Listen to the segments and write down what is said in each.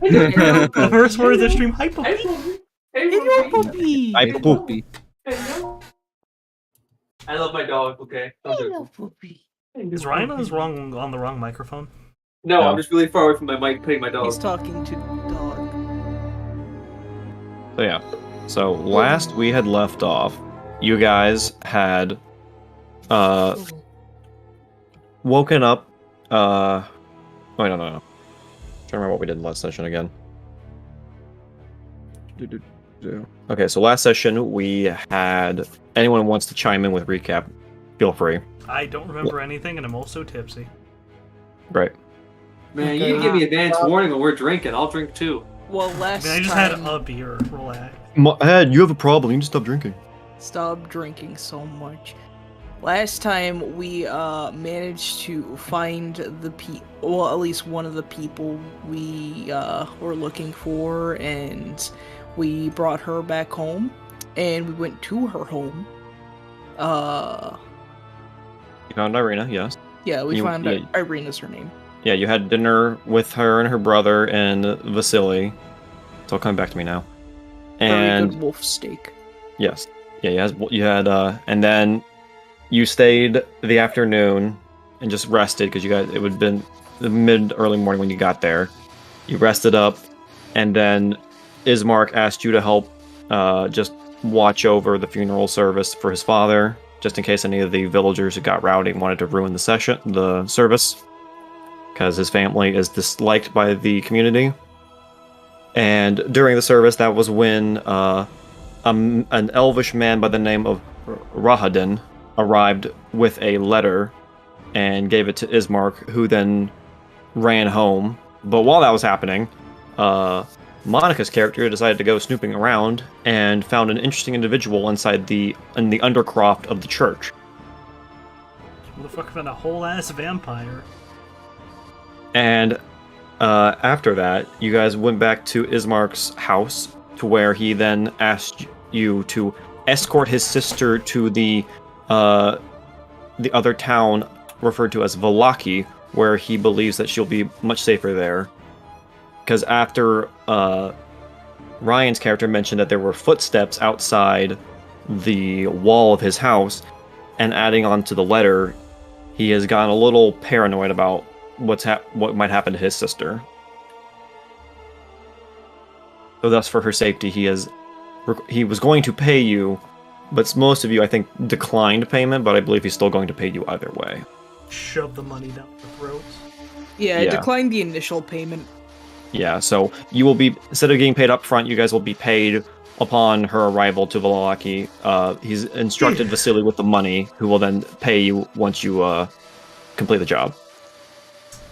The first word of the stream, hi Hey, puppy. Hello, puppy. I poopy. Hello. I love my dog. Okay. Hello, puppy. Is Ryan on the wrong microphone? No, No. I'm just really far away from my mic, petting my dog. He's talking to the dog. So yeah. So last we had left off, you guys had woken up wait, no. Trying to remember what we did in last session again. Okay, so last session we had anyone who wants to chime in with recap, feel free. I don't remember anything, and I'm also tipsy. Great. Man, you give me advance warning when we're drinking. I'll drink too. Well, I last mean, I just time... had a beer. Relax. Ed, you have a problem. You need to stop drinking. Stop drinking so much. Last time we managed to find well, at least one of the people we were looking for, and we brought her back home, and we went to her home. You found Irina, yes. Yeah, we found yeah. Irina's her name. Yeah, you had dinner with her and her brother and Vasily. It's all coming back to me now. Very And good wolf steak. yes, yeah, you had, and then you stayed the afternoon and just rested because it would have been the early morning when you got there. You rested up, and then Ismark asked you to help just watch over the funeral service for his father, just in case any of the villagers who got rowdy wanted to ruin the service, because his family is disliked by the community. And during the service, that was when an elvish man by the name of Rahadin arrived with a letter and gave it to Ismark, who then ran home. But while that was happening, Monica's character decided to go snooping around and found an interesting individual in the undercroft of the church. Who the fuck found a whole ass vampire? And after that, you guys went back to Ismark's house, to where he then asked you to escort his sister to the other town referred to as Valaki, where he believes that she'll be much safer there. Because after Ryan's character mentioned that there were footsteps outside the wall of his house, and adding on to the letter, he has gotten a little paranoid about what might happen to his sister. So thus, for her safety, he was going to pay you, but most of you, I think, declined payment, but I believe he's still going to pay you either way. Shove the money down their throats. Yeah, I Yeah. declined the initial payment. Yeah, so you will be, instead of getting paid up front, you guys will be paid upon her arrival to Valaki. He's instructed Vasily with the money, who will then pay you once you complete the job.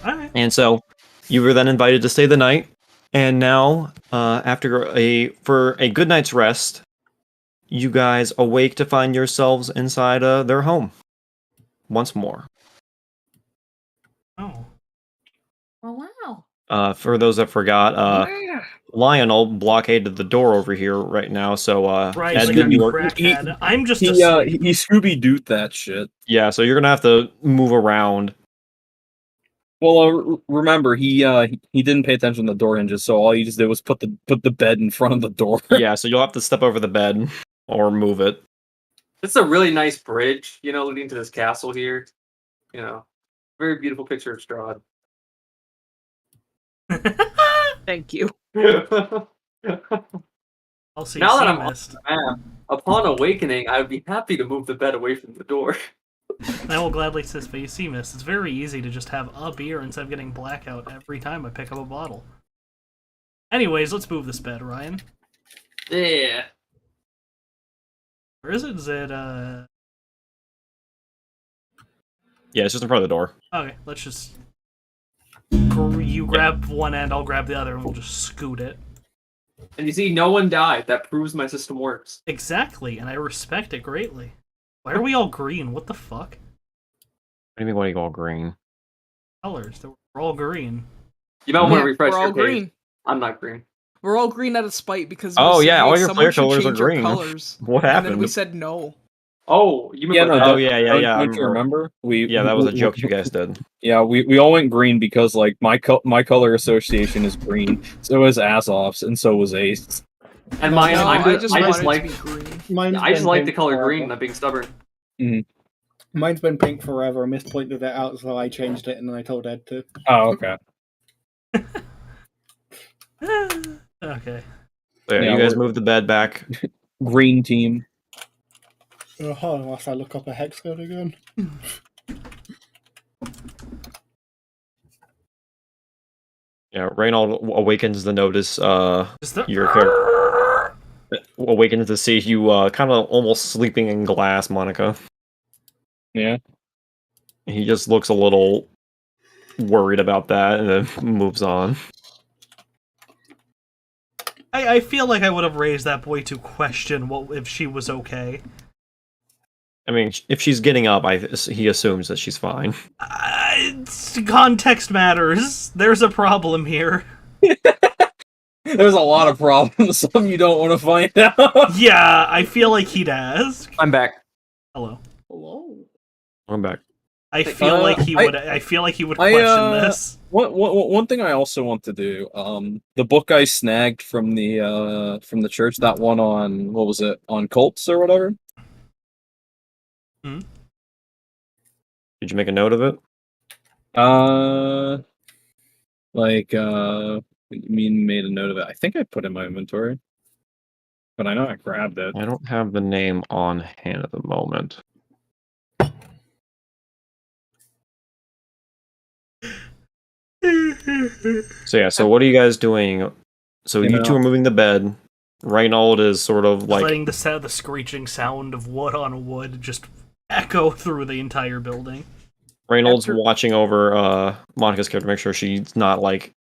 Alright. And so you were then invited to stay the night, and now, for a good night's rest, you guys awake to find yourselves inside their home once more. Oh. Oh, wow. For those that forgot, Lionel blockaded the door over here right now, so Right, Ed, like did a you crackhead. I'm just He asleep. Scooby-Dooed that shit. yeah, so you're gonna have to move around. Well, remember he didn't pay attention to the door hinges, so all you just did was put the bed in front of the door. Yeah, so you'll have to step over the bed or move it. This is a really nice bridge, leading to this castle here. Very beautiful picture of Strahd. Thank you. I'll see. Now that sea I'm on mist. the map, upon awakening, I would be happy to move the bed away from the door. I will gladly assist, but you see, Mist, it's very easy to just have a beer instead of getting blackout every time I pick up a bottle. Anyways, let's move this bed, Ryan. Yeah. Where is it? Is it, Yeah, it's just in front of the door. Okay, let's just... You grab one end, I'll grab the other, and we'll just scoot it. And you see, no one died. That proves my system works. Exactly, and I respect it greatly. Why are we all green? What the fuck? What do you mean, why are you all green? Colors. We're all green. You might want to Yeah, refresh we're your all page. green. I'm not green. We're all green out of spite because Oh, we said, yeah, hey, all your someone player should colors are change our green. colors. What And happened? then we said no. Oh, you Yeah, remember no, that? Oh, yeah, don't I you remember? Yeah, that was a joke you guys did. Yeah, we all went green because like my color association is green, so is Azov's, and so was Ace. And No, mine, No, mine- I just I wanted just it to like, be green. Mine's I just been like the pink color forever. green. Not being stubborn. Mine's been pink forever. Miss pointed it out, so I changed it, and then I told Ed to. Oh, okay. Okay. So, yeah, Yeah, you guys we're- moved the bed back. Green team. Hold on, whilst I look up a hex code again. Yeah, Reynold awakens to notice Just the- your character awakens to see you kind of almost sleeping in glass, Monica. Yeah. He just looks a little worried about that and then moves on. I feel like I would have raised that boy to question what if she was okay. I mean, if she's getting up, he assumes that she's fine. Context matters. There's a problem here. There's a lot of problems. Some you don't want to find out. Yeah, I feel like he'd ask. I'm back. Hello. Hello. I'm back. I feel like he would. I feel like he would question this. One thing I also want to do. The book I snagged from the church. That one on what was it, on cults or whatever. Did you make a note of it? You mean made a note of it? I think I put it in my inventory, but I know I grabbed it. I don't have the name on hand at the moment. So yeah, so what are you guys doing? So you two are moving the bed. Reynold is sort of like letting the screeching sound of wood on wood just echo through the entire building. Reynold's watching over Monica's character to make sure she's not like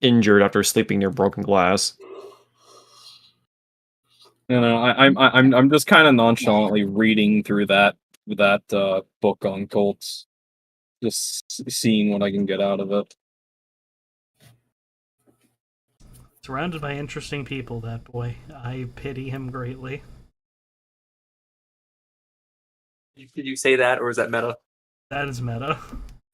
injured after sleeping near broken glass. I'm just kind of nonchalantly reading through that book on cults, just seeing what I can get out of it. Surrounded by interesting people, that boy. I pity him greatly. Did you say that, or is that meta? That is meta.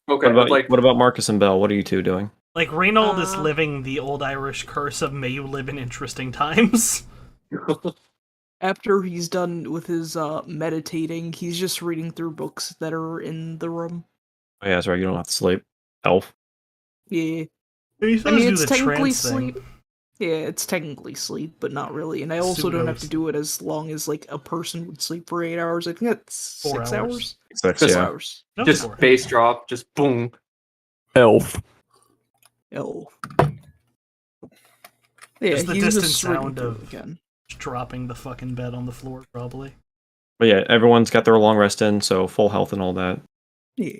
Okay, What about Marcus and Bell? What are you two doing? Like, Reynold is living the old Irish curse of may you live in interesting times. After he's done with his meditating, he's just reading through books that are in the room. Oh yeah, that's right. You don't have to sleep. Elf. Yeah. He's I mean, supposed to do it's the technically trance thing. sleep. Yeah, it's technically sleep, but not really. And I also don't have to do it as long as like a person would sleep for 8 hours. I think that's 4 6 hours. hours. 6, Just- yeah. Hours. No, just 4. bass drop, just boom. Elf. Oh. Yeah, Just the he's distant just reading sound through of- it again. Dropping the fucking bed on the floor, probably. But yeah, everyone's got their long rest in, so full health and all that. Yeah.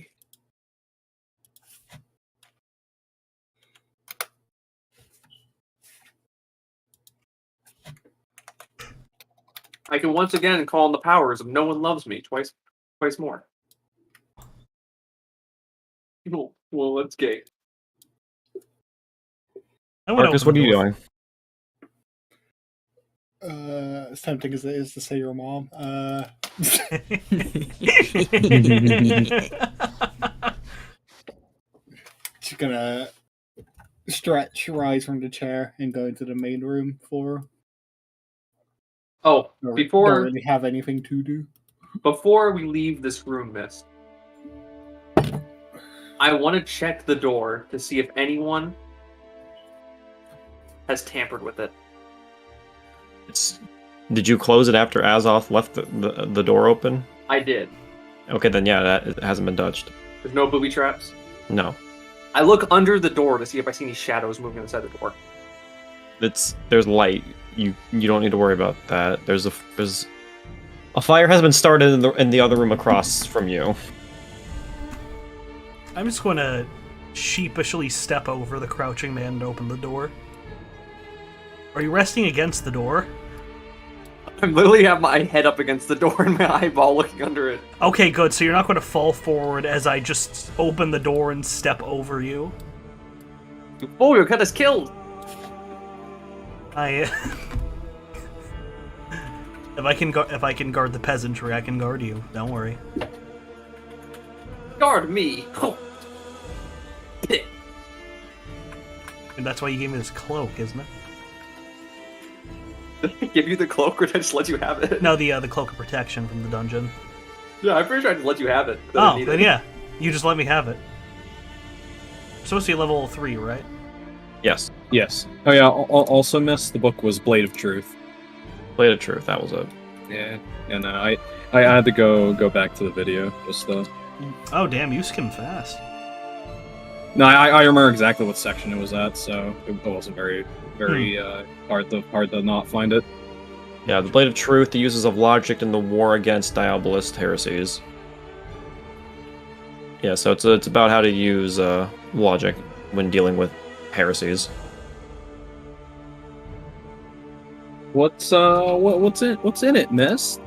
I can once again call on the powers of "No One Loves Me" twice more. Well, that's gay. I wanna Marcus, open what are the you door. doing? As tempting as it is to say your mom. She's gonna stretch, rise from the chair, and go into the main room for. Oh, Don't before really have anything to do. we leave this room, Miss, I want to check the door to see if anyone has tampered with it. Did you close it after Azoth left the door open? I did. Okay, then yeah, it hasn't been touched. There's no booby traps. No. I look under the door to see if I see any shadows moving inside the door. There's light. You don't need to worry about that. There's a fire has been started in the other room across from you. I'm just gonna sheepishly step over the crouching man and open the door. Are you resting against the door? I literally have my head up against the door and my eyeball looking under it. Okay, good. So you're not going to fall forward as I just open the door and step over you. Oh, you got us killed! I If I can guard the peasantry, I can guard you. Don't worry. Guard me. Oh. And that's why you gave me this cloak, isn't it? Did I give you the cloak, or did I just let you have it? No, the cloak of protection from the dungeon. Yeah, I'm pretty sure I just let you have it. Oh, then yeah. You just let me have it. Supposed to be level 3, right? Yes. Yes. Oh yeah. Also, miss the book was Blade of Truth. Blade of Truth. That was it. Yeah. And I had to go back to the video just Oh, damn, you skim fast. No, I remember exactly what section it was at, so it wasn't very hard to not find it. Yeah, the Blade of Truth, the uses of logic in the war against Diabolist heresies. Yeah, so it's about how to use logic when dealing with heresies. What's in it, miss?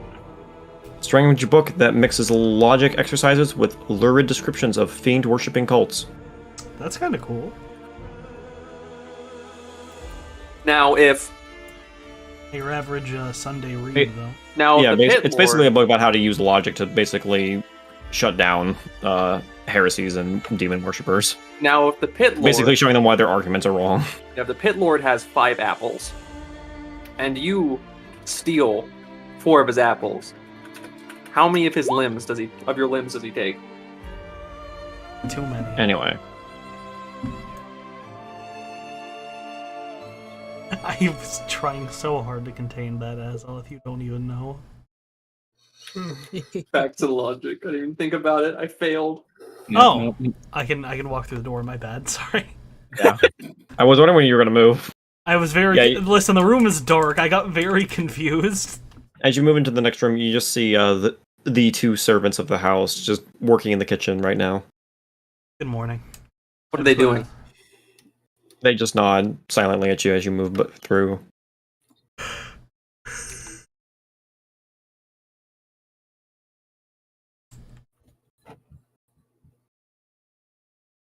Strange book that mixes logic exercises with lurid descriptions of fiend-worshipping cults. That's kind of cool. Now, if Your average Sunday read, Hey. though. now Yeah, if the pit it's basically a lord, book about how to use logic to basically shut down heresies and demon worshippers. now if the pit lord, Basically showing them why their arguments are wrong. if the pit lord has 5 apples, and you steal 4 of his apples, how many of your limbs does he take? Too many. Anyway, I was trying so hard to contain that, Azal, if you don't even know. Back to the logic. I didn't even think about it. I failed. Oh. I can walk through the door, my bad, sorry. yeah. I was wondering when you were going to move. I was very... Yeah, Listen, the room is dark. I got very confused. As you move into the next room, you just see the 2 servants of the house just working in the kitchen right now. Good morning. What are they doing? They just nod silently at you as you move through.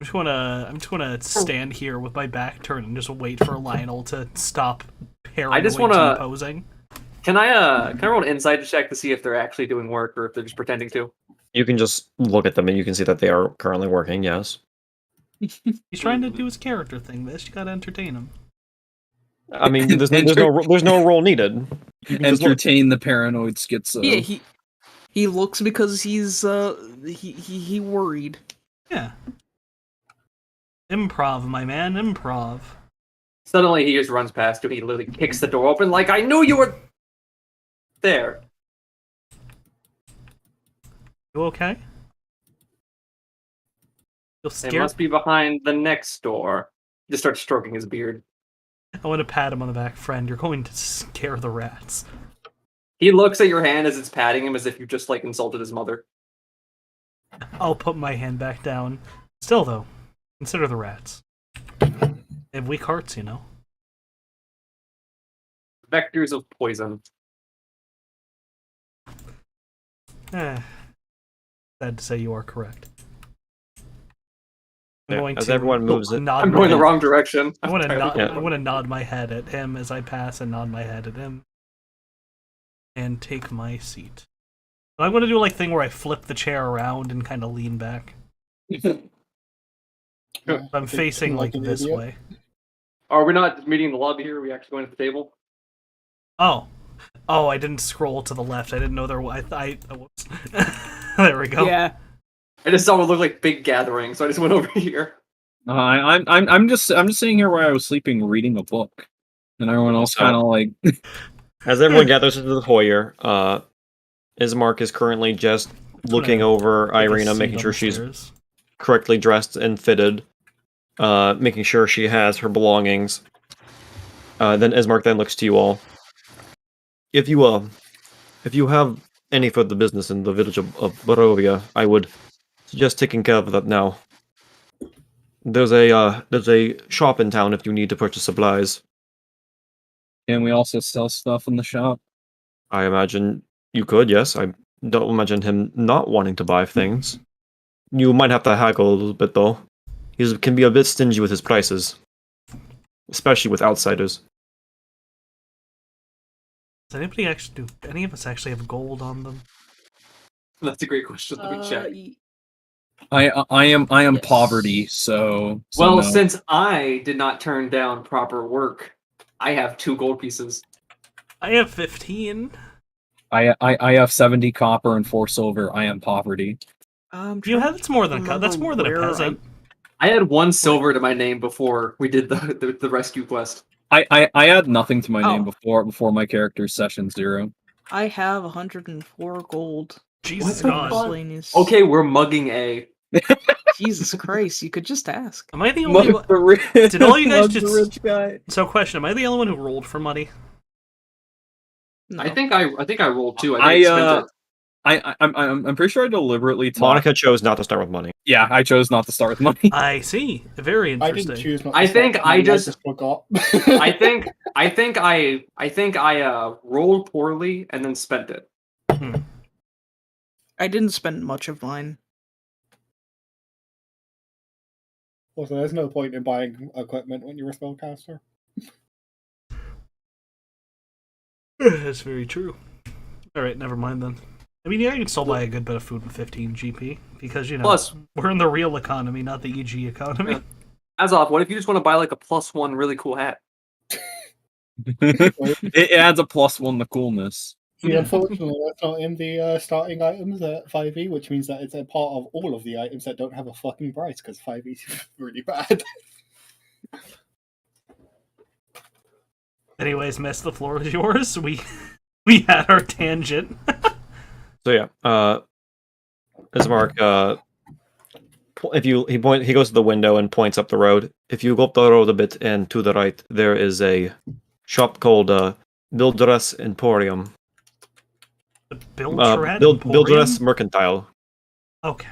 I'm just gonna stand here with my back turned and just wait for Lionel to stop I just paranoid posing. Can I roll an insight check to see if they're actually doing work or if they're just pretending to? You can just look at them and you can see that they are currently working, yes. He's trying to do his character thing, Miss. You gotta entertain him. I mean, there's no role needed. You can just look. Entertain the paranoid schizo. Yeah, he looks because he's he worried. Yeah. Improv, my man, improv. Suddenly he just runs past you. He literally kicks the door open like, I knew you were there. You okay? You'll They scare. must be behind the next door. Just starts stroking his beard. I want to pat him on the back, friend. You're going to scare the rats. He looks at your hand as it's patting him as if you just like insulted his mother. I'll put my hand back down. Still, though, consider the rats. They have weak hearts, you know. Vectors of poison. Sad to say you are correct. I'm Yeah, going as to everyone moves it. nod I'm my going the head. wrong direction. I want to nod. Yeah. I want to nod my head at him as I pass, and nod my head at him, and take my seat. I'm going to do like thing where I flip the chair around and kind of lean back. I'm facing like an this idiot. way. Are we not meeting in the lobby here? Are we actually going to the table? Oh, I didn't scroll to the left. I didn't know there was. Whoops. There we go. Yeah. I just saw what looked like big gathering, so I just went over here. I'm just sitting here where I was sleeping, reading a book, and everyone else So- kind of like. As everyone gathers into the foyer, Ismark is currently just looking over Take a Irina, seat making on sure the she's stairs. correctly dressed and fitted, making sure she has her belongings. Then Ismark then looks to you all. If you have any further business in the village of Barovia, I would suggest taking care of that now. There's a shop in town if you need to purchase supplies. Can we also sell stuff in the shop? I imagine you could, yes. I don't imagine him not wanting to buy things. You might have to haggle a little bit, though. He can be a bit stingy with his prices. Especially with outsiders. Does anybody actually do any of us actually have gold on them? That's a great question. Let me check. I am Yes. poverty, so Well, no. since I did not turn down proper work, I have 2 gold pieces. I have 15. I have 70 copper and 4 silver. I am poverty. You have that's more than that's more than a peasant. I had 1 silver to my name before we did the rescue quest. I had nothing to my name Oh. before my character's session 0. I have 104 gold. Jesus the God. fuck? Miscellaneous. Okay, we're mugging A. Jesus Christ, you could just ask. Am I the only one? Did all you guys just? rich guy? So, question: am I the only one who rolled for money? No. I think I rolled 2. I spent it. I'm pretty sure I deliberately taught. Monica chose not to start with money. Yeah, I chose not to start with money. I see. Very I interesting. didn't choose not to I start think with I money, just- forgot. I think I rolled poorly and then spent it. I didn't spend much of mine. Also, there's no point in buying equipment when you're a spellcaster. That's very true. All right, never mind then. I mean, yeah, you can still buy a good bit of food with 15 GP because Plus, we're in the real economy, not the EG economy. Yeah. Azov, what if you just want to buy like a +1 really cool hat? It adds a +1 to coolness. See, unfortunately, that's not in the starting items at 5e, which means that it's a part of all of the items that don't have a fucking price, because 5e is really bad. Anyways, Miss, the floor is yours. We had our tangent. So yeah, Ismark, he goes to the window and points up the road. If you go up the road a bit and to the right, there is a shop called Bildress Emporium. The Bildress Bildress Mercantile. Okay.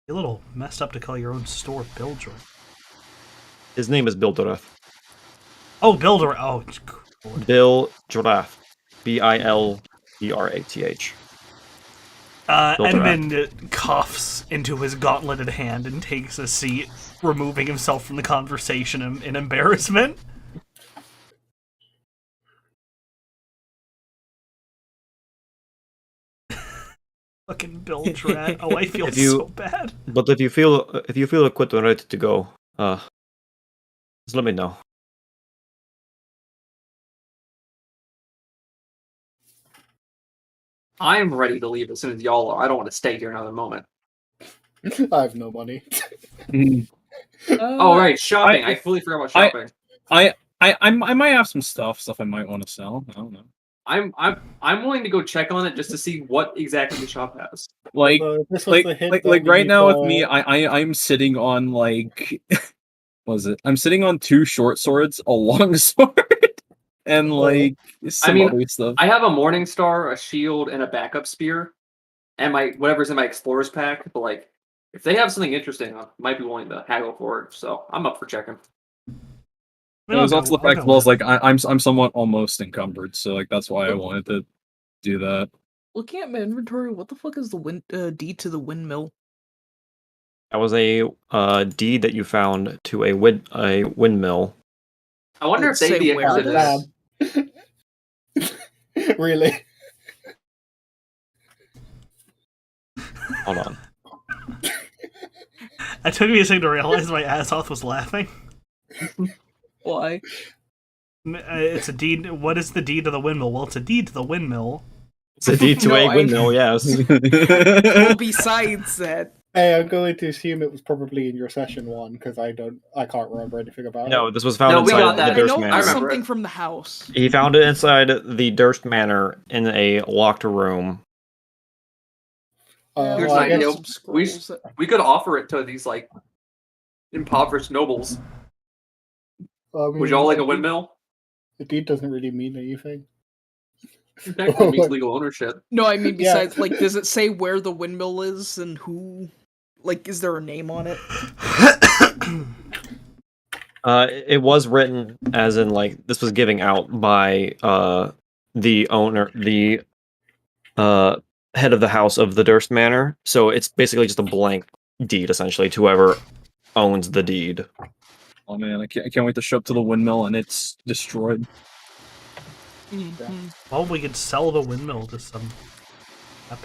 You're a little messed up to call your own store Bildress. His name is Bildreth. Oh, Builder. Oh, Bill Giraffe. Bildrath. Edmund coughs into his gauntleted hand and takes a seat, removing himself from the conversation in embarrassment. Fucking Bill Drat. Oh, I feel so bad. But if you feel equipped and ready to go, just let me know. I'm ready to leave as soon as y'all are. I don't want to stay here another moment. I have no money. Oh right, shopping. I fully forgot about shopping. I might have some stuff I might want to sell. I don't know. I'm willing to go check on it just to see what exactly the shop has. Like right now with me, I'm sitting on like was it? I'm sitting on 2 short swords, a long sword, and like some other stuff. I have a Morning Star, a shield, and a backup spear, and my whatever's in my explorer's pack. But like, if they have something interesting, I might be willing to haggle for it. So I'm up for checking. There's also the fact as well as like I'm somewhat almost encumbered, so like that's why I wanted to do that. Looking at my inventory, what the fuck is the deed to the windmill? That was a deed that you found to a windmill. I wonder if they'd be where interested in this. this. Really? Hold on. It took me a second to realize my Azoth was laughing. Why? It's a deed. What is the deed to the windmill? Well, it's a deed to the windmill. It's a deed to a windmill, yes. Well, besides that. Hey, I'm going to assume it was probably in your session 1 because I can't remember anything about it. No, this was found we got inside that. the I Durst know Manor. something from the house. He found it inside the Durst Manor in a locked room. Here's well, an I idea. guess We could offer it to these like impoverished nobles. Would y'all like a windmill? The deed doesn't really mean anything. It technically means legal ownership. No, I mean besides, like, does it say where the windmill is and who? Like, is there a name on it? It was written as in like this was giving out by the owner, the head of the house of the Durst Manor. So it's basically just a blank deed essentially to whoever owns the deed. Oh man, I can't wait to show up to the windmill and it's destroyed. Well, we could sell the windmill to some... I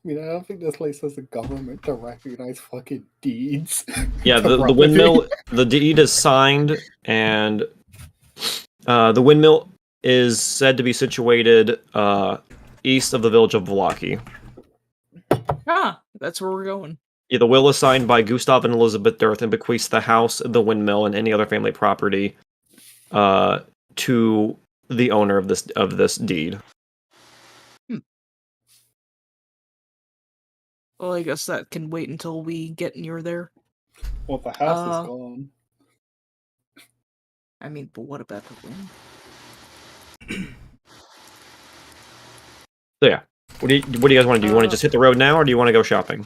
mean, I don't think this place has a government to recognize fucking deeds. Yeah, to the windmill, the deed is signed, and the windmill is said to be situated east of the village of Vlaki. Ah, that's where we're going. Yeah, the will is signed by Gustav and Elizabeth Dirth and bequeaths the house, the windmill, and any other family property to the owner of this deed. Well, I guess that can wait until we get near there. Well, the house is gone. I mean, but what about the wind? So yeah, what do you guys want to do? You want to just hit the road now, or do you want to go shopping?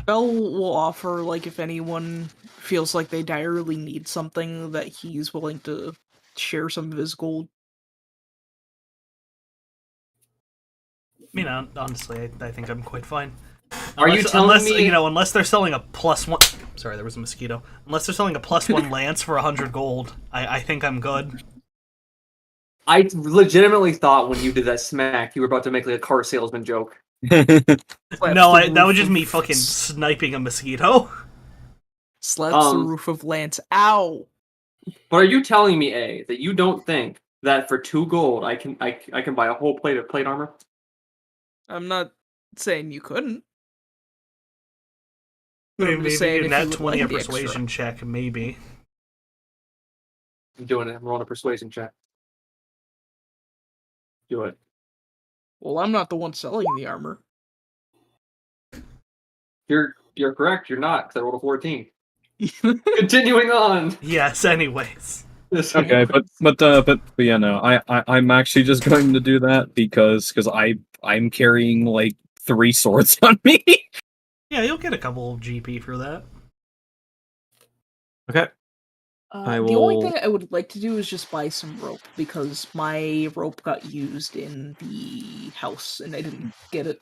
Bell will offer, like, if anyone feels like they direly need something, that he's willing to share some of his gold. I mean, honestly, I think I'm quite fine. Are you telling me... unless they're selling a +1... Sorry, there was a mosquito. Unless they're selling a +1 lance for 100 gold, I think I'm good. I legitimately thought when you did that smack, you were about to make like a car salesman joke. No, that was just me fucking sniping a mosquito. Slaps the roof of Lance. Ow! But are you telling me, A, that you don't think that for 2 gold I can buy a whole plate of plate armor? I'm not saying you couldn't. Maybe a net 20 a persuasion check, maybe. I'm doing it. I'm rolling a persuasion check. Do it. Well, I'm not the one selling the armor. You're correct. You're not, because I rolled a 14. Continuing on. Yes. Anyways. Okay, but yeah, no. I'm actually just going to do that because I'm carrying like 3 swords on me. Yeah, you'll get a couple of GP for that. Okay. The only thing I would like to do is just buy some rope, because my rope got used in the house, and I didn't get it.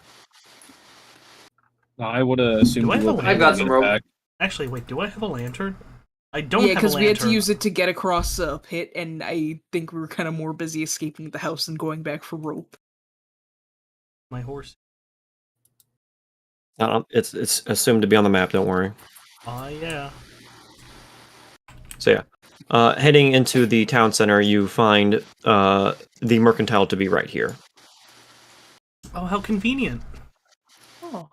I would assume I've got some rope. Back. Actually, wait, do I have a lantern? I don't have a lantern. Yeah, because we had to use it to get across the pit, and I think we were kind of more busy escaping the house than going back for rope. My horse. It's assumed to be on the map, don't worry. Yeah. So yeah, heading into the town center, you find the mercantile to be right here. Oh, how convenient. Oh.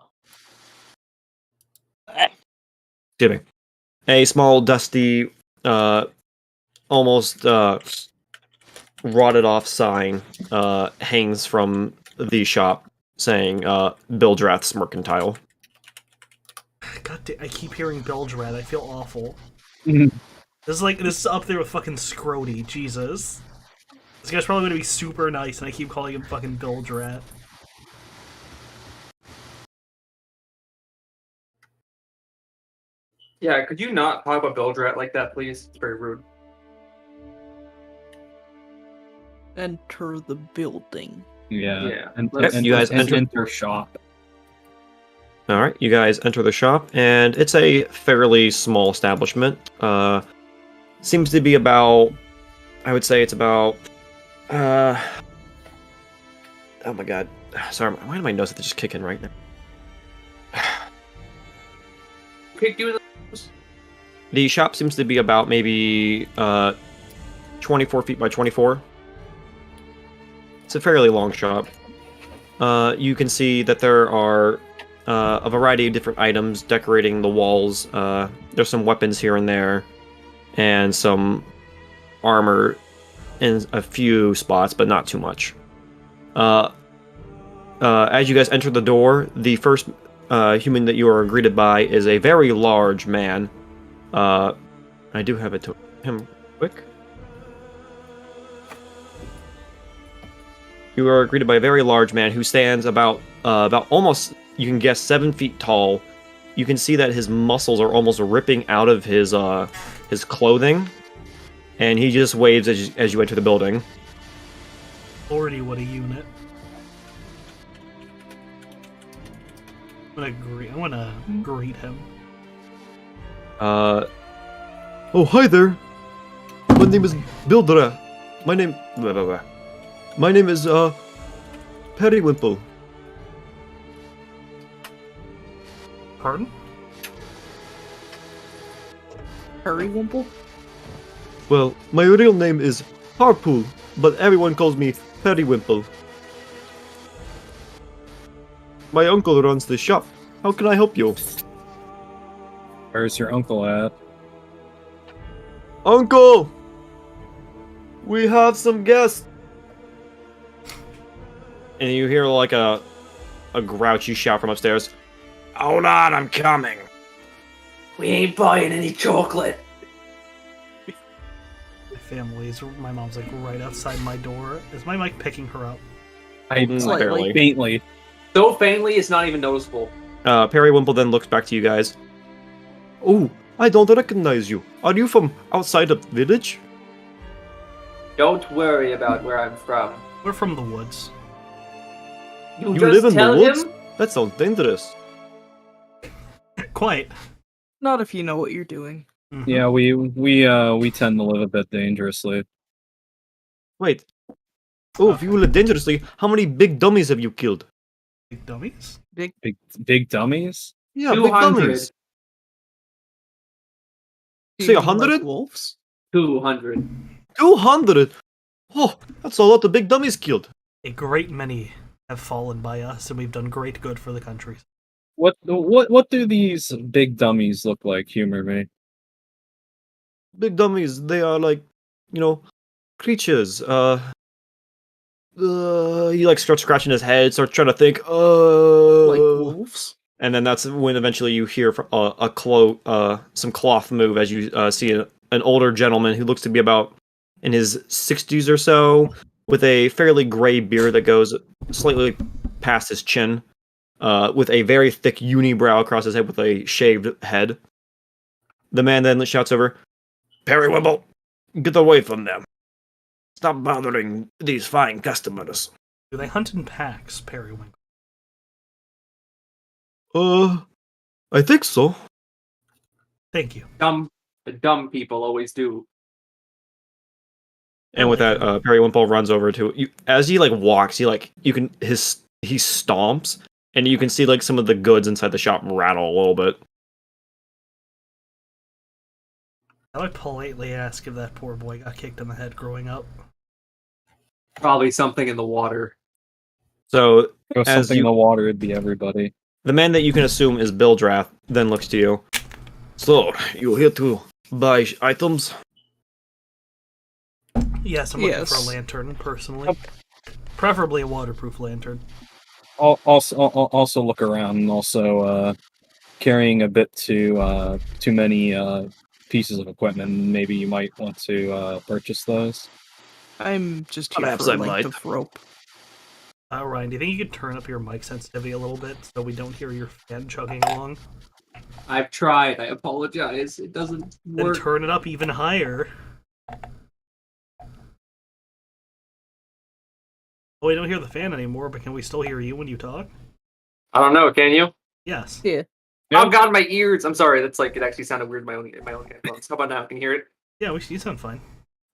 Excuse me. A small, dusty, almost rotted off sign hangs from the shop saying Bildrath's Mercantile. God damn, I keep hearing Bildrat. I feel awful. This is up there with fucking Scrody. Jesus. This guy's probably gonna be super nice, and I keep calling him fucking Bildrat. Yeah, could you not talk about Bildrat like that, please? It's very rude. Enter the building. Yeah. And you guys enter shop. All right, you guys enter the shop, and it's a fairly small establishment. Seems to be about, I would say it's about, oh my god, sorry, why do my nose have to just kick in right now? The shop seems to be about maybe 24 feet by 24. It's a fairly long shop. You can see that there are a variety of different items decorating the walls. There's some weapons here and there, and some armor in a few spots, but not too much. As you guys enter the door, the first human that you are greeted by is a very large man. I do have it to him quick. You are greeted by a very large man who stands about almost, you can guess, 7 feet tall. You can see that his muscles are almost ripping out of his clothing, and he just waves as you enter the building. Lordy, what a unit. I'm gonna greet him. Oh, hi there. My name is Bildra. My name... Blah, blah, blah. My name is, Periwimple. Pardon? Periwimple? Well, my real name is Harpool, but everyone calls me Periwimple. My uncle runs the shop. How can I help you? Where's your uncle at? Uncle! We have some guests! And you hear like a grouchy shout from upstairs. Hold on, I'm coming. We ain't buying any chocolate. My mom's like right outside my door. Is my mic picking her up? Barely. Faintly. So faintly, it's not even noticeable. Periwimple then looks back to you guys. Oh, I don't recognize you. Are you from outside of the village? Don't worry about where I'm from. We're from the woods. You You just live in the tell woods? him. That sounds dangerous. Quite. Not if you know what you're doing. Mhm. Yeah, we tend to live a bit dangerously. Wait. Oh, if you live dangerously, how many big dummies have you killed? Big dummies? Big dummies? Yeah, big 200. dummies. Do Say you mean 100? like wolves? 200. 200? Oh, that's a lot of big dummies killed. A great many have fallen by us, and we've done great good for the country. What do these big dummies look like? Humor me. Big dummies, they are like, creatures. He like starts scratching his head, starts trying to think. Like wolves? And then that's when eventually you hear some cloth move as you see an older gentleman who looks to be about in his 60s or so, with a fairly gray beard that goes slightly past his chin, with a very thick unibrow across his head with a shaved head. The man then shouts over, "Periwimple, get away from them. Stop bothering these fine customers." Do they hunt in packs, Periwinkle? I think so. Thank you. The dumb people always do. And with that, Periwimple runs over to you. As he walks, he stomps, and you can see some of the goods inside the shop rattle a little bit. I would politely ask if that poor boy got kicked in the head growing up. Probably something in the water. So, If something in the water, it'd be everybody. The man that you can assume is Bildrath then looks to you. So, you here to buy items? Yes, I'm looking for a lantern, personally. Preferably a waterproof lantern. Also look around, and also carrying a bit too many pieces of equipment. Maybe you might want to purchase those. I'm just here Perhaps for I a length might. of rope. Ryan, do you think you could turn up your mic sensitivity a little bit so we don't hear your fan chugging along? I've tried. I apologize. It doesn't Then work. turn it up even higher. Oh, we don't hear the fan anymore, but can we still hear you when you talk? I don't know. Can you? Yes. Yeah. Oh God, my ears. I'm sorry. That's it actually sounded weird in my own headphones. How about now? Can you hear it? Yeah, you sound fine.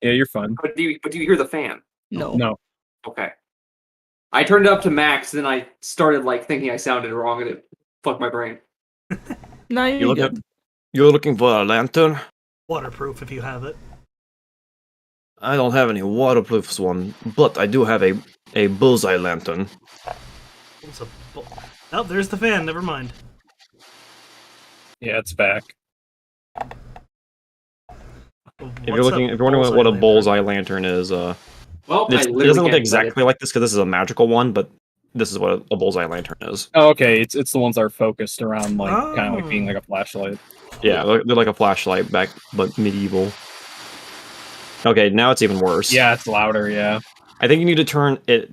Yeah, you're fine. But do you hear the fan? No. No. Okay. I turned it up to max, then I started thinking I sounded wrong, and it fucked my brain. No, you're good. You're looking for a lantern? Waterproof if you have it. I don't have any waterproof one, but I do have a bullseye lantern. Oh, there's the fan. Never mind. Yeah, it's back. If you're wondering what a bullseye lantern is, Well, it doesn't look exactly like this because this is a magical one, but this is what a bullseye lantern is. Oh, okay. It's the ones that are focused around kind of being like a flashlight. Yeah, they're like a flashlight but medieval. Okay, now it's even worse. Yeah, it's louder. Yeah. I think you need to turn it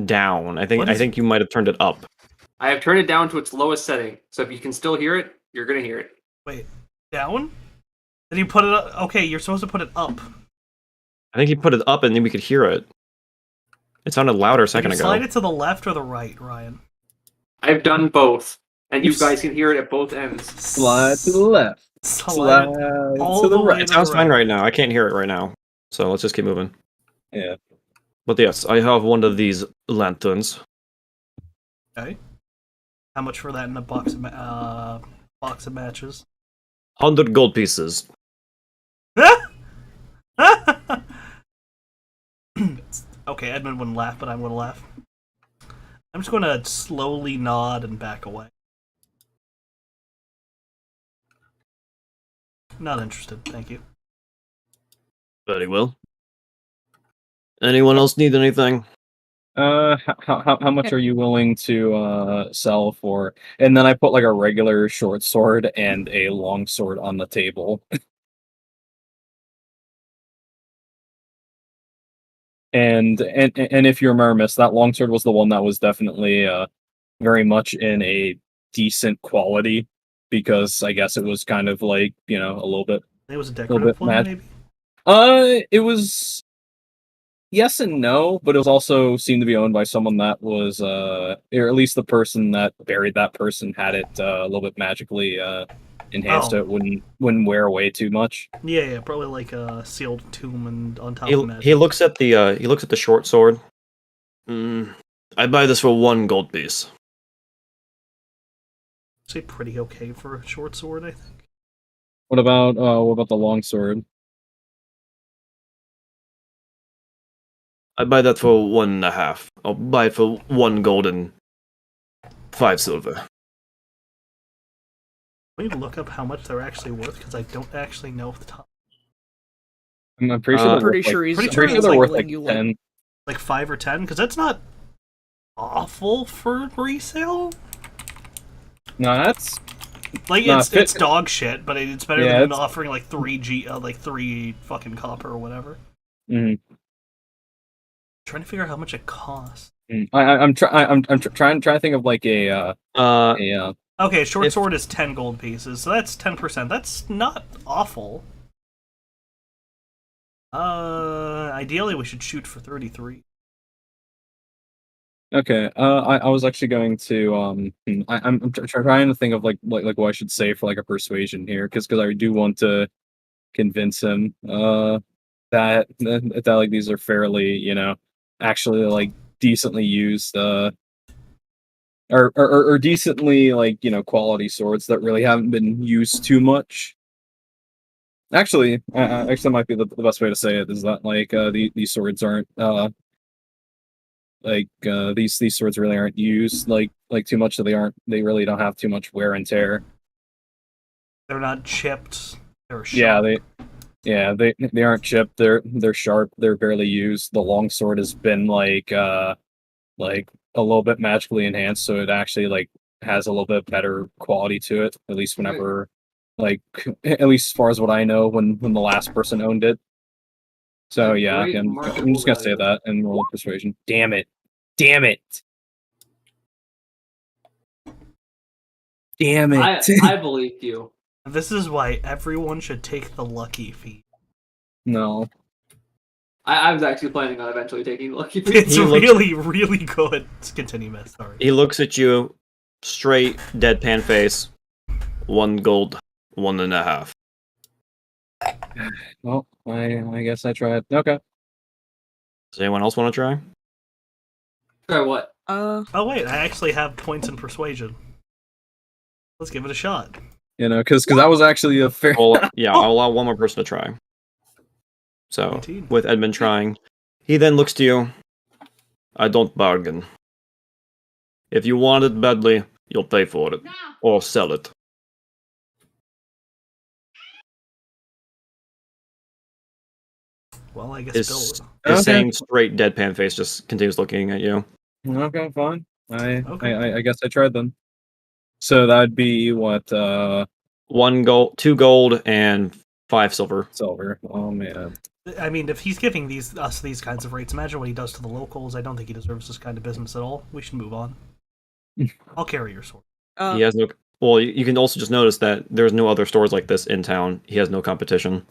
down. I think you might have turned it up. I have turned it down to its lowest setting, so if you can still hear it, you're gonna hear it. Wait, down? Then you put it up. Okay, you're supposed to put it up. I think you put it up and then we could hear it. It sounded louder a second ago. Slide it to the left or the right, Ryan? I've done both, and you guys can hear it at both ends. Slide to the left. Slide all to the way right. It sounds fine right now. I can't hear it right now. So let's just keep moving. Yeah. But yes, I have one of these lanterns. Okay. How much for that in a box of matches? 100 gold pieces. Okay, Edmund wouldn't laugh, but I'm gonna laugh. I'm just gonna slowly nod and back away. Not interested, thank you. Very well. Anyone else need anything? How much are you willing to sell for? And then I put like a regular short sword and a long sword on the table. And if you remember, Miss, that longsword was the one that was definitely very much in a decent quality, because I guess it was kind of like, a little bit. It was a decorative one, maybe? It was yes and no, but it was also seemed to be owned by someone that was or at least the person that buried that person had it a little bit magically enhanced, so it wouldn't wear away too much. Yeah, probably like a sealed tomb and on top of magic. He looks at the short sword. I buy this for 1 gold piece. Say pretty okay for a short sword, I think. What about the long sword? I buy that for 1.5. I'll buy it for 1 gold and 5 silver. We need to look up how much they're actually worth, because I don't actually know off the top. I'm pretty sure they're worth like 10. Like 5 or 10? Because that's not awful for resale. No, that's it's dog shit, but it's better than offering like 3 fucking copper or whatever. Mm-hmm. Trying to figure out how much it costs. I'm trying to think of like Okay, short sword is 10 gold pieces, so that's 10%. That's not awful. Ideally we should shoot for 33. Okay. I was actually going to I'm trying to think of like what I should say for like a persuasion here, because I do want to convince him that like these are fairly, actually like decently used or decently like, quality swords that really haven't been used too much. Actually, that might be the best way to say it, is that like these swords aren't these swords really aren't used like too much, so they really don't have too much wear and tear. They're not chipped. They're sharp. They aren't chipped. They're sharp. They're barely used. The longsword has been like a little bit magically enhanced, so it actually like has a little bit better quality to it. At least whenever, at least as far as what I know, when the last person owned it. So yeah, I'm just gonna say that and roll persuasion. Damn it! I believe you. This is why everyone should take the lucky feat. No. I was actually planning on eventually taking the lucky feat. It's really good. Let's continue, Miss. Sorry. He looks at you, straight, deadpan face. 1 gold, 1.5. Well, I guess I tried. Okay. Does anyone else want to try? Try what? Oh wait, I actually have points in persuasion. Let's give it a shot. Because that was actually a fair. Well, yeah, I'll allow one more person to try. So, 19. with Edmund trying, he then looks to you. I don't bargain. If you want it badly, you'll pay for it. Or sell it. Well, I guess His same straight deadpan face just continues looking at you. Okay, fine. I guess I tried them. So that'd be what? 1 gold, 2 gold, and 5 silver. Oh man. I mean, if he's giving us these kinds of rates, imagine what he does to the locals. I don't think he deserves this kind of business at all. We should move on. I'll carry your sword. He has no. Well, you can also just notice that there's no other stores like this in town. He has no competition.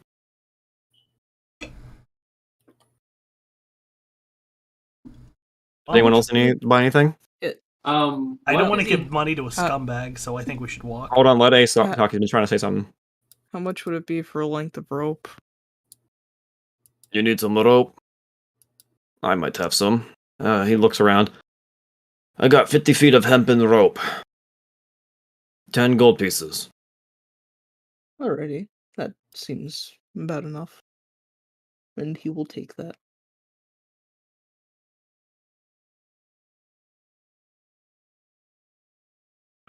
Anyone else buy anything? I don't want to is he- give money to a scumbag, so I think we should walk. Hold on, let Ace talk. He's been trying to say something. How much would it be for a length of rope? You need some rope? I might have some. He looks around. I got 50 feet of hempen rope. 10 gold pieces. Alrighty, that seems about enough. And he will take that.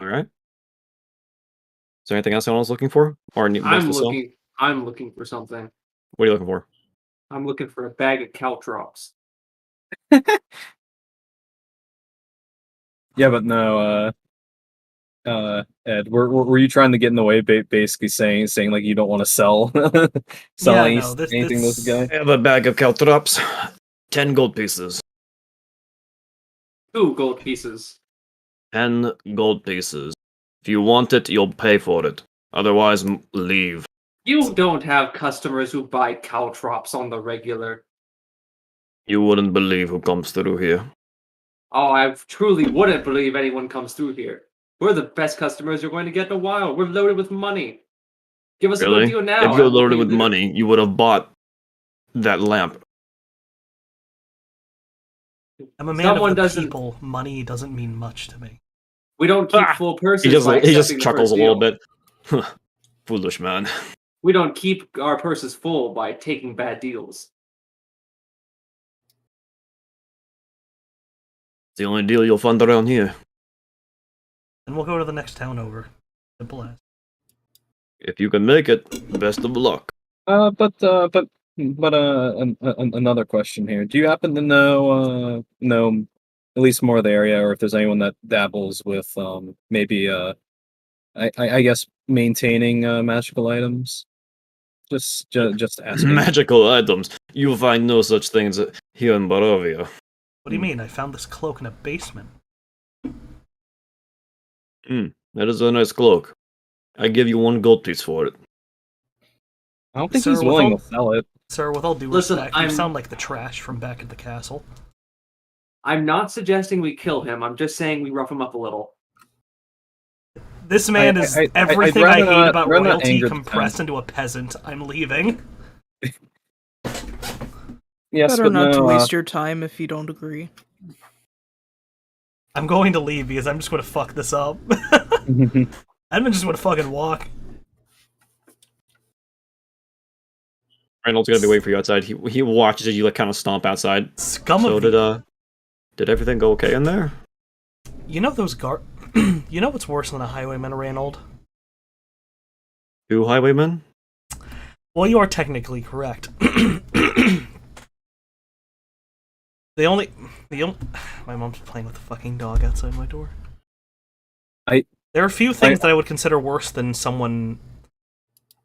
Alright. Is there anything else anyone's looking for? Or most I'm to sell? looking for something. What are you looking for? I'm looking for a bag of caltrops. Yeah, but no, Ed, were you trying to get in the way, basically saying like you don't want to sell, Yeah, anything no, to this guy? I have a bag of caltrops. 10 gold pieces. 2 gold pieces. 10 gold pieces. If you want it, you'll pay for it. Otherwise, leave. You don't have customers who buy caltrops on the regular. You wouldn't believe who comes through here. Oh, I truly wouldn't believe anyone comes through here. We're the best customers you're going to get in a while. We're loaded with money. Give us a Really? good deal now. If you're and we'll loaded pay with later. money, you would have bought that lamp. I'm a man Someone of the doesn't- people. Money doesn't mean much to me. We don't keep full purses. He just by he just accepting the chuckles first a little deal. bit. Foolish man. We don't keep our purses full by taking bad deals. It's the only deal you'll find around here. And we'll go to the next town over. Simple as. If you can make it, best of luck. Another question here. Do you happen to know at least more of the area, or if there's anyone that dabbles with maybe I guess maintaining magical items? Just asking. Magical items. You'll find no such things here in Barovia. What do you mean? I found this cloak in a basement. That is a nice cloak. I give you 1 gold piece for it. I don't think Sir, he's with willing all- to sell it. Sir, with all due Listen, respect, you I'm- sound like the trash from back at the castle. I'm not suggesting we kill him. I'm just saying we rough him up a little. This man is I'd everything I rather hate not- about rather not royalty anger the compressed town. into a peasant. I'm leaving. Yes, Better but not to no, waste your time if you don't agree. I'm going to leave because I'm just going to fuck this up. I'm just going to fucking walk. Reynold's gonna be waiting for you outside. He watches as you like kind of stomp outside. Scum So of the... did everything go okay in there? You know those You know what's worse than a highwayman, Reynold? 2 highwaymen? Well, you are technically correct. The only... My mom's playing with a fucking dog outside my door. There are a few things that I would consider worse than someone...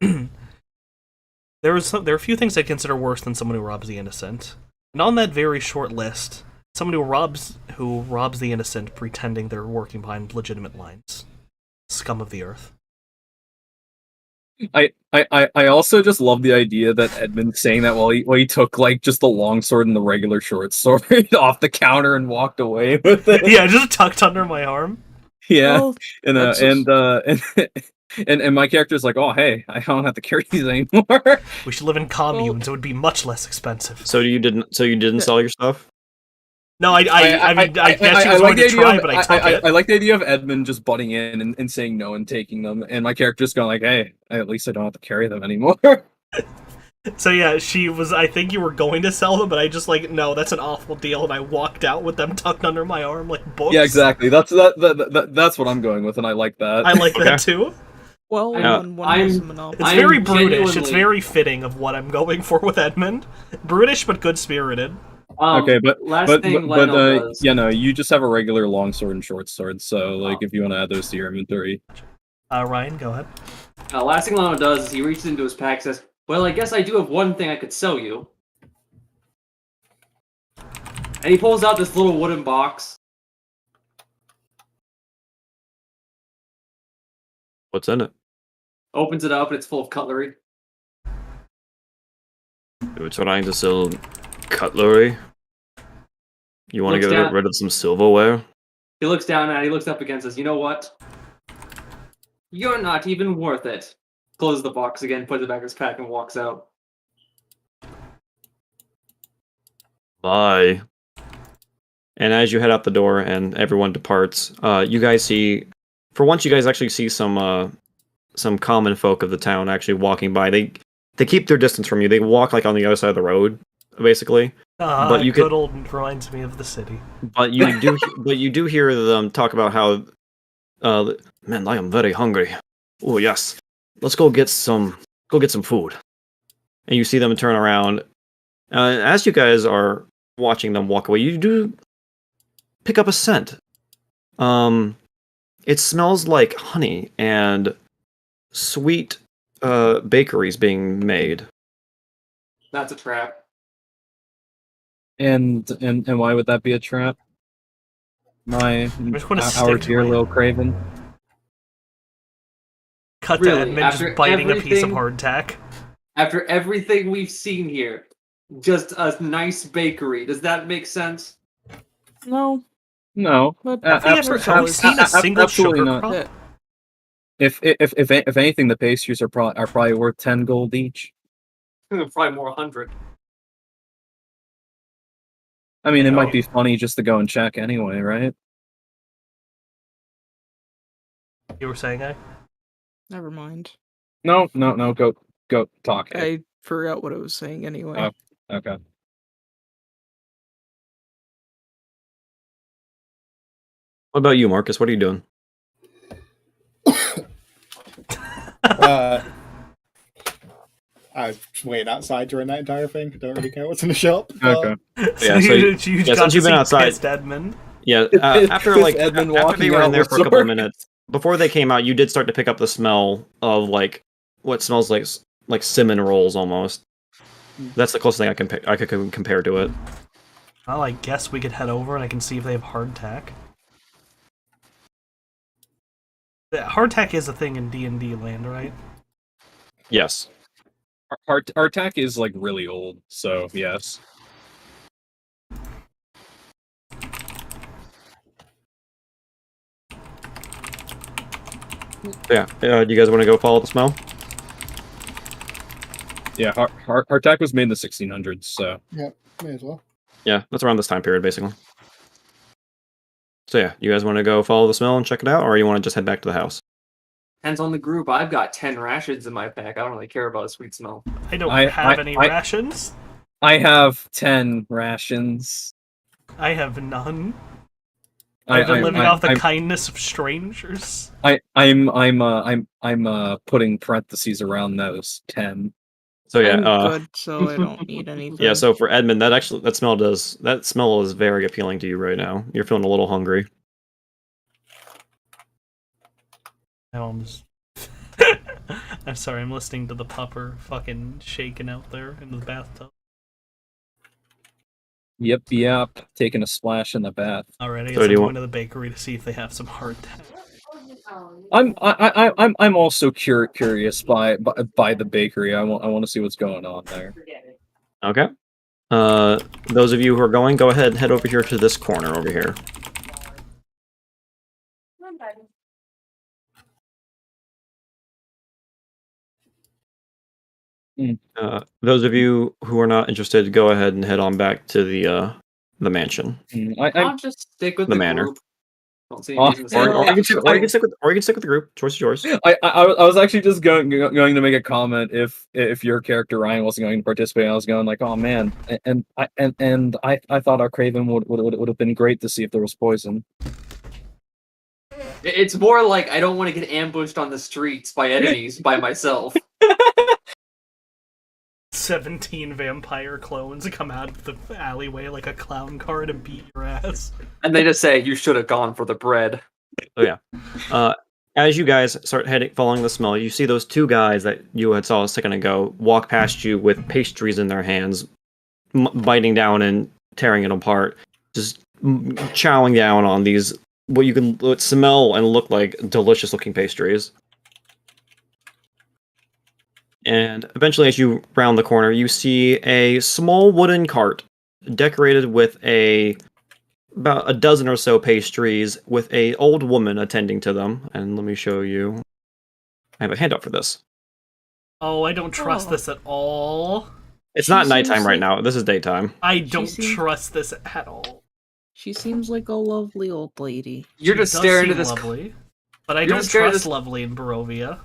There are a few things I'd consider worse than someone who robs the innocent. And on that very short list, someone who robs the innocent pretending they're working behind legitimate lines. Scum of the earth. I also just love the idea that Edmund's saying that while he took like just the long sword and the regular short sword off the counter and walked away with it. Yeah, just tucked under my arm. Yeah, Well, and my character's like, oh hey, I don't have to carry these anymore. We should live in communes. It would be much less expensive. So you didn't sell your stuff? No, I guess she was going to try, but I took it. I like the idea of Edmund just butting in and saying no and taking them, and my character's going like, hey, at least I don't have to carry them anymore. So yeah, she was. I think you were going to sell them, but I just like, no, that's an awful deal, and I walked out with them tucked under my arm like books. Yeah, exactly. That's what I'm going with, and I like that. I like that too. Well, I'm- one has a monopoly. It's I'm very brutish. It's genuinely- very fitting of what I'm going for with Edmund. Brutish but good spirited. Okay, but does. yeah, no, you just have a regular long sword and short sword. So like, if you want to add those to your inventory, Ryan, go ahead. Last thing Lano does is he reaches into his pack and says, well, I guess I do have one thing I could sell you. And he pulls out this little wooden box. What's in it? Opens it up and it's full of cutlery. You were trying to sell cutlery? You want to Looks get down- rid of some silverware? He looks down at it, he looks up again and says, you know what? You're not even worth it. Closes the box again, puts it back in his pack, and walks out. Bye. And as you head out the door and everyone departs, you guys see, for once, you guys actually see some common folk of the town actually walking by. They keep their distance from you. They walk like on the other side of the road, basically. But you good old reminds me of the city. But you do hear them talk about how, man, I am very hungry. Oh yes, let's go get some food. And you see them turn around. As you guys are watching them walk away, you do pick up a scent. It smells like honey and sweet bakeries being made. That's a trap. And why would that be a trap? Our dear little Craven. Cut Really, to Edmund just biting a piece of hardtack. After everything we've seen here, just a nice bakery. Does that make sense? No. No. Have we seen a single sugar not. crop? If anything, the pastries are probably worth 10 gold each. Probably more 100. I mean, it might be funny just to go and check anyway, right? You were saying, Never mind. No. Go talk. I forgot what I was saying anyway. Oh, okay. What about you, Marcus? What are you doing? I was just waiting outside during that entire thing. Don't really care what's in the shop. Okay. Since you've been outside, Edmund. Yeah, after they were in there for a couple of minutes, before they came out, you did start to pick up the smell of like what smells like cinnamon rolls almost. That's the closest thing I could compare to it. Well, I guess we could head over and I can see if they have hardtack. Hardtack is a thing in D&D land, right? Yes. Hardtack is like really old, so yes. Yeah. Do you guys want to go follow the smell? Yeah, hardtack was made in the 1600s, so yeah, may as well. Yeah, that's around this time period, basically. So yeah, you guys want to go follow the smell and check it out, or you want to just head back to the house? Depends on the group. I've got 10 rations in my pack. I don't really care about a sweet smell. I don't have any rations. I have 10 rations. I have none. I've been living off the kindness of strangers. I'm putting parentheses around those 10. So yeah, I'm good, so I don't need anything. Yeah, so for Edmund, that smell is very appealing to you right now. You're feeling a little hungry. I'm sorry, I'm listening to the pupper fucking shaking out there in the bathtub. Yep. Taking a splash in the bath. Alright, I guess I'm going to the bakery to see if they have some hardtack. I'm also curious by the bakery. I want to see what's going on there. Okay. Those of you who are going, go ahead and head over here to this corner over here. Those of you who are not interested, go ahead and head on back to the mansion. I'll just stick with the manor. group. Don't see Or you can stick with the group. Choice is yours. I was actually just going to make a comment if your character Ryan wasn't going to participate. I was going like, oh man, and I thought our Craven would have been great to see if there was poison. It's more like I don't want to get ambushed on the streets by enemies by myself. 17 vampire clones come out of the alleyway like a clown car to beat your ass. And they just say, you should have gone for the bread. Oh yeah. As you guys start following the smell, you see those two guys that you had saw a second ago walk past you with pastries in their hands, biting down and tearing it apart, just chowing down on these what you can smell and look like delicious looking pastries. And eventually, as you round the corner, you see a small wooden cart decorated with a about a dozen or so pastries with a old woman attending to them. And let me show you. I have a handout for this. Oh, I don't trust this at all. It's She not nighttime seems right like- now. This is daytime. I don't seems- trust this at all. She seems like a lovely old lady. You're She just does staring seem at this. lovely, but I You're don't just staring at trust this- lovely in Barovia.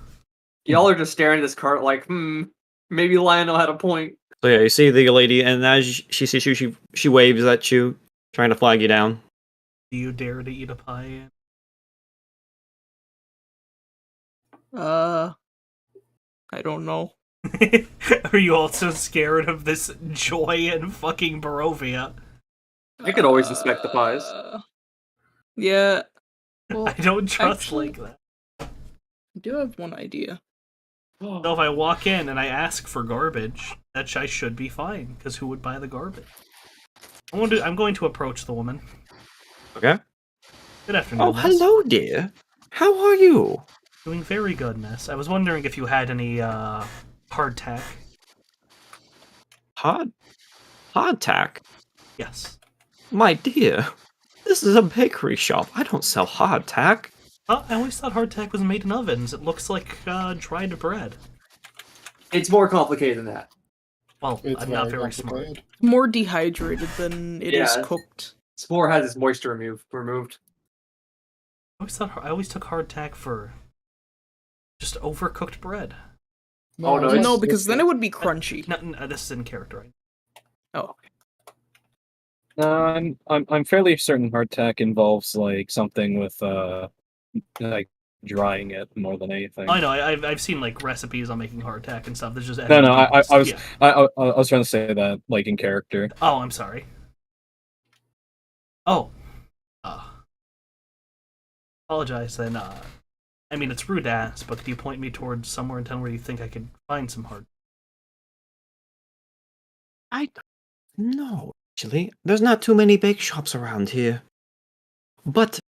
Y'all are just staring at this cart like, maybe Lionel had a point. So yeah, you see the lady, and as she sees you, she waves at you, trying to flag you down. Do you dare to eat a pie? I don't know. Are you also scared of this joy in fucking Barovia? I could always inspect the pies. Yeah. Well, I don't trust actually- like that. I do have one idea. So if I walk in and I ask for garbage, I should be fine, because who would buy the garbage? I'm going to approach the woman. Okay. Good afternoon, Oh, miss. hello, dear. How are you? Doing very good, miss. I was wondering if you had any, hardtack. Hardtack? Yes. My dear, this is a bakery shop. I don't sell hardtack. I always thought hardtack was made in ovens. It looks like, dried bread. It's more complicated than that. Well, It's I'm not very smart. complicated. More dehydrated than it is Yeah. cooked. S'more has its moisture removed. I always took hardtack for just overcooked bread. Oh, no, it's- No, because it's- then it would be crunchy. No, this is in character. Right? Oh, I'm fairly certain hardtack involves like something with like drying it more than anything. I know. I've seen like recipes on making hardtack and stuff. There's just No, I was Yeah. I was trying to say that like in character. Oh, I'm sorry. Oh. Apologize then. I mean, it's rude to ask, but could you point me towards somewhere in town where you think I could find some hard? No, actually, there's not too many bake shops around here. But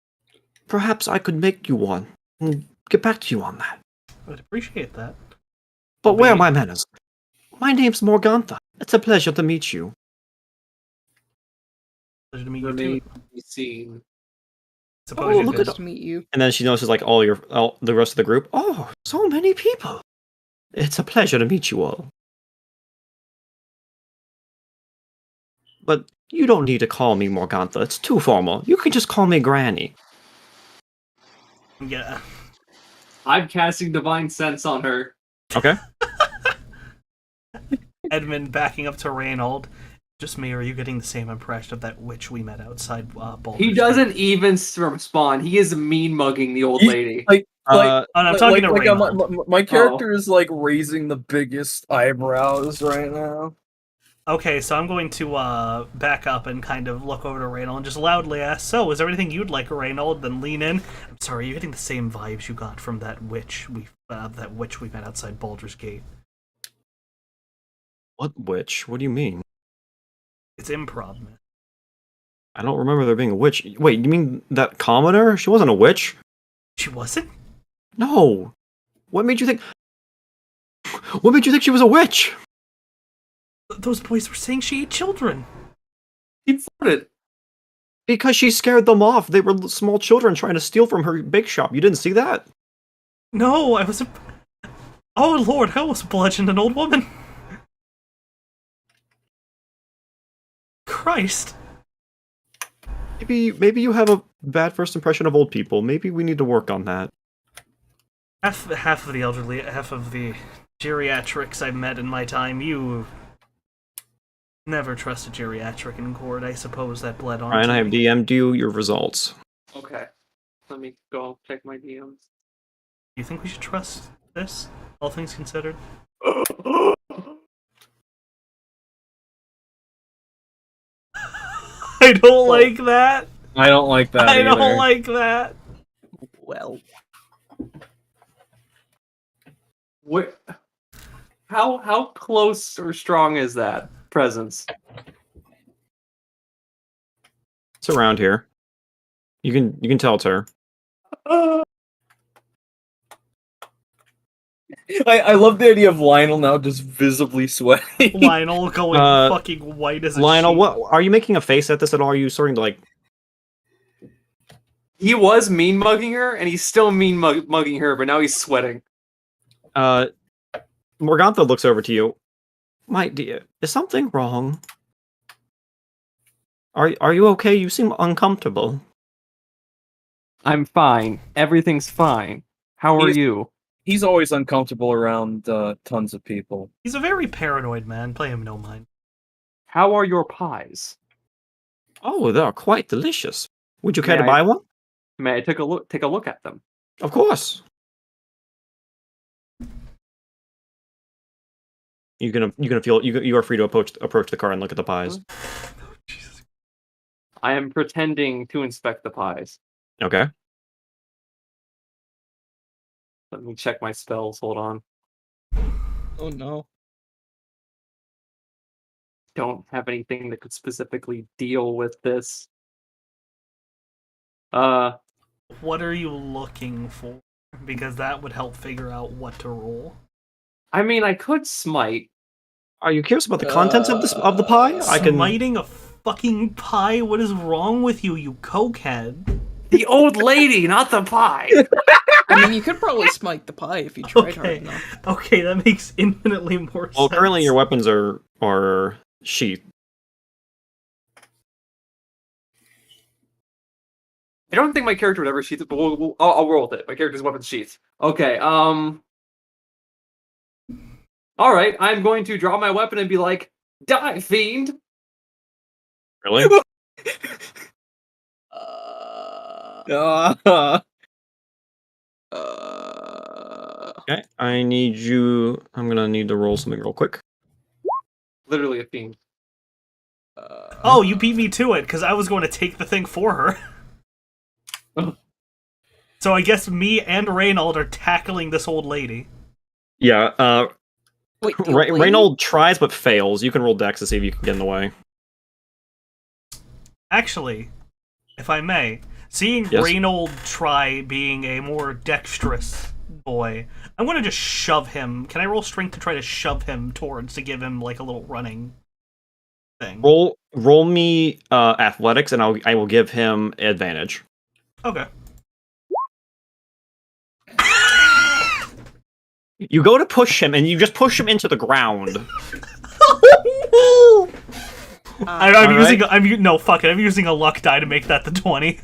perhaps I could make you one and get back to you on that. I'd appreciate that. But where are Maybe. my manners? My name's Morgantha. It's a pleasure to meet you. Pleasure to meet you Remain too. to be seen. Suppose Oh, you look could. at nice to meet you. And then she notices like all the rest of the group. Oh, so many people. It's a pleasure to meet you all. But you don't need to call me Morgantha. It's too formal. You can just call me Granny. Yeah. I'm casting Divine Sense on her. Okay. Edmund backing up to Reynold. Just me, or are you getting the same impression of that witch we met outside Baldur's He Gate? doesn't even respond. He is mean mugging the old He- lady. Like Oh, no, I'm talking to Reynold. my character is like raising the biggest eyebrows right now. Okay, so I'm going to back up and kind of look over to Reynold and just loudly ask, so, is there anything you'd like, Reynold? Then lean in. I'm sorry, you're getting the same vibes you got from that witch we met outside Baldur's Gate. What witch? What do you mean? It's improv, man. I don't remember there being a witch. Wait, you mean that commoner? She wasn't a witch? She wasn't? No. What made you think... What made you think she was a witch? Those boys were saying she ate children. He farted. Because she scared them off. They were small children trying to steal from her bake shop. You didn't see that? No, I was Oh lord, I almost bludgeoned an old woman. Christ. Maybe you have a bad first impression of old people. Maybe we need to work on that. Half of the elderly, half of the geriatrics I've met in my time, you never trust a geriatric in court. I suppose that bled on. Ryan, I have DM'd you your results. Okay. Let me go check my DMs. Do you think we should trust this, all things considered? I don't like that. I don't like that. I don't either. like that. Well, What? How close or strong is that presence? It's around here. You can tell it's her. I love the idea of Lionel now just visibly sweating. Lionel going Uh, fucking white as a Lionel, sheet. what are you making a face at this at all? Are you starting to like He was mean mugging her, and he's still mean mugging her, but now he's sweating. Morgantha looks over to you. My dear, is something wrong? Are you okay? You seem uncomfortable. I'm fine. Everything's fine. How are you? He's always uncomfortable around tons of people. He's a very paranoid man. Play him no mind. How are your pies? Oh, they're quite delicious. Would you care to buy one? May I take a look at them? Of course. You are free to approach the car and look at the pies. Jesus. I am pretending to inspect the pies. Okay. Let me check my spells. Hold on. Oh no. Don't have anything that could specifically deal with this. What are you looking for? Because that would help figure out what to roll. I mean, I could smite. Are you curious about the contents of the pie? Smiting a fucking pie? What is wrong with you, you cokehead? The old lady, not the pie. I mean, you could probably smite the pie if you tried hard enough. Okay, that makes infinitely more sense. Well, currently your weapons are sheath. I don't think my character would ever sheath it, but I'll roll with it. My character's weapon sheath. Okay, Alright, I'm going to draw my weapon and be like, die, fiend! Really? Okay, I'm gonna need to roll something real quick. Literally a fiend. Oh, you beat me to it, because I was going to take the thing for her. So I guess me and Reynold are tackling this old lady. Yeah, Wait, Reynold tries but fails. You can roll dex to see if you can get in the way. Actually, if I may, seeing Reynold try being a more dexterous boy, I'm going to just shove him. Can I roll strength to try to shove him towards, to give him like a little running thing? Roll me athletics, and I will give him advantage. Okay. You go to push him, and you just push him into the ground. No, fuck it. I'm using a luck die to make that the 20.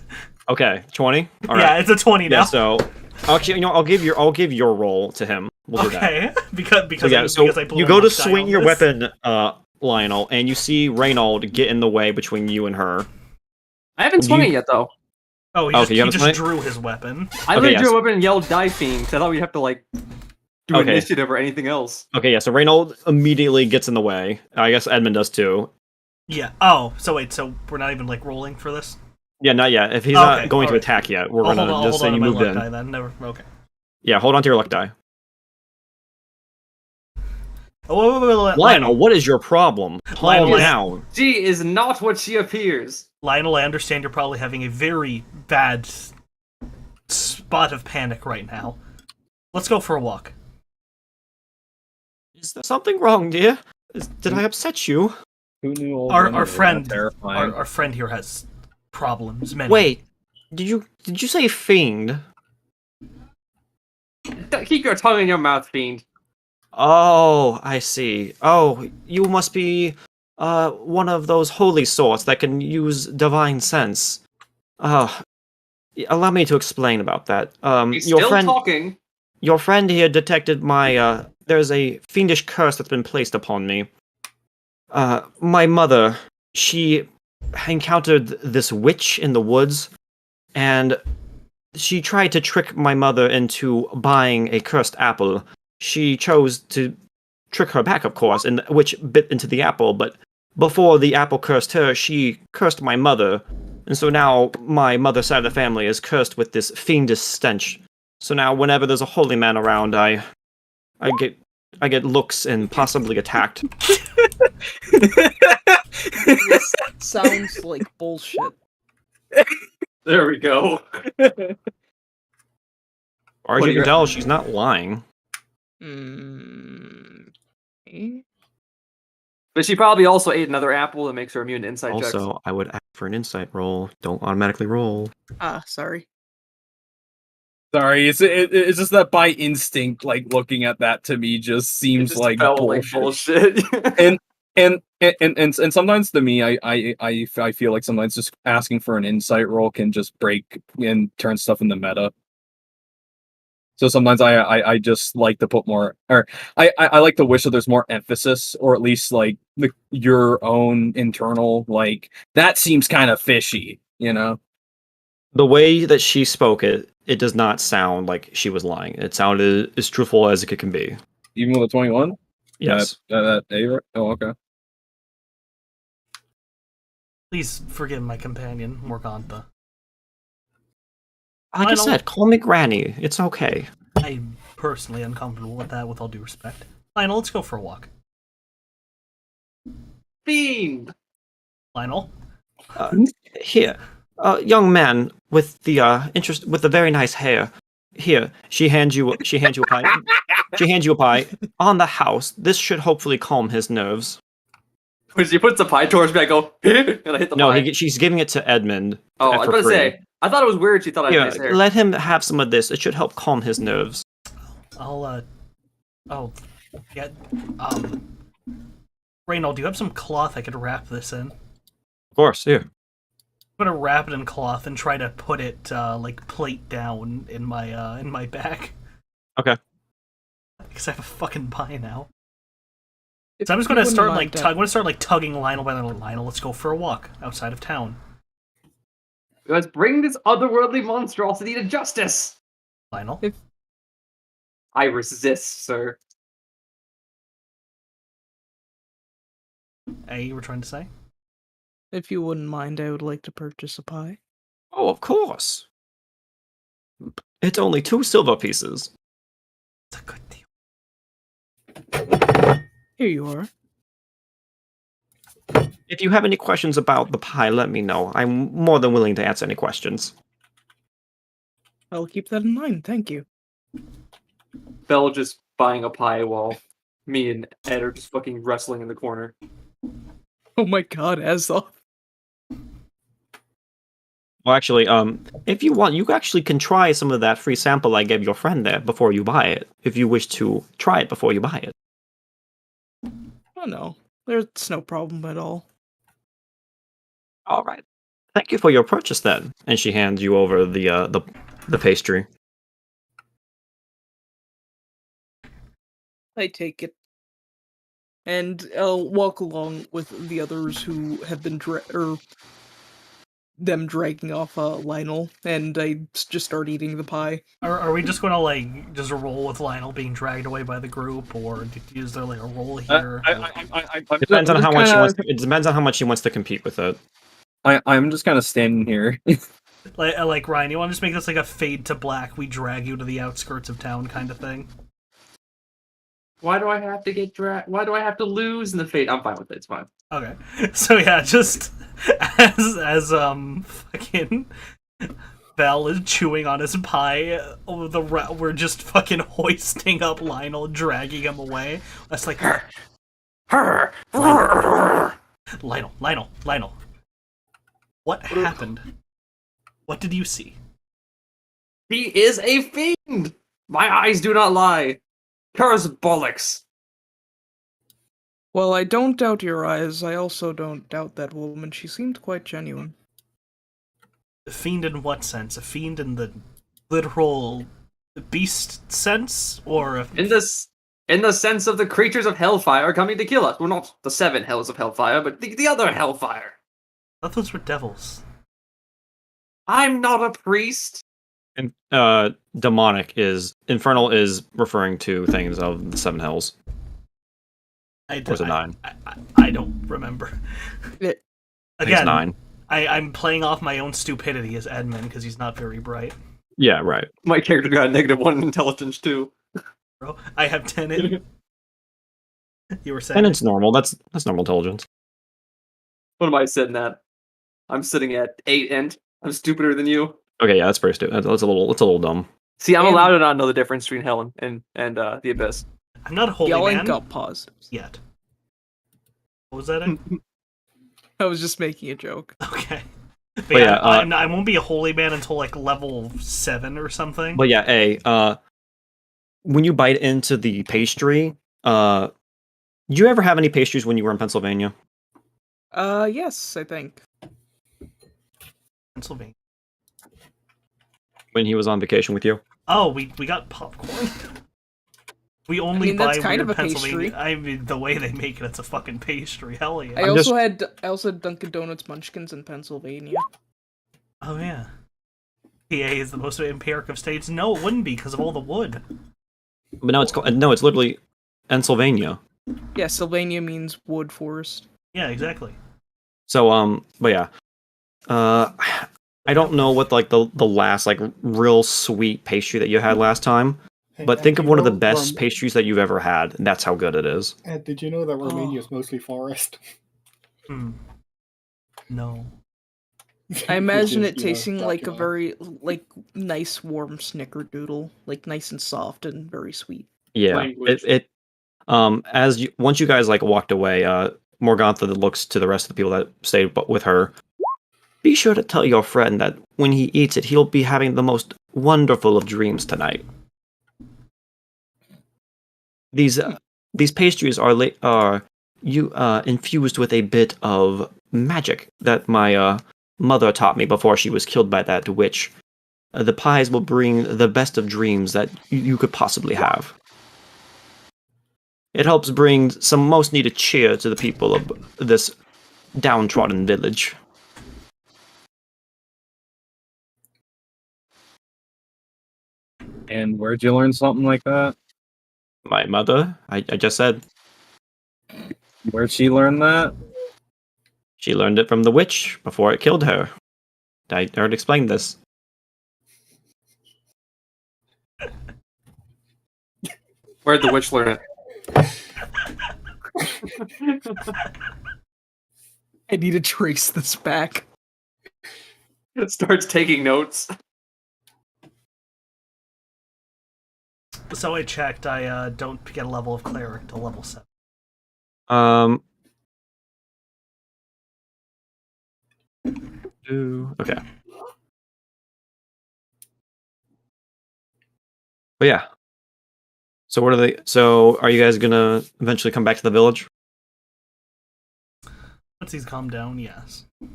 Okay, 20. All right. Yeah, it's a 20 now. Yeah, so actually, I'll give your roll to him. We'll do that. because I blew you a go to luck die swing on your this. weapon, Lionel, and you see Reynold get in the way between you and her. I haven't swung it yet, though. Oh, he just drew his weapon. I literally drew a weapon and yelled die, fiend, because I thought we'd have to, like, do initiative or anything else. Okay, yeah, so Reynold immediately gets in the way. I guess Edmund does too. Yeah. Oh, so wait, so we're not even, like, rolling for this? Yeah, not yet. If he's not going to attack yet, we're gonna just say you moved in. Die, then. Never. Okay. Yeah, hold on to your luck die. Oh, Lionel, what is your problem? Calm down. She is not what she appears. Lionel, I understand you're probably having a very bad spot of panic right now. Let's go for a walk. Is there something wrong, dear? Did I upset you? Who knew our friend here has problems. Many. Wait, did you say fiend? Keep your tongue in your mouth, fiend. Oh, I see. Oh, you must be one of those holy sorts that can use divine sense. Allow me to explain about that. He's still talking. Your friend here detected my there's a fiendish curse that's been placed upon me. My mother, she encountered this witch in the woods, and she tried to trick my mother into buying a cursed apple. She chose to trick her back, of course, and the witch bit into the apple, but before the apple cursed her, she cursed my mother, and so now my mother's side of the family is cursed with this fiendish stench. So now whenever there's a holy man around, I get looks and possibly attacked. This sounds like bullshit. There we go. Or as you can tell, she's not lying. But she probably also ate another apple that makes her immune to inside checks. Also, I would for an insight roll. Don't automatically roll. Sorry. Sorry, it's just that by instinct, like looking at that to me just seems just like felt bullshit. bullshit. and sometimes to me, I feel like sometimes just asking for an insight roll can just break and turn stuff into meta. So sometimes I just like to put more, or I like to wish that there's more emphasis, or at least like your own internal, like that seems kind of fishy, you know? The way that she spoke it does not sound like she was lying. It sounded as truthful as it can be. Even with a 21? Yes. That A, oh, okay. Please forgive my companion, Morgantha. Like I said, call me Granny. It's okay. I'm personally uncomfortable with that, with all due respect. Lionel, let's go for a walk. Fiend! Lionel? Here, young man with the with the very nice hair. Here, she hands you a pie. She hands you a pie on the house. This should hopefully calm his nerves. She puts the pie towards me, I go, and I hit the pie. No, she's giving it to Edmund. Oh, I was about to say, I thought it was weird she thought I had nice hair. Let him have some of this. It should help calm his nerves. Oh, yeah, Reynold, do you have some cloth I could wrap this in? Of course, here. I'm gonna wrap it in cloth and try to put it, like, plate down in my bag. Okay. Because I have a fucking pie now. So I'm just gonna start, like, tugging Lionel by the Lionel, let's go for a walk outside of town. Let's bring this otherworldly monstrosity to justice! Lionel? I resist, sir. You were trying to say? If you wouldn't mind, I would like to purchase a pie. Oh, of course. It's only 2 silver pieces. It's a good deal. Here you are. If you have any questions about the pie, let me know. I'm more than willing to answer any questions. I'll keep that in mind, thank you. Belle just buying a pie while me and Ed are just fucking wrestling in the corner. Oh my god, Azoth. Well, actually, if you want, you actually can try some of that free sample I gave your friend there before you buy it, if you wish to try it before you buy it. Oh no, there's no problem at all. All right. Thank you for your purchase, then. And she hands you over the pastry. I take it. And I'll walk along with the others who have been them dragging off Lionel, and I just start eating the pie. Are we just gonna, like, just roll with Lionel being dragged away by the group, or is there, like, a roll here? It depends on how much she wants. It depends on how much she wants to compete with it. I'm just kind of standing here. like Ryan, you want to just make this like a fade to black? We drag you to the outskirts of town, kind of thing. Why do I have to get dragged? Why do I have to lose in the fate? I'm fine with it. It's fine. Okay, so yeah, just as fucking Val is chewing on his pie, we're just fucking hoisting up Lionel, dragging him away. That's like, Lionel. What happened? What did you see? He is a fiend! My eyes do not lie. Curse bollocks. Well, I don't doubt your eyes. I also don't doubt that woman. She seemed quite genuine. A fiend in what sense? A fiend in the literal beast sense? Or in the sense of the creatures of hellfire coming to kill us. Well, not the 7 hells of hellfire, but the other hellfire. I thought those were devils. I'm not a priest. And demonic is infernal is referring to things of the 7 hells. Or is it 9? I don't remember. Again, 9. I'm playing off my own stupidity as Edmund because he's not very bright. Yeah, right. My character got -1 in intelligence too. Bro, I have 10 in. You were saying? And it's normal. That's normal intelligence. What am I sitting at? I'm sitting at 8 and I'm stupider than you. Okay, yeah, that's pretty stupid. That's a little dumb. See, I'm allowed to not know the difference between hell and the abyss. I'm not a holy Y'all man ain't got positives yet. What was that in? I was just making a joke. Okay. But But yeah, yeah, I won't be a holy man until like level 7 or something. But yeah, when you bite into the pastry, did you ever have any pastries when you were in Pennsylvania? Yes, I think. Pennsylvania. When he was on vacation with you? Oh, we got popcorn. We only that's buy kind weird of a Pennsylvania. pastry. I mean, the way they make it, it's a fucking pastry. Hell yeah. I also had Dunkin' Donuts Munchkins in Pennsylvania. Oh yeah. PA is the most empiric of states. No, it wouldn't be because of all the wood. But no, it's literally Pennsylvania. Yeah, Sylvania means wood forest. Yeah, exactly. So but yeah, I don't know what like the last like real sweet pastry that you had last time, but think of one of the best pastries that you've ever had, and that's how good it is. Did you know that Romania is mostly forest? No. I imagine it tasting like a very like nice warm snickerdoodle, like nice and soft and very sweet. Yeah, Language. once you guys like walked away, Morgantha looks to the rest of the people that stayed with her. Be sure to tell your friend that when he eats it, he'll be having the most wonderful of dreams tonight. These pastries are infused with a bit of magic that my mother taught me before she was killed by that witch. The pies will bring the best of dreams that you could possibly have. It helps bring some most needed cheer to the people of this downtrodden village. And where'd you learn something like that? My mother, I just said. Where'd she learn that? She learned it from the witch before it killed her. I heard explain this. Where'd the witch learn it? I need to trace this back. It starts taking notes. So I checked. I don't get a level of cleric until level 7. Okay. But yeah. So what are they? So are you guys gonna eventually come back to the village? Once he's calmed down, yes. All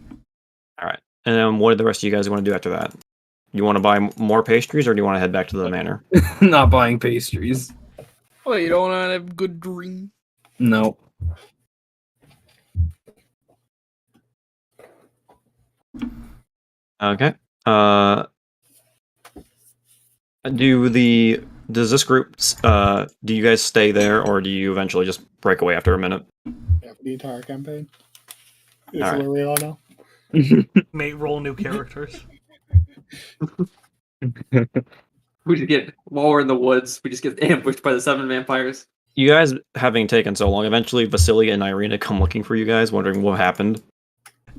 right. And then what do the rest of you guys want to do after that? You want to buy more pastries, or do you want to head back to the manor? Not buying pastries. Oh, you don't want to have a good dream? No. Okay. Does this group do you guys stay there, or do you eventually just break away after a minute? Yeah, for the entire campaign. This All is right. where we are now. May roll new characters. We just get, while we're in the woods, we just get ambushed by the 7 vampires. You guys having taken so long, eventually Vasily and Irina come looking for you guys, wondering what happened.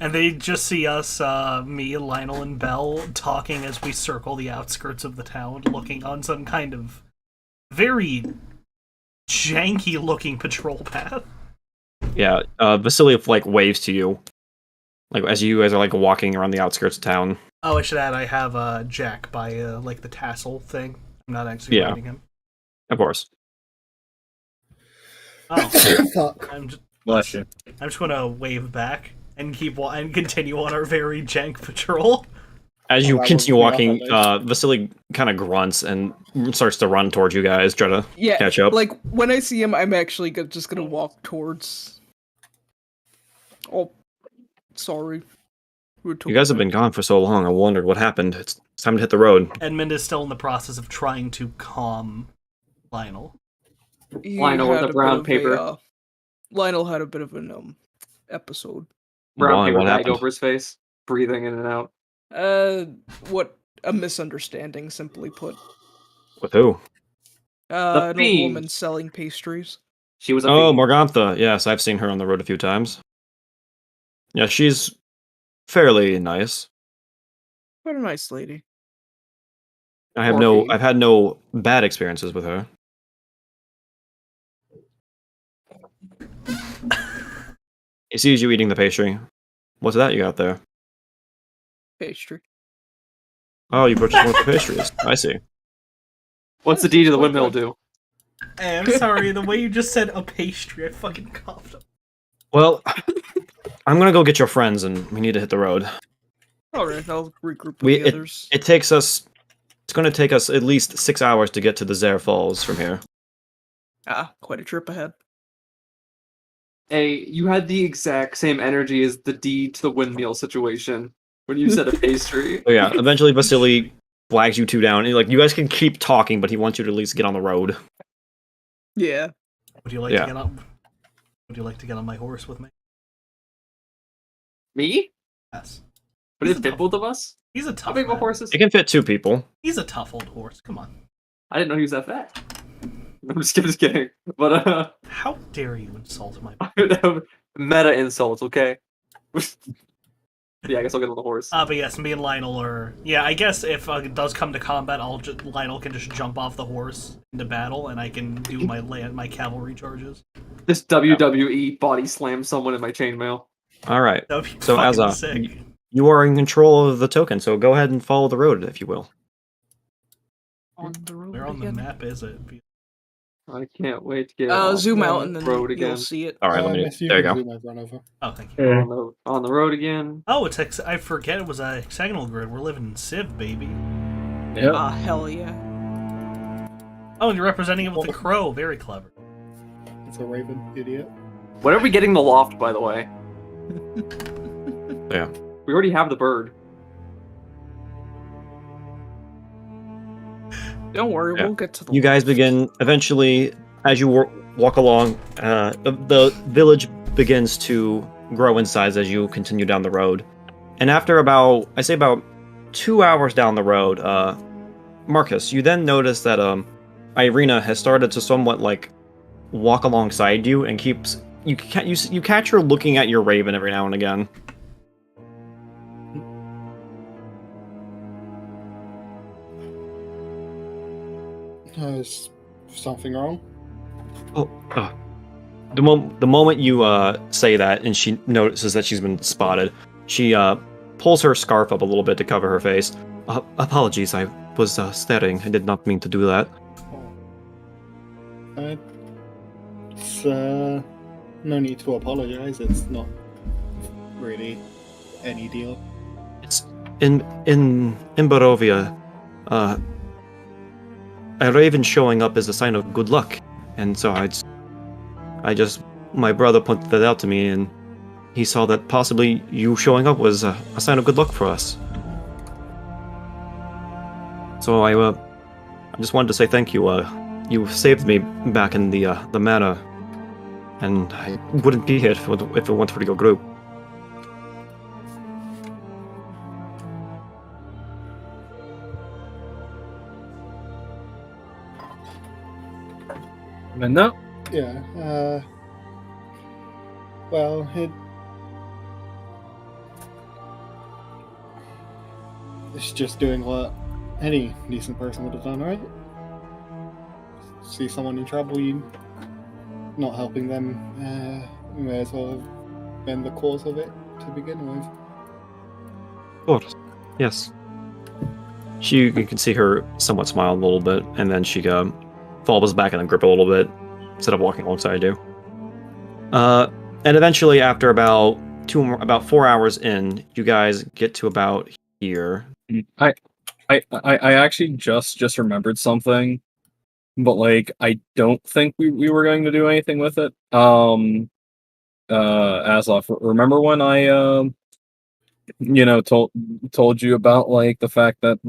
And they just see us, me, Lionel, and Belle, talking as we circle the outskirts of the town, looking on some kind of very janky-looking patrol path. Yeah, Vasily like waves to you, like as you guys are like walking around the outskirts of town. Oh, I should add, I have Jack by like the tassel thing. I'm not actually riding him. Of course. Oh, Fuck. I'm just Bless you. I'm just gonna wave back and and continue on our very jank patrol. As you that continue would be walking, awful, Vasily kind of grunts and starts to run towards you guys, try to catch up. Like when I see him, I'm actually just gonna walk towards. Oh, sorry. You guys have been gone for so long. I wondered what happened. It's time to hit the road. Edmund is still in the process of trying to calm Lionel. Lionel with a brown paper. Lionel had a bit of an episode. Brown Why? paper What bag happened? over his face, breathing in and out. What a misunderstanding, simply put. With who? The An old fiend. woman selling pastries. She was a Oh, fiend. Morgantha. Yes, I've seen her on the road a few times. Yeah, she's fairly nice. What a nice lady. I've Or had no bad experiences with her. He sees you eating the pastry. What's that you got there? Pastry. Oh, you purchased one of the pastries. I see. What's the deed to the windmill do? Hey, I'm sorry, the way you just said a pastry, I fucking coughed up. Well, I'm gonna go get your friends, and we need to hit the road. Alright, I'll regroup with the others. It takes us. It's gonna take us at least 6 hours to get to the Zare Falls from here. Ah, quite a trip ahead. Hey, you had the exact same energy as the deed to the windmill situation when you said a pastry. So yeah, eventually Vasily flags you two down. And, like, you guys can keep talking, but he wants you to at least get on the road. Yeah. Would you like to get on? Would you like to get on my horse with me? Me? Yes. Would it fit both of us? He's a tough. How big of a horse is? It can fit 2 people. He's a tough old horse. Come on. I didn't know he was that fat. I'm just kidding. But how dare you insult my? I would have meta insults, okay? Yeah, I guess I'll get on the horse. But yes, me and Lionel are. Yeah, I guess if it does come to combat, Lionel can just jump off the horse into battle, and I can do my cavalry charges. This WWE body slam someone in my chainmail. All right. So sick. You are in control of the token, so go ahead and follow the road, if you will. On the road Where on the map is it? I can't wait to get zoom out and then road again. you'll see it. All right, let me. There you go. Run over. Oh, thank you. On the road again. Oh, it's I forget it was a hexagonal grid. We're living in Civ, baby. Yeah. Ah, hell yeah. Oh, and you're representing it with the crow. Very clever. It's a raven, idiot. When are we getting the loft, by the way? Yeah. We already have the bird. Don't worry, we'll get to the. You guys begin eventually as you walk along. The village begins to grow in size as you continue down the road, and after about 2 hours down the road, Marcus, you then notice that Irina has started to somewhat like walk alongside you and keeps you catch her looking at your raven every now and again. Is something wrong? The moment you say that, and she notices that she's been spotted, she pulls her scarf up a little bit to cover her face. Apologies, I was staring. I did not mean to do that. It's no need to apologize. It's not really any deal. It's in Barovia. A raven showing up is a sign of good luck, and so my brother pointed that out to me, and he saw that possibly you showing up was a sign of good luck for us. So I just wanted to say thank you. You saved me back in the manor, and I wouldn't be here if it weren't for your group. No. Yeah. Well, it's just doing what any decent person would have done, right? See someone in trouble, you not helping them, you may as well have been the cause of it to begin with. Of course. Yes. You can see her somewhat smile a little bit, and then she falls back in the grip a little bit instead of walking alongside you. And eventually, after about 4 hours in, you guys get to about here. I actually just remembered something, but like I don't think we were going to do anything with it. Aslov, remember when I told you about like the fact that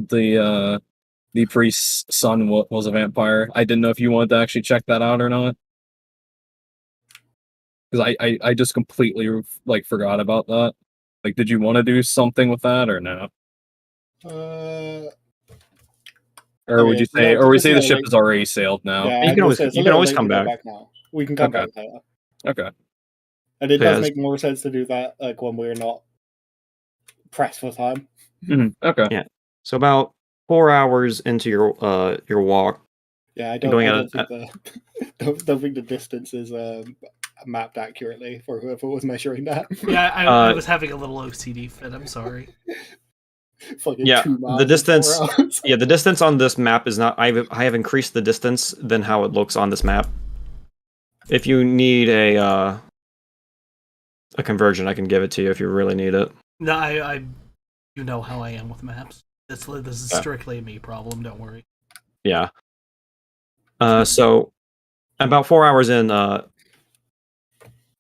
the priest's son was a vampire? I didn't know if you wanted to actually check that out or not. Because I just completely like forgot about that. Like, did you want to do something with that or no? Or would you say, or we say the ship has already sailed now? Yeah, you can always come back. now. We can come back later. Okay. And it does make more sense to do that like when we're not pressed for time. Okay. Yeah. So about 4 hours into your walk. Yeah, I don't think the distance is mapped accurately for whoever was measuring that. Yeah, I was having a little OCD fit. I'm sorry. Fucking Yeah, 2 miles the in 4 distance. hours. Yeah, the distance on this map is not. I have increased the distance than how it looks on this map. If you need a conversion, I can give it to you if you really need it. No, I you know how I am with maps. This is strictly a me problem. Don't worry. Yeah. So about 4 hours in,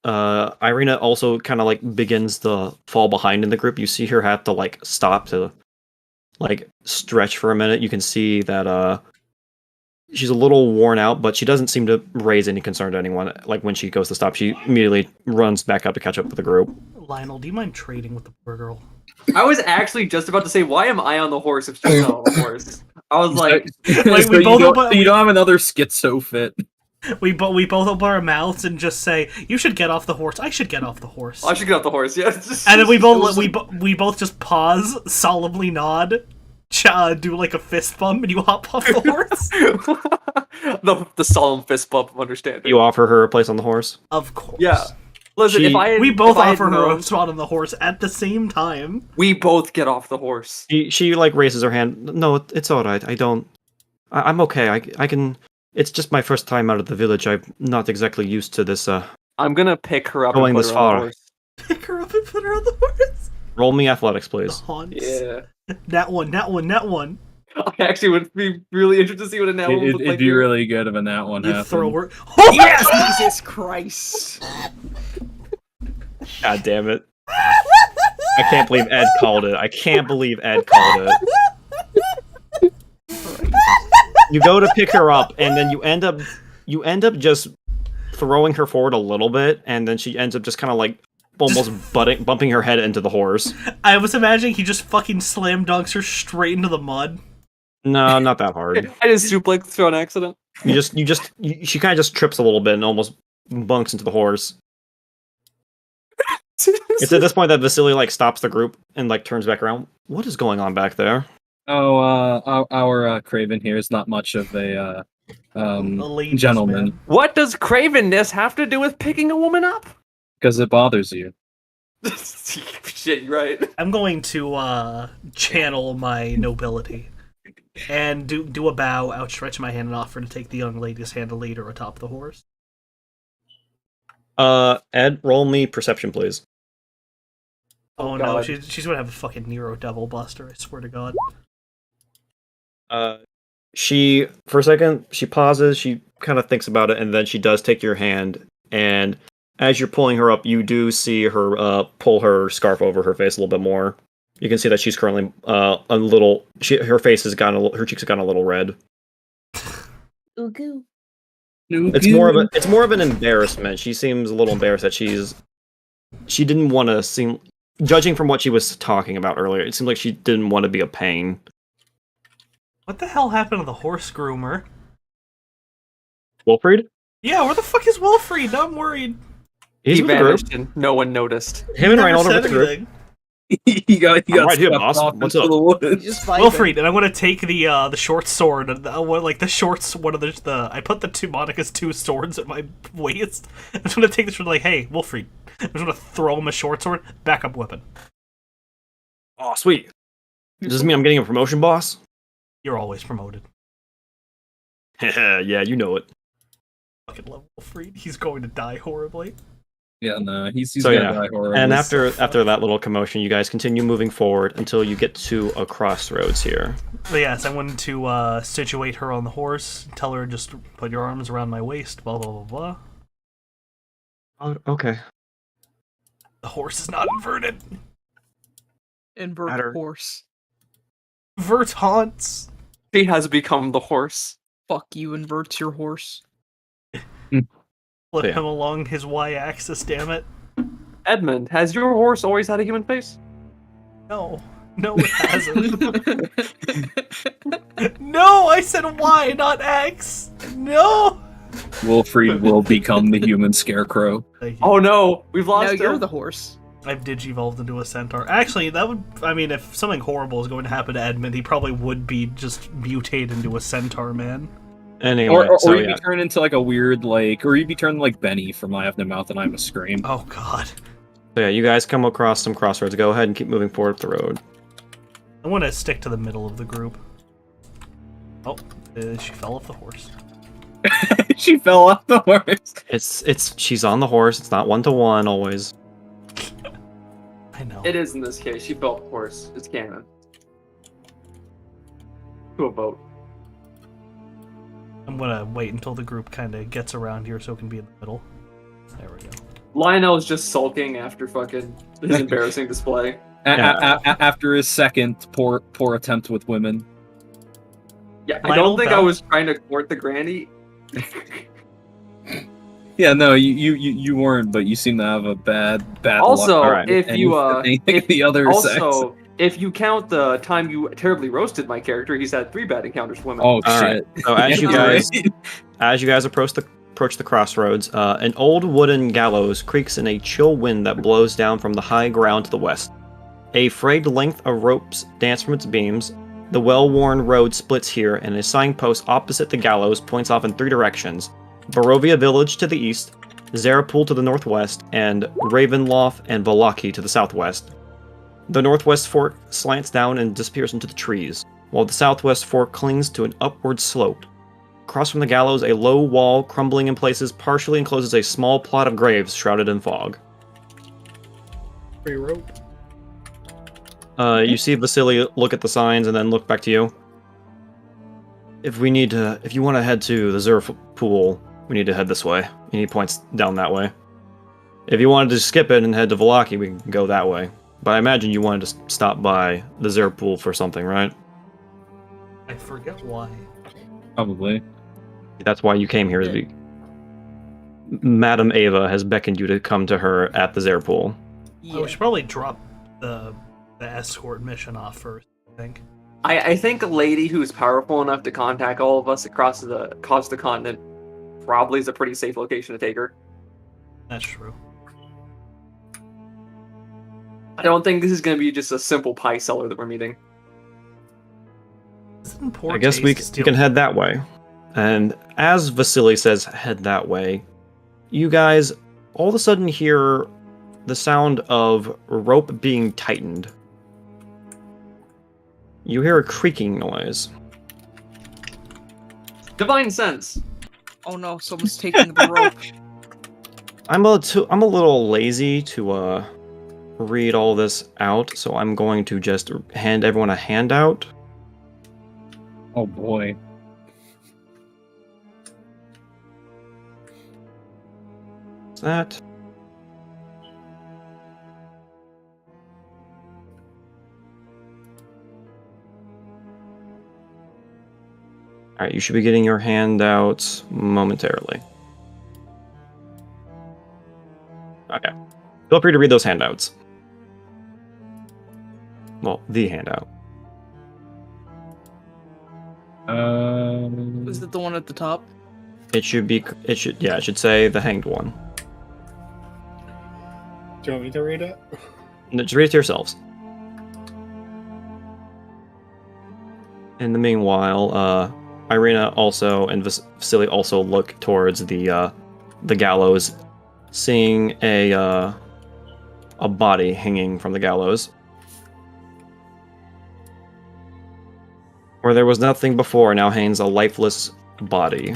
Irina also kind of like begins to fall behind in the group. You see her have to like stop to like stretch for a minute. You can see that she's a little worn out, but she doesn't seem to raise any concern to anyone. Like when she goes to stop, she immediately runs back up to catch up with the group. Lionel, do you mind trading with the poor girl? I was actually just about to say, why am I on the horse if she's not on the horse? I was like, Like, So we both you don't have another schizo fit. we both open our mouths and just say, "You should get off the horse. I should get off the horse." I should get off the horse. Yeah. And then we both just pause, solemnly nod, do like a fist bump, and you hop off the horse. the solemn fist bump of understanding. You offer her a place on the horse. Of course. Yeah. Listen, if I had, we both if I had offer her known, a spot on the horse at the same time. we both get off the horse. She like raises her hand. No, it's all right. I'm okay. I can. It's just my first time out of the village. I'm not exactly used to this. I'm gonna pick her up Going and put this her on the far. horse. Pick her up and put her on the horse. Roll me athletics, The please. haunts. Yeah. That one. I actually would be really interested to see what a now would look It'd like. be here. really good if a nat one You happened. throw her. Jesus Christ. God damn it! I can't believe Ed called it. I can't believe Ed called it. You go to pick her up, and then you end up just throwing her forward a little bit, and then she ends up just kind of like almost bumping her head into the horse. I was imagining he just fucking slam dunks her straight into the mud. No, not that hard. I just suplex through an accident. She kind of just trips a little bit and almost bunks into the horse. It's at this point that Vasily like stops the group and like turns back around. What is going on back there? Oh, our Craven here is not much of a ladies' gentleman man. What does cravenness have to do with picking a woman up? because it bothers you. Shit, you're right. I'm going to channel my nobility and do a bow, outstretch my hand, and offer to take the young lady's hand to lead her atop the horse. Ed, roll me perception, please. Oh God. no, she's gonna have a fucking Nero Devil Buster, I swear to God. She, for a second, she pauses, she kind of thinks about it, and then she does take your hand, and as you're pulling her up, you do see her pull her scarf over her face a little bit more. You can see that she's currently a little, her face has gotten her cheeks have gotten a little red. Ooh goo. It's more of an embarrassment. She seems a little embarrassed that she didn't want to seem, judging from what she was talking about earlier, it seemed like she didn't want to be a pain. What the hell happened to the horse groomer? Wilfried? Yeah, where the fuck is Wilfried? Now I'm worried. He's He with the group. vanished and no one noticed. Him and Never Reinhold are said with the group. anything. he got I'm right here, swept boss. off What's into up? the woods. Just vibing. Wilfried, and I want to take the short sword, and one of the I put the two Monica's two swords at my waist. I just want to take this sword, like, hey, Wilfried. I just want to throw him a short sword, backup weapon. Oh, sweet. Does this mean I'm getting a promotion, boss? You're always promoted. Yeah, you know it. Fucking love Wilfried. He's going to die horribly. Yeah, no, he's So gonna yeah, die horribly. and after that little commotion, you guys continue moving forward until you get to a crossroads here. But yes, I wanted to situate her on the horse, tell her just put your arms around my waist, blah blah blah blah. Oh, okay. The horse is not inverted. Invert Matter. horse. Vert haunts. She has become the horse. Fuck you, inverts your horse. Flip Yeah. him along his y-axis, damn it. Edmund, has your horse always had a human face? No. No, it hasn't. No, I said Y, not X. No. Wilfried will become the human scarecrow. Thank you. Oh no, we've lost Now you're him. the horse. I've digivolved into a centaur. Actually, that would... I mean, if something horrible is going to happen to Edmund, he probably would be just mutate into a centaur man. Anyway, or you'd be turned into like a weird or you'd be turned like Benny from I Have No Mouth and I'm a Scream. Oh god. So yeah, you guys come across some crossroads. Go ahead and keep moving forward up the road. I want to stick to the middle of the group. Oh, she fell off the horse. She fell off the horse. She's on the horse. It's not 1-to-1 always. I know. It is in this case. She fell off the horse. It's canon. To a boat. I'm gonna wait until the group kind of gets around here so it can be in the middle. There we go. Lionel's just sulking after fucking his embarrassing display. After his second poor attempt with women. Yeah, I don't think I was trying to court the granny. Yeah, no, you weren't, but you seem to have a bad also, luck. If you the other sex. If you count the time you terribly roasted my character, he's had 3 bad encounters with women. Oh All shit! Right. So as you guys approach the crossroads, an old wooden gallows creaks in a chill wind that blows down from the high ground to the west. A frayed length of ropes dance from its beams. The well-worn road splits here, and a signpost opposite the gallows points off in 3 directions: Barovia Village to the east, Zarapool to the northwest, and Ravenloft and Valaki to the southwest. The northwest fork slants down and disappears into the trees, while the southwest fork clings to an upward slope. Across from the gallows, a low wall, crumbling in places, partially encloses a small plot of graves shrouded in fog. Free rope. You see Vasily look at the signs and then look back to you. If you want to head to the Zerf pool, we need to head this way. And he points down that way. If you wanted to skip it and head to Valaki, we can go that way. But I imagine you wanted to stop by the Zerf pool for something, right? I forget why. Probably. That's why you came here. Madam Ava has beckoned you to come to her at the Zerf pool. Yeah. Oh, we should probably drop the escort mission off first, I think. I think a lady who's powerful enough to contact all of us across the continent probably is a pretty safe location to take her. That's true. I don't think this is going to be just a simple pie seller that we're meeting. I guess we can head that way. And as Vasily says, head that way, you guys all of a sudden hear the sound of rope being tightened. You hear a creaking noise. Divine sense. Oh no, someone's taking the rope. I'm a little lazy to read all this out, so I'm going to just hand everyone a handout. Oh boy. What's that? Alright, you should be getting your handouts momentarily. Okay. Feel free to read those handouts. Well, the handout. Is it the one at the top? It should say the hanged one. Do you want me to read it? No, just read it to yourselves. In the meanwhile, Irina also and Vasily also look towards the gallows, seeing a body hanging from the gallows. Where there was nothing before, now hangs a lifeless body.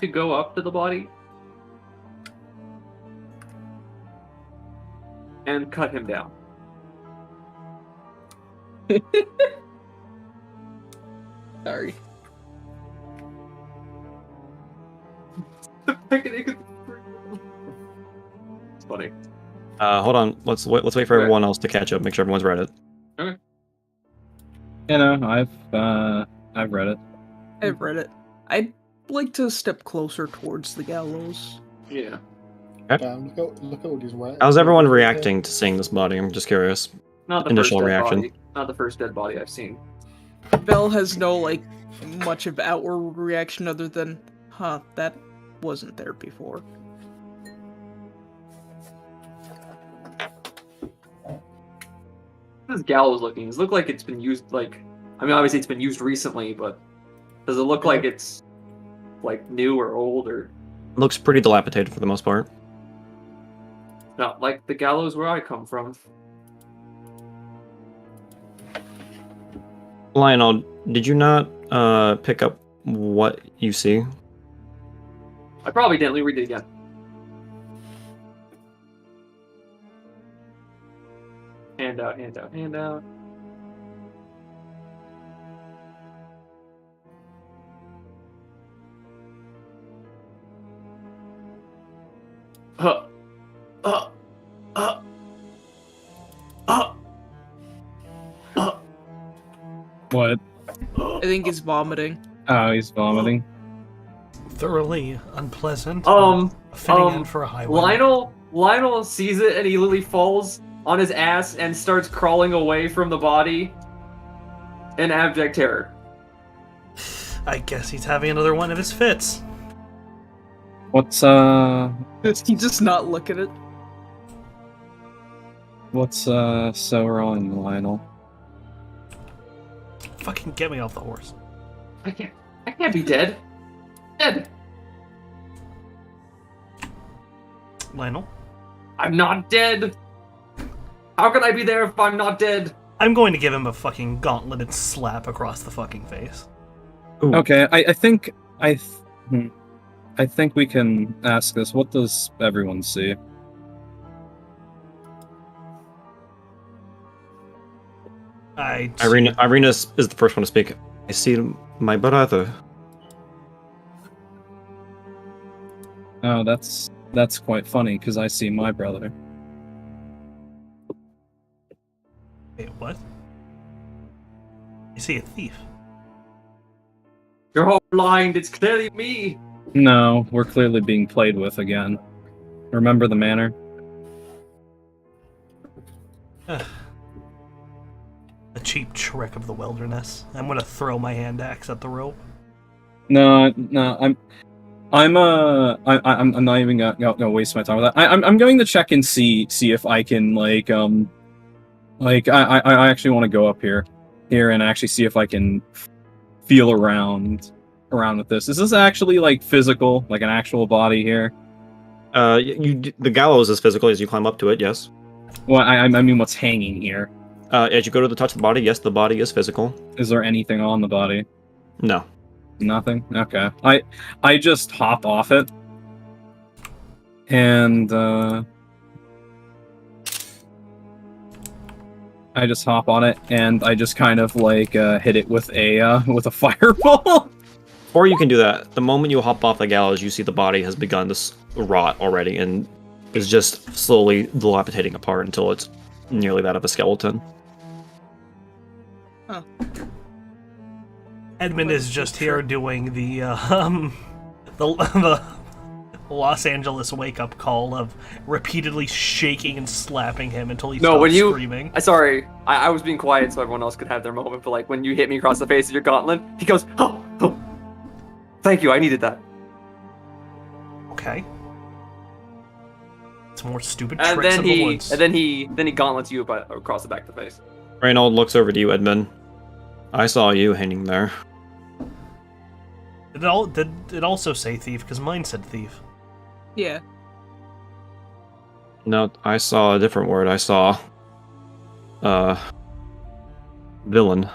To go up to the body and cut him down. Sorry. It's funny. Hold on. Let's wait for everyone else to catch up. Make sure everyone's read it. Okay. You know, I've read it. I've read it. I'd like to step closer towards the gallows. Yeah. Look at what he's writing. How's everyone reacting to seeing this body? I'm just curious. Not the Initial first dead reaction. body. Not the first dead body I've seen. Belle has no, much of outward reaction other than, huh, that wasn't there before. this gallows looking? Does it look like it's been used, like... I mean, obviously it's been used recently, but... Does it look like it's, like, new or old, or... Looks pretty dilapidated for the most part. Not like the gallows where I come from. Lionel, did you not pick up what you see? I probably didn't. Let me read it again. Handout, handout, handout. Uh, uh, uh, uh, uh. What? I think he's vomiting. Oh, he's vomiting. Thoroughly unpleasant. Fitting in for a highway. Lionel sees it and he literally falls on his ass and starts crawling away from the body in abject terror. I guess he's having another one of his fits. What's Does he just not look at it? What's so wrong, Lionel? Fucking get me off the horse. I can't be dead. Dead. Lionel? I'm not dead. How can I be there if I'm not dead? I'm going to give him a fucking gauntleted slap across the fucking face. Ooh. Okay, I think we can ask this. What does everyone see? Irina is the first one to speak. I see my brother. Oh, that's quite funny because I see my brother. Wait, what? I see a thief. You're all blind. It's clearly me. No, we're clearly being played with again. Remember the manor? A cheap trick of the wilderness. I'm gonna throw my hand axe at the rope. No, I'm not even gonna waste my time with that. I'm going to check and see if I can I actually want to go up here and actually see if I can feel around with this. Is this actually like physical, like an actual body here? The gallows is physical as you climb up to it. Yes. Well, I mean, what's hanging here? As you go to the touch of the body, yes, the body is physical. Is there anything on the body? No. Nothing? Okay. I just hop off it. And I just hop on it and I just kind of like hit it with a fireball. Or you can do that. The moment you hop off the gallows, you see the body has begun to rot already and is just slowly dilapidating apart until it's nearly that of a skeleton. Huh. Edmund is just here doing the Los Angeles wake-up call of repeatedly shaking and slapping him until he stops screaming. Sorry, I was being quiet so everyone else could have their moment, but like when you hit me across the face with your gauntlet, he goes, oh, thank you, I needed that. Okay. It's more stupid And tricks then in the woods. then he gauntlets you across the back of the face. Reynold looks over to you, Edmund. I saw you hanging there. Did it also say thief? Because mine said thief. Yeah. No, I saw a different word. I saw villain.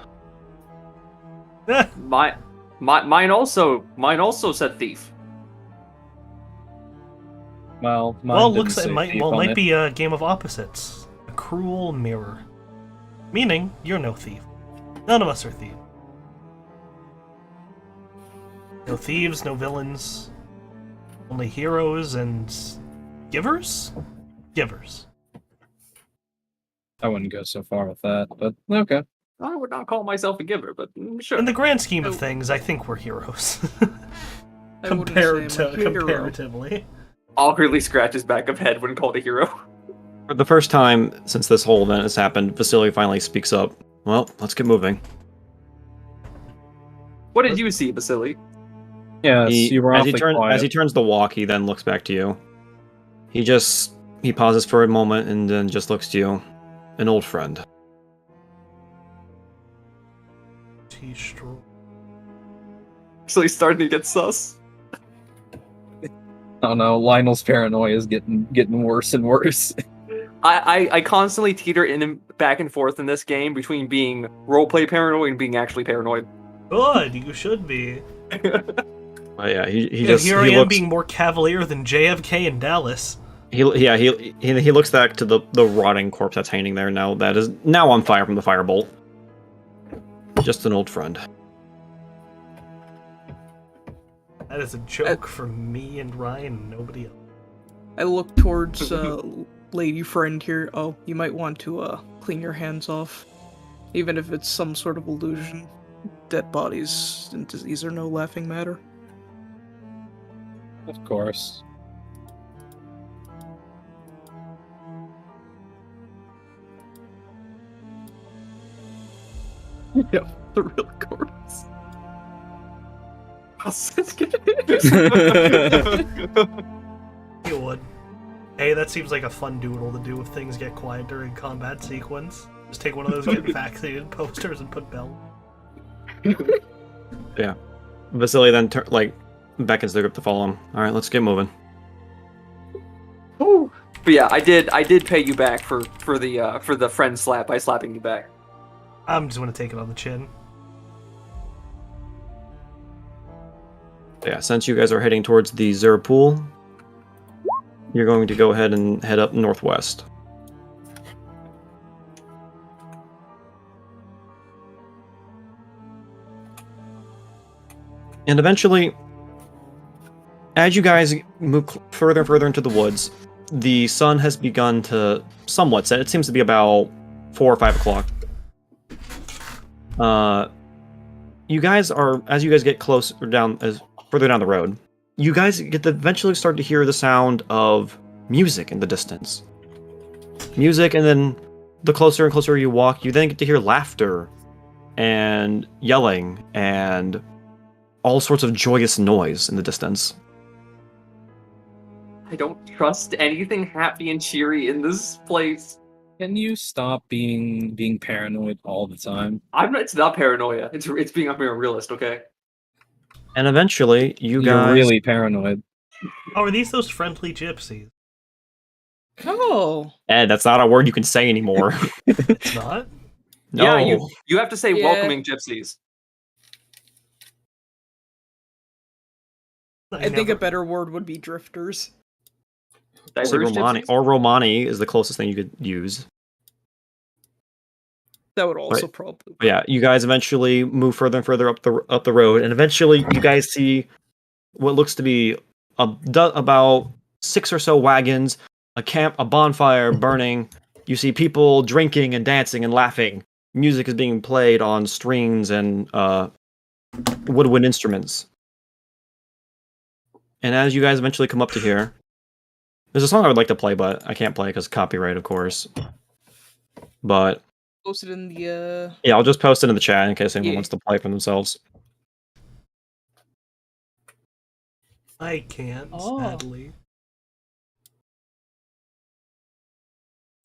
Mine also said thief. Well, looks like it might be a game of opposites. A cruel mirror. Meaning, you're no thief. None of us are thieves. No thieves, no villains. Only heroes and givers? Givers. I wouldn't go so far with that, but okay. I would not call myself a giver, but sure. In the grand scheme of things, I think we're heroes. Comparatively. Awkwardly scratches back of head when called a hero. For the first time since this whole event has happened, Vasily finally speaks up. Well, let's get moving. What did you see, Vasily? Yeah, you were as quiet. As he turns to walk, he then looks back to you. He pauses for a moment and then just looks to you. An old friend. T Strahd. So he's starting to get sus. Oh no, Lionel's paranoia is getting worse and worse. I constantly teeter in and back and forth in this game between being roleplay paranoid and being actually paranoid. Good, you should be. But yeah, he Yeah, just here I he am looks being more cavalier than JFK in Dallas. he looks back to the rotting corpse that's hanging there now. That is now on fire from the firebolt. Just an old friend. That is a joke for me and Ryan and nobody else. I look towards lady friend here. Oh, you might want to clean your hands off. Even if it's some sort of illusion. Dead bodies and disease are no laughing matter. Of course. Yeah, the real corpse. You would. Hey, that seems like a fun doodle to do if things get quiet during combat sequence. Just take one of those get vaccinated posters and put Bell. Yeah. Vasily then beckons the group to follow him. All right, let's get moving. But yeah, I did pay you back for the friend slap by slapping you back. I'm just gonna take it on the chin. Yeah, since you guys are heading towards the Zer pool, you're going to go ahead and head up northwest. And eventually, as you guys move further and further into the woods, the sun has begun to somewhat set. It seems to be about 4 or 5 o'clock. You guys are, as you guys get further down the road, you guys get to eventually start to hear the sound of music in the distance. Music, and then the closer and closer you walk, you then get to hear laughter and yelling and all sorts of joyous noise in the distance. I don't trust anything happy and cheery in this place. Can you stop being paranoid all the time? It's not paranoia. It's being a realist, okay? And eventually, You're guys really paranoid. Oh, are these those friendly gypsies? Oh. Ed, that's not a word you can say anymore. It's not? No. Yeah, you have to say Yeah. welcoming gypsies. I think a better word would be drifters. Say Diverse Romani, gypsies? or Romani is the closest thing you could use. That would also probably. But yeah, you guys eventually move further and further up the road, and eventually you guys see what looks to be about 6 or so wagons, a bonfire burning. You see people drinking and dancing and laughing. Music is being played on strings and woodwind instruments. And as you guys eventually come up to here, there's a song I would like to play, but I can't play because copyright, of course. But Posted in the yeah, I'll just post it in the chat in case anyone Yeah. wants to play for themselves. I can't, Oh. sadly.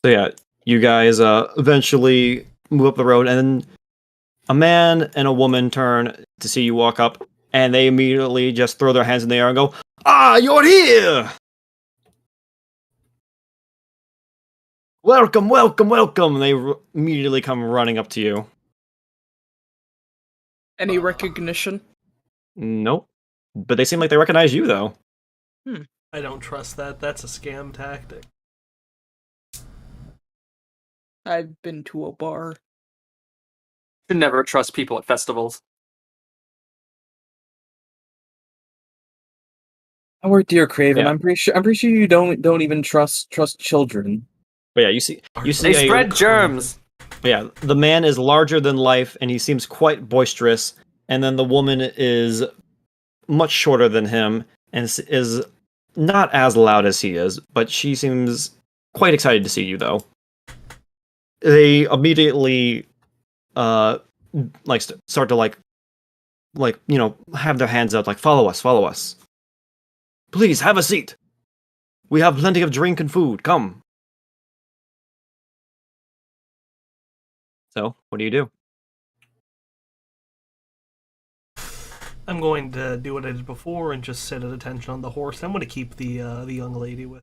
So yeah, you guys eventually move up the road, and then a man and a woman turn to see you walk up, and they immediately just throw their hands in the air and go, "Ah, you're here! Welcome, welcome, welcome!" And they immediately come running up to you. any recognition. Nope. But they seem like they recognize you, though. I don't trust that. That's a scam tactic. I've been to a bar. Should never trust people at festivals. Our dear Craven, Yeah. I'm pretty sure you don't even trust children. But yeah, you see They spread germs. Yeah, the man is larger than life, and he seems quite boisterous. And then the woman is much shorter than him, and is not as loud as he is, but she seems quite excited to see you, though. They immediately, start to have their hands out, like, follow us. Please, have a seat. We have plenty of drink and food, come. So, what do you do? I'm going to do what I did before and just sit at attention on the horse. I'm going to keep the young lady with.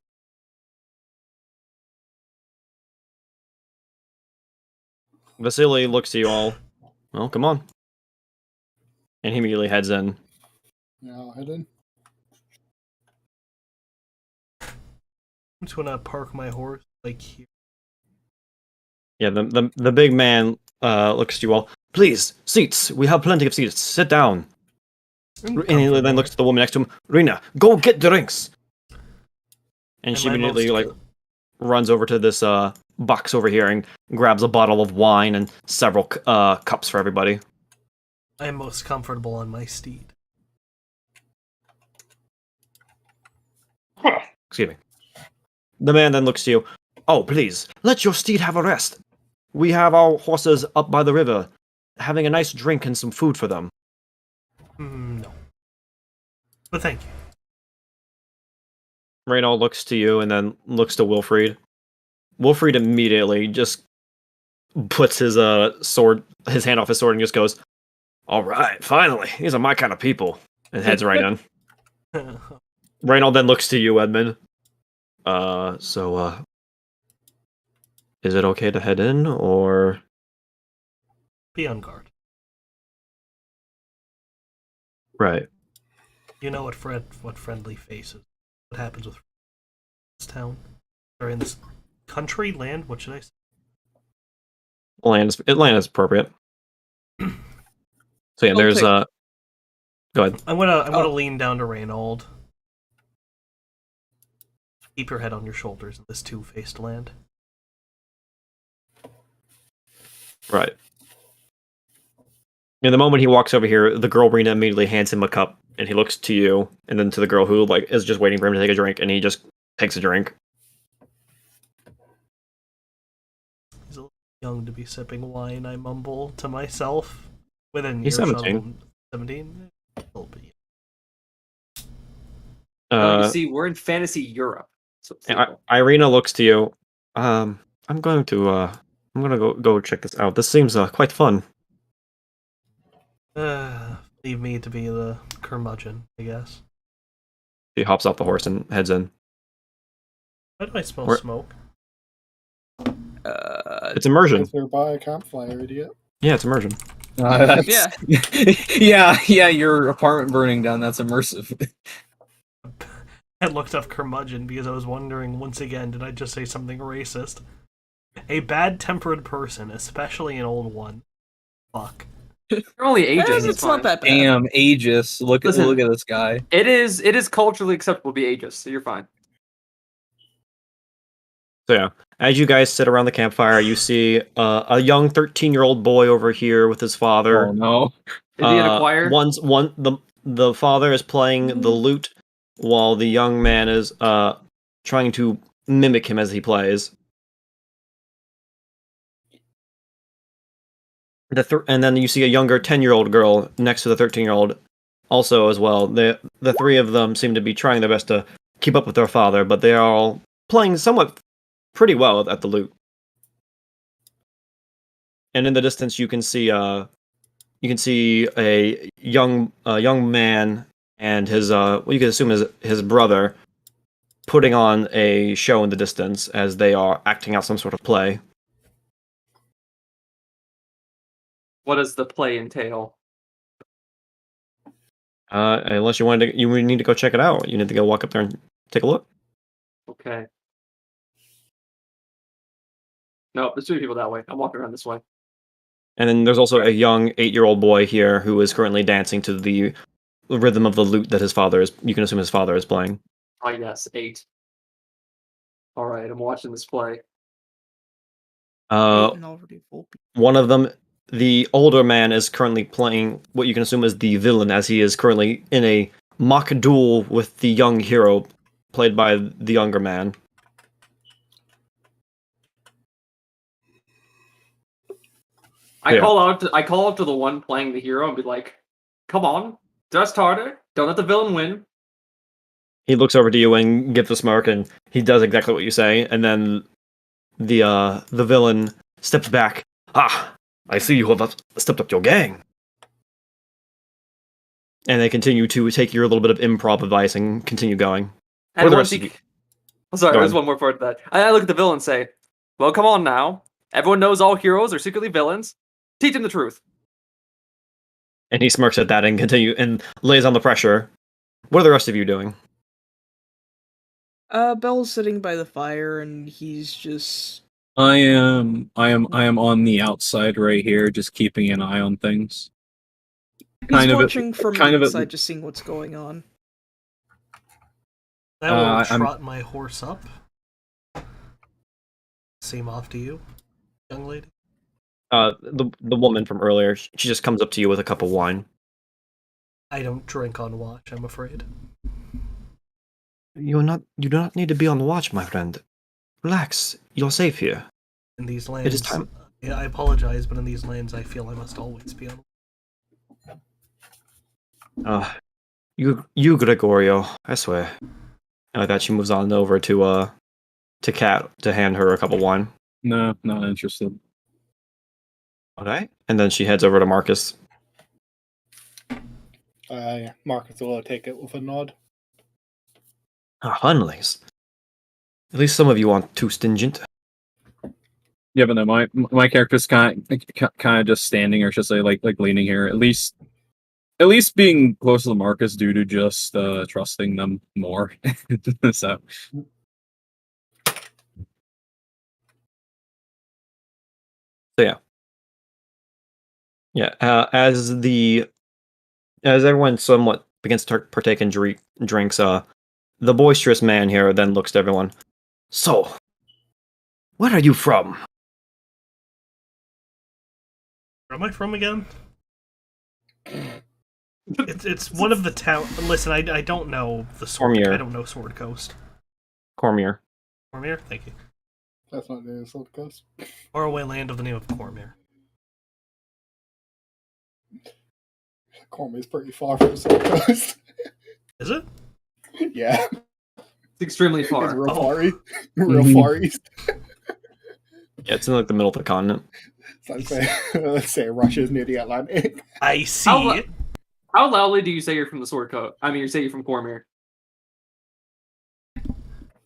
Vasily looks to you all. Well, come on. And he immediately heads in. Yeah, I'll head in. I'm just going to park my horse like here. Yeah, the big man looks to you all. Please, seats. We have plenty of seats. Sit down. And he then looks to the woman next to him. Rena, go get drinks. And she immediately runs over to this box over here and grabs a bottle of wine and several cups for everybody. I am most comfortable on my steed. Excuse me. The man then looks to you. Oh, please, let your steed have a rest. We have our horses up by the river, having a nice drink and some food for them. No. But thank you. Reynald looks to you and then looks to Wilfried. Wilfried immediately just puts his his hand off his sword and just goes, "All right, finally, these are my kind of people," and heads right in. Reynald then looks to you, Edmund. Is it okay to head in, or be on guard? Right. You know what friendly faces. What happens with this town? Or in this country, land? What should I say? Land is appropriate. So yeah, there's Go ahead. I'm gonna lean down to Reynold. Keep your head on your shoulders in this two-faced land. Right. In the moment he walks over here, the girl Rena immediately hands him a cup, and he looks to you, and then to the girl who is just waiting for him to take a drink, and he just takes a drink. He's a little young to be sipping wine, I mumble to myself. He's 17. 17? A little bit. You see, we're in fantasy Europe. So Irina looks to you. I'm gonna go check this out. This seems quite fun. Leave me to be the curmudgeon, I guess. He hops off the horse and heads in. Why do I smell smoke? It's immersion. Is there by a campfire, idiot? Yeah, it's immersion. Yeah. yeah, your apartment burning down, that's immersive. I looked up curmudgeon because I was wondering, once again, did I just say something racist? A bad-tempered person, especially an old one. Fuck. You're only Aegis. It's not that bad. Damn, Aegis. Look at this guy. It is culturally acceptable to be Aegis, so you're fine. So yeah, as you guys sit around the campfire, you see a young 13-year-old boy over here with his father. Oh no. Is he in a choir? The father is playing the lute while the young man is trying to mimic him as he plays. And then you see a younger 10-year-old girl next to the 13-year-old also as well. The three of them seem to be trying their best to keep up with their father, but they are all playing somewhat pretty well at the lute. And in the distance you can see a young man and his what you can assume is his brother putting on a show in the distance as they are acting out some sort of play. What does the play entail? Unless you need to go check it out. You need to go walk up there and take a look. Okay. No, there's two people that way. I'm walking around this way. And then there's also a young 8-year-old boy here who is currently dancing to the rhythm of the lute that you can assume his father is playing. Oh yes, 8. All right, I'm watching this play. One of them, the older man, is currently playing what you can assume is the villain, as he is currently in a mock duel with the young hero, played by the younger man. I call out to the one playing the hero and be like, "Come on, just harder! Don't let the villain win." He looks over to you and gives a smirk, and he does exactly what you say. And then the villain steps back. Ah, I see you have stepped up your gang. And they continue to take your little bit of improv advice and continue going. And the once rest he, of you? oh, sorry, Go there's ahead. one more part to that. I look at the villain and say, "Well, come on now. Everyone knows all heroes are secretly villains. Teach him the truth." And he smirks at that and lays on the pressure. What are the rest of you doing? Bell's sitting by the fire, and he's just. I am on the outside right here, just keeping an eye on things. He's watching from the inside, just seeing what's going on. I will trot my horse up. Same off to you, young lady. The woman from earlier, she just comes up to you with a cup of wine. I don't drink on watch, I'm afraid. You do not need to be on watch, my friend. Relax, you're safe here. In these lands, it is time. Yeah, I apologize, but in these lands, I feel I must always be on. You Gregorio, I swear. And like that, she moves on over to Kat to hand her a cup of wine. No, not interested. Okay. And then she heads over to Marcus. Marcus will take it with a nod. Hunlings. At least some of you aren't too stingent. Yeah, but no, my character's kind of just standing or just like leaning here. At least being close to Marcus due to just trusting them more. So. Yeah. As everyone somewhat begins to partake in drinks, the boisterous man here then looks to everyone. So, where are you from? Where am I from again? It's one of the town. Listen, I don't know the Sword. Cormier. I don't know Sword Coast. Cormier. Cormier, thank you. That's not the Sword Coast. Faraway land of the name of Cormier. Cormier's pretty far from the Sword Coast. Is it? Yeah. It's extremely far. It's real far east. Yeah, it's in like the middle of the continent. So let's say Russia's near the Atlantic. I see. How loudly do you say you're from the Sword Coast? I mean, you say you're from Cormier.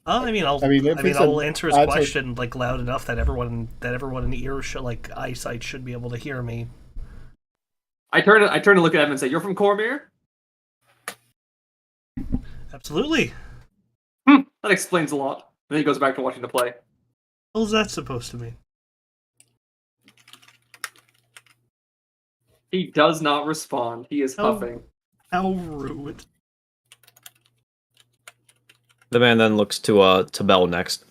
I'll answer his question like loud enough that everyone in ear should eyesight should be able to hear me. I turn to look at him and say, "You're from Cormier?" Absolutely. That explains a lot. And then he goes back to watching the play. What is that supposed to mean? He does not respond. He is huffing. How rude. The man then looks to Bell next.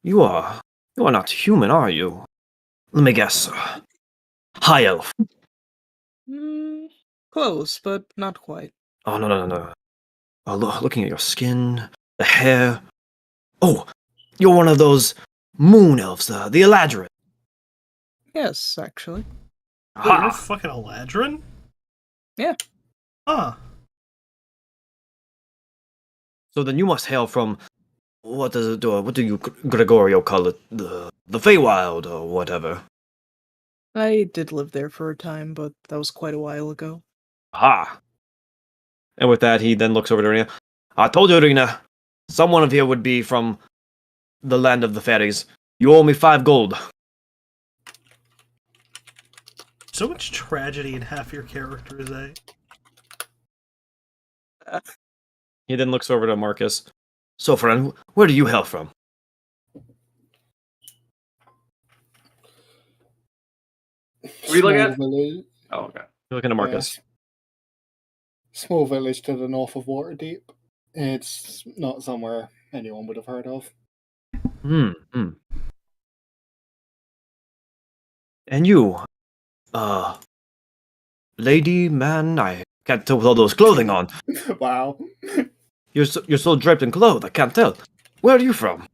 You are not human, are you? Let me guess. High elf. Close, but not quite. Oh no. Looking at your skin, the hair. Oh, you're one of those moon elves, the Eladrin. Yes, actually. Wait, you're fucking Eladrin? Yeah. Huh. So then you must hail from what do you Gregorio call it? The Feywild or whatever. I did live there for a time, but that was quite a while ago. Aha. And with that, he then looks over to Rena. I told you, Rena, someone of here would be from the land of the fairies. You owe me 5 gold. So much tragedy in half your characters, eh? He then looks over to Marcus. So, friend, where do you hail from? What are you looking at? Village. Oh, okay. You're looking at Marcus. Small village to the north of Waterdeep. It's not somewhere anyone would have heard of. And you, lady, man, I can't tell with all those clothing on. Wow. You're so draped in clothes, I can't tell. Where are you from?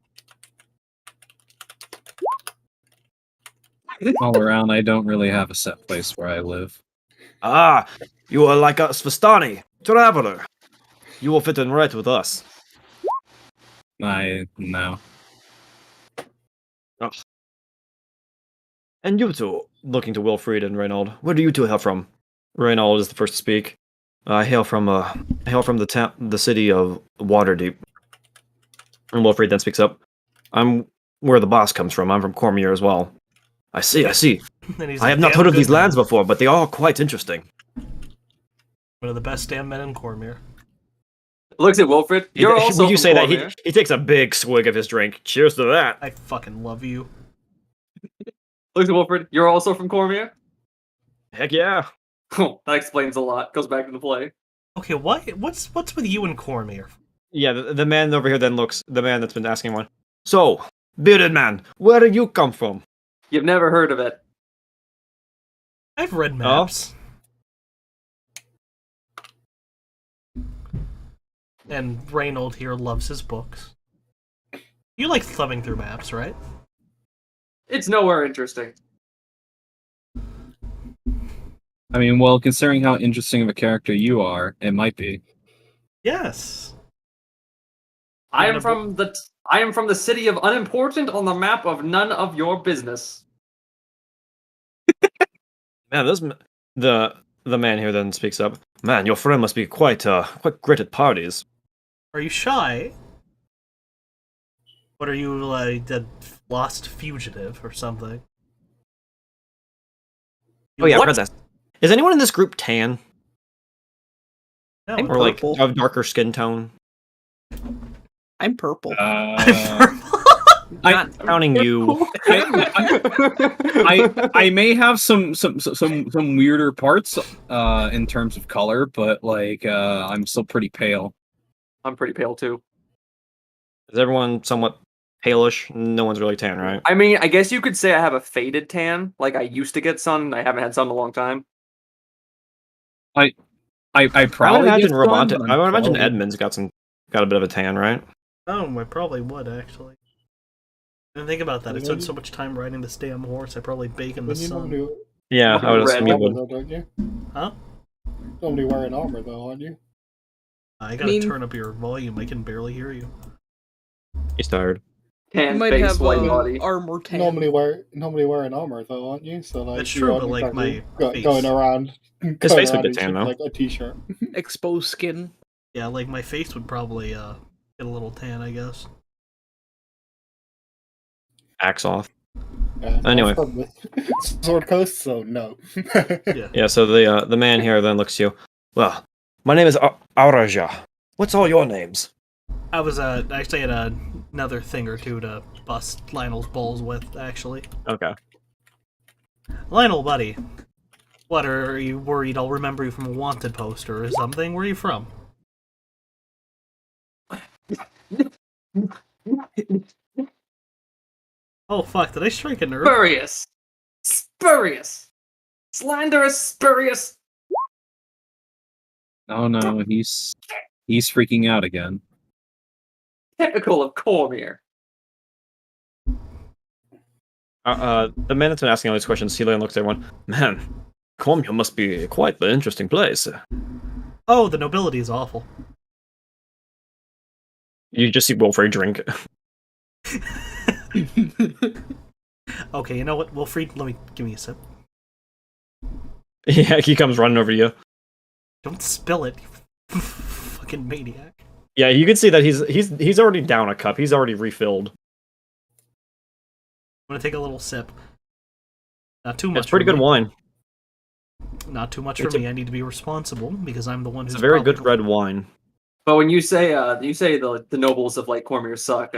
All around, I don't really have a set place where I live. Ah, you are like us, Vistani, traveler. You will fit in right with us. No. Oh. And you two, looking to Wilfried and Reynold, where do you two hail from? Reynold is the first to speak. I hail from the city of Waterdeep. And Wilfred then speaks up. I'm where the boss comes from. I'm from Cormier as well. I see. And he's I a have not damn heard of good these man. lands before, but they are quite interesting. One of the best damn men in Cormier. Looks at Wilfred. You're also Would you from say Cormier. that he takes a big swig of his drink? Cheers to that. I fucking love you. Looks at Wilfred. You're also from Cormier. Heck yeah. That explains a lot. Goes back to the play. Okay, what's with you and Cormier? Yeah, the man over here then looks, the man that's been asking one. So, bearded man, where do you come from? You've never heard of it. I've read maps. And Reynold here loves his books. You like thumbing through maps, right? It's nowhere interesting. I mean, well, considering how interesting of a character you are, it might be. Yes. I am from the city of unimportant on the map of none of your business. Man, the man here then speaks up. Man, your friend must be quite great at parties. Are you shy? What are you, like, a lost fugitive or something? Oh yeah, What? I read that. Is anyone in this group tan? No, I'm Or like purple. of darker skin tone? I'm purple. Not counting you. I may have some weirder parts in terms of color, but like I'm still pretty pale. I'm pretty pale too. Is everyone somewhat palish? No one's really tan, right? I mean, I guess you could say I have a faded tan. Like I used to get sun. I haven't had sun in a long time. I I would probably imagine get sun, but I would I'm imagine probably- Edmund's got a bit of a tan, right? Oh, I probably would, actually. And think about that. I spent so much time riding this damn horse, I probably bake in the Then you sun. normally, Yeah, I would Red. assume you armor would. though, don't you? Huh? Normally wearing armor though, aren't you? I gotta mean- turn up your volume, I can barely hear you. He's tired. You Tan might face, have white body. armor tan. Normally wearing armor though, aren't you? So like That's you true, aren't but, like, exactly my face. going around. His face would around get tan, in though. like a t-shirt. Exposed skin. Yeah, like, my face would probably, get a little tan, I guess. Axe off. Yeah, Anyway. I'm from the Sword Coast, so no. Yeah. Yeah, so the man here then looks to you. Well, my name is Auraja. What's all your names? I was, actually had another thing or two to bust Lionel's balls with, actually. Okay. Lionel, buddy. What, are you worried I'll remember you from a wanted poster or something? Where are you from? Oh, fuck, did I strike a nerve? Spurious. Spurious. Slanderous, spurious. Oh no, he's freaking out again. Typical of Cormier. The man that's been asking all these questions, he then looks at everyone. Man, Cormier must be quite the interesting place. Oh, the nobility is awful. You just see Wilfred drink. Okay, you know what, Wilfried? Give me a sip. Yeah, he comes running over to you. Don't spill it, you fucking maniac. Yeah, you can see that he's already down a cup. He's already refilled. I'm gonna take a little sip. Not too much. It's pretty for good me. wine. Not too much for me. I need to be responsible because I'm the one who's It's a very probably good red wine. But when you say the nobles of like Cormier suck,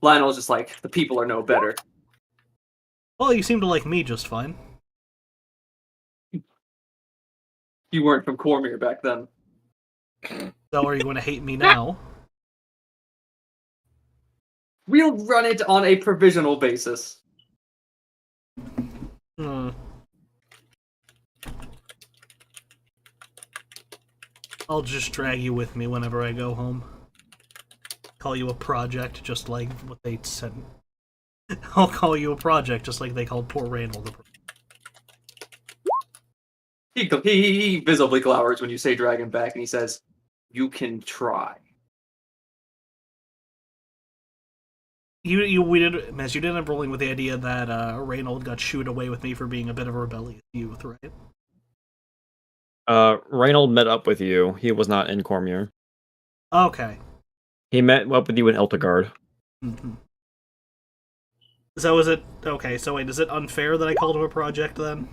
Lionel's just like the people are no better. Well, you seem to like me just fine. You weren't from Cormier back then. So are you going to hate me now? We'll run it on a provisional basis. Hmm. I'll just drag you with me whenever I go home. Call you a project, just like what they said. I'll call you a project, just like they called poor Reynold a project. He visibly glowers when you say dragon back, and he says, "You can try." We did, as you did end up rolling with the idea that Reynold got shooed away with me for being a bit of a rebellious youth, right? Reynold met up with you. He was not in Cormier. Okay. He met up with you in Eltegard. Mm-hmm. So is it okay? So wait, is it unfair that I called him a project then?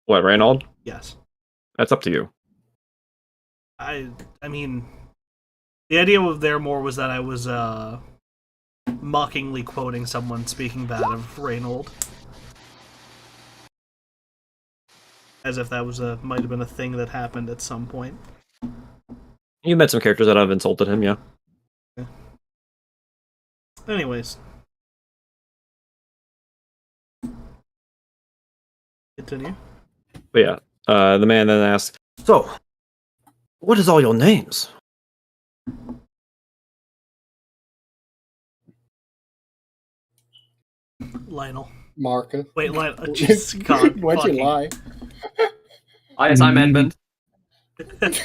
What, Reynold? Yes. That's up to you. I mean, the idea of there more was that I was mockingly quoting someone speaking bad of Reynold, as if that was might have been a thing that happened at some point. You met some characters that have insulted him, yeah. Anyways. Continue. But yeah, the man then asked, "So, what is all your names?" Lionel. Marcus. Wait, Lionel. Jeez, God. Why'd you lie? Yes, I'm Edmund.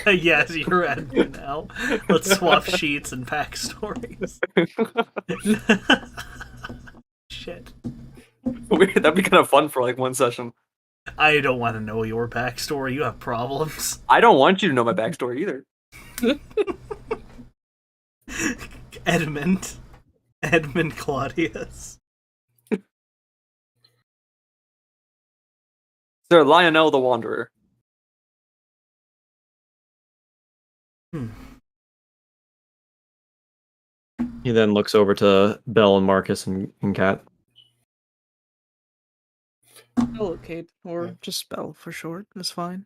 Yes, you're Edmund now. Let's swap sheets and backstories. Shit. That'd be kind of fun for like one session. I don't want to know your backstory. You have problems. I don't want you to know my backstory either. Edmund Claudius. Sir Lionel the Wanderer. He then looks over to Belle and Marcus and Kat. Oh, okay, or just spell for short. That's fine.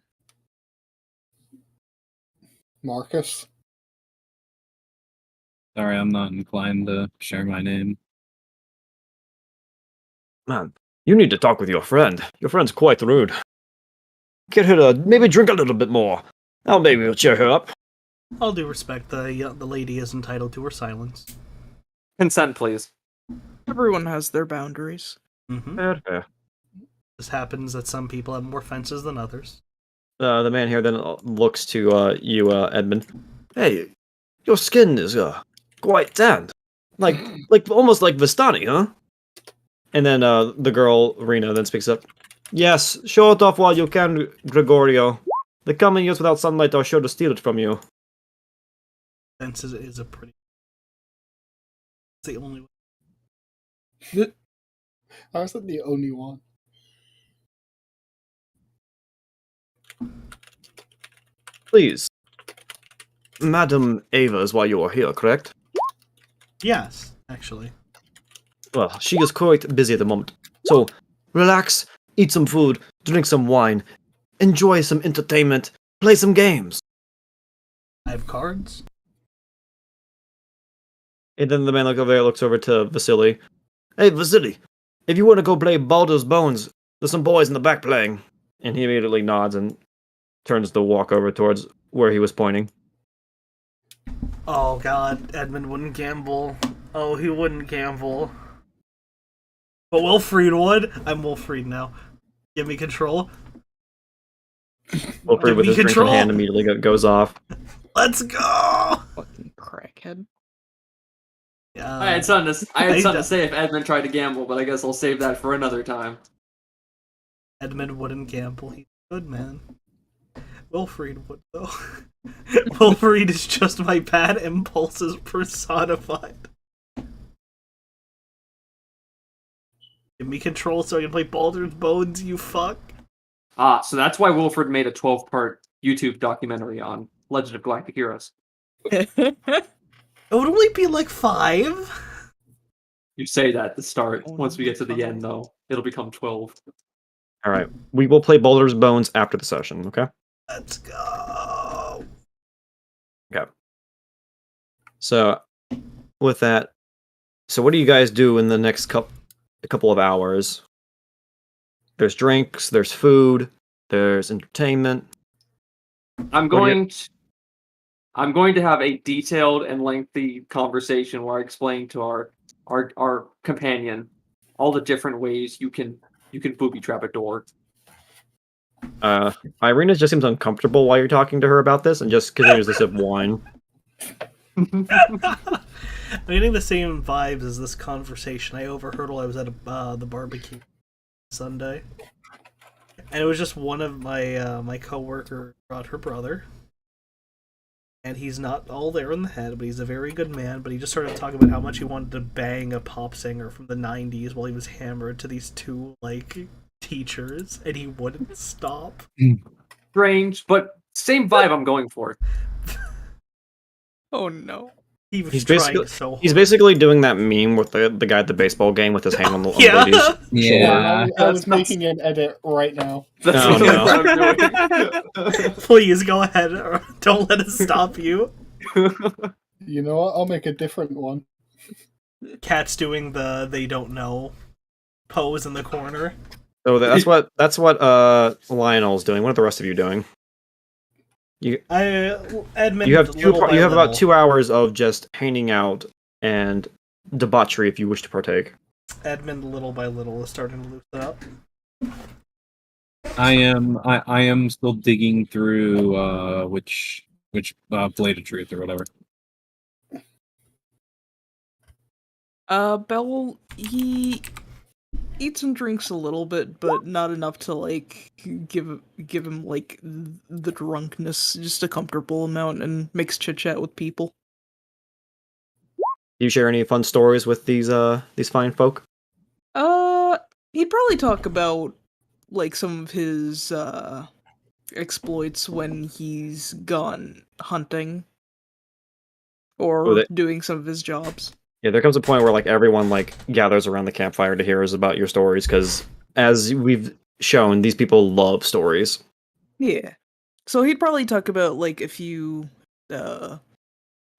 Marcus. Sorry, I'm not inclined to share my name. Man, you need to talk with your friend. Your friend's quite rude. Get her to maybe drink a little bit more. Now maybe we'll cheer her up. All due respect, the lady is entitled to her silence. Consent, please. Everyone has their boundaries. Mm-hmm. Fair. This happens that some people have more fences than others. The man here then looks to you, Edmund. Hey, your skin is quite tanned, like almost like Vistani, huh? And then the girl Rena then speaks up. Yes, show it off while you can, Gregorio. The coming years without sunlight are sure to steal it from you. Fence is a pretty. It's the only way. I was the only one. Please. Madam Ava is why you are here, correct? Yes, actually. Well, she is quite busy at the moment. So, relax, eat some food, drink some wine, enjoy some entertainment, play some games. I have cards. And then the man looks over to Vasily. Hey, Vasily, if you want to go play Baldur's Bones, there's some boys in the back playing. And he immediately nods and turns to walk over towards where he was pointing. Oh god, Edmund wouldn't gamble. Oh, he wouldn't gamble. But Wilfried would. I'm Wilfried now. Give me control. Wilfried with his drink in hand immediately goes off. Let's go! Fucking crackhead. I had something to say if Edmund tried to gamble, but I guess I'll save that for another time. Edmund wouldn't gamble. He's a good man. Wilfried would, though. Wilfried is just my bad impulses personified. Give me control so I can play Baldur's Bones, you fuck. Ah, so that's why Wilfred made a 12-part YouTube documentary on Legend of Galactic Heroes. It would only be like 5. You say that at the start. Oh, Once we get to the end, though, it'll become 12. Alright, we will play Baldur's Bones after the session, okay? Let's go. Okay. So, with that, so what do you guys do in the next couple of hours? There's drinks, there's food, there's entertainment. I'm going to have a detailed and lengthy conversation where I explain to our companion all the different ways you can booby trap a door. Irina just seems uncomfortable while you're talking to her about this, and just continues to sip wine. I'm getting the same vibes as this conversation I overheard while I was at the barbecue Sunday. And it was just one of my my coworker brought her brother, and he's not all there in the head, but he's a very good man. But he just started talking about how much he wanted to bang a pop singer from the '90s while he was hammered to these two teachers, and he wouldn't stop. Strange, but same vibe I'm going for. Oh no. He was He's trying basically so hard. he's basically doing that meme with the guy at the baseball game with his hand on the Yeah. lady's Yeah. I was making an edit right now. That's Oh, what no. I'm doing. Please go ahead. Don't let us stop you. You know what? I'll make a different one. Cat's doing the they don't know pose in the corner. So that's what Lionel's doing. What are the rest of you doing? Edmund, You have little by about little. 2 hours of just hanging out and debauchery if you wish to partake. Edmund, little by little, is starting to loosen up. I am still digging through which blade of truth or whatever. Bell, he eats and drinks a little bit, but not enough to give him the drunkenness, just a comfortable amount, and makes chit chat with people. Do you share any fun stories with these fine folk? He'd probably talk about some of his exploits when he's gone hunting or doing some of his jobs. Yeah, there comes a point where everyone gathers around the campfire to hear about your stories, because as we've shown, these people love stories. Yeah. So he'd probably talk about a few that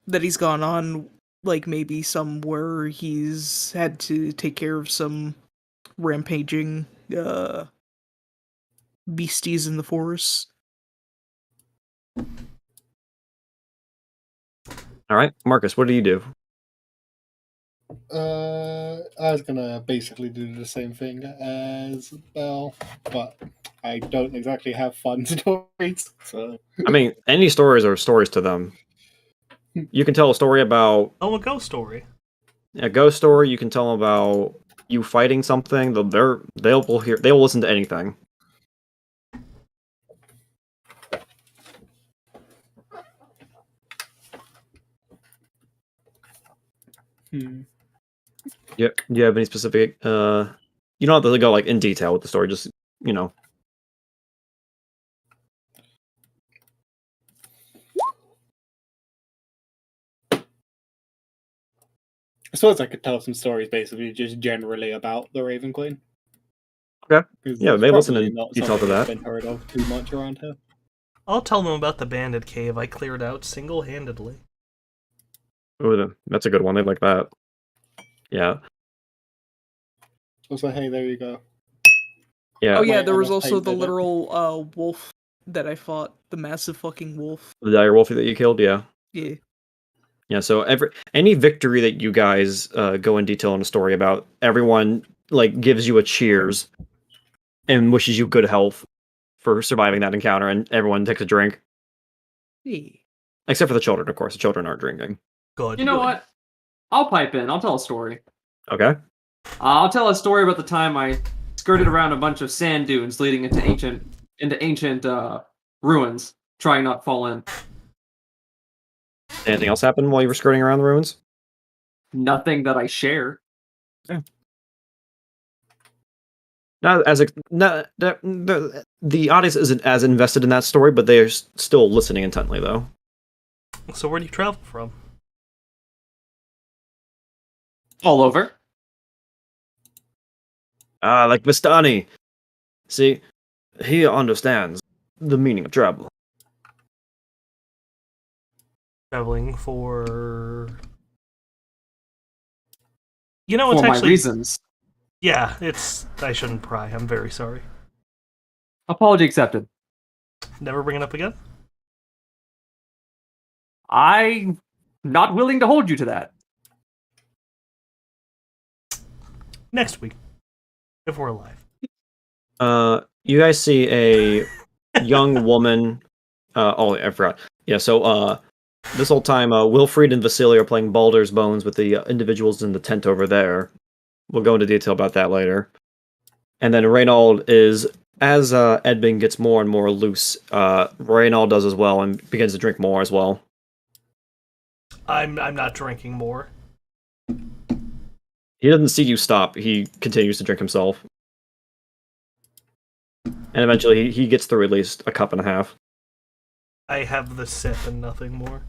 he's gone on, maybe some where he's had to take care of some rampaging beasties in the forest. All right, Marcus, what do you do? I was gonna basically do the same thing as Belle, but I don't exactly have fun stories. So I mean, any stories are stories to them. You can tell a story about a ghost story. A ghost story. You can tell them about you fighting something. They'll listen to anything. Yeah. Do you have any specific? You don't have to go in detail with the story. Just I suppose I could tell some stories, basically, just generally about the Raven Queen. Okay. Yeah, they listen in not detail to something that's that. been heard of too much around here. I'll tell them about the bandit cave I cleared out single-handedly. Ooh, that's a good one. They like that. Yeah. Also, hey, there you go. Yeah. Oh yeah, My there was MS also Paint the did it. literal wolf that I fought, the massive fucking wolf. The dire wolfie that you killed. Yeah. Yeah. Yeah. So any victory that you guys go in detail in a story about, everyone gives you a cheers and wishes you good health for surviving that encounter, and everyone takes a drink. Yeah. Except for the children, of course. The children aren't drinking. Good. You know what? I'll pipe in. I'll tell a story. Okay. I'll tell a story about the time I skirted around a bunch of sand dunes leading into ancient ruins, trying not to fall in. Anything else happen while you were skirting around the ruins? Nothing that I share. Yeah. The audience isn't as invested in that story, but they are still listening intently, though. So where do you travel from? All over. Like Vistani. See, he understands the meaning of travel. Traveling for... You know, it's For my actually... reasons. Yeah, I shouldn't pry. I'm very sorry. Apology accepted. Never bring it up again? I'm not willing to hold you to that. Next week. If we're alive. You guys see a young woman. Oh, I forgot. Yeah, so this whole time, Wilfried and Vasily are playing Baldur's Bones with the individuals in the tent over there. We'll go into detail about that later. And then Reynold is as Edbin gets more and more loose, Reynald does as well and begins to drink more as well. I'm not drinking more. He doesn't see you stop. He continues to drink himself. And eventually he gets through at least a cup and a half. I have the sip and nothing more.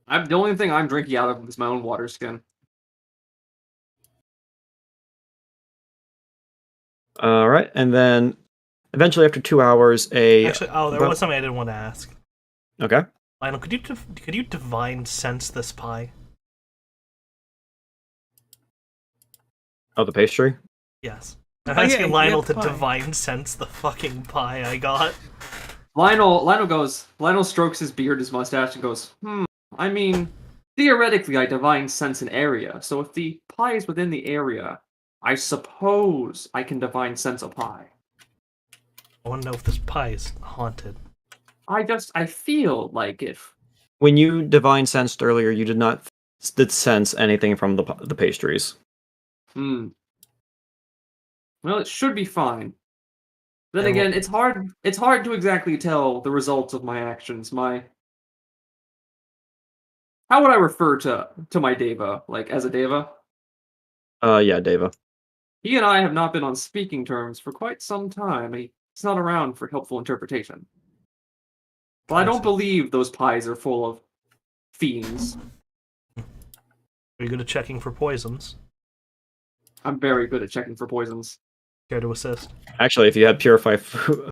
The only thing I'm drinking out of is my own water skin. Alright, and then eventually after 2 hours, Actually, there was something I didn't want to ask. Okay. Lionel, could you divine sense this pie? Oh, the pastry? Yes. I'm asking yeah, Lionel the to pie. divine sense the fucking pie I got. Lionel strokes his beard, his mustache, and goes, I mean, theoretically I divine sense an area, so if the pie is within the area, I suppose I can divine sense a pie. I want to know if this pie is haunted. I feel like if... When you divine sensed earlier, you did not sense anything from the pastries. Well, it should be fine. Then again, it's hard to exactly tell the results of my actions. How would I refer to my Deva? Like, as a Deva? Yeah, Deva. He and I have not been on speaking terms for quite some time. He's not around for helpful interpretation. But I don't believe those pies are full of fiends. Are you good at checking for poisons? I'm very good at checking for poisons. Care to assist? Actually, if you had purified food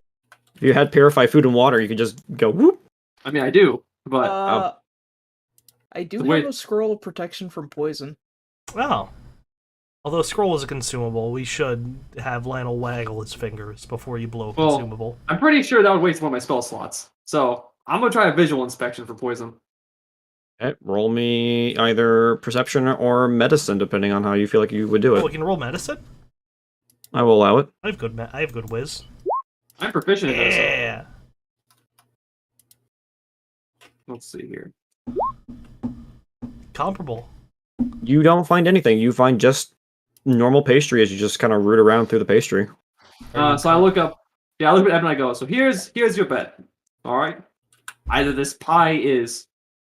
and water, you could just go whoop. I mean, I do, but I do Wait. have a scroll of protection from poison. Oh. Although scroll is a consumable, we should have Lionel waggle his fingers before you blow a consumable. I'm pretty sure that would waste one of my spell slots. So I'm gonna try a visual inspection for poison. Okay, roll me either perception or medicine, depending on how you feel like you would do Oh, it. we can roll medicine? I will allow it. I have good whiz. I'm proficient in this. Yeah. Let's see here. Comparable. You don't find anything. You find just normal pastry as you just kind of root around through the pastry. So I look up. Yeah, I look at Evan and I go. So here's your bet. All right. Either this pie is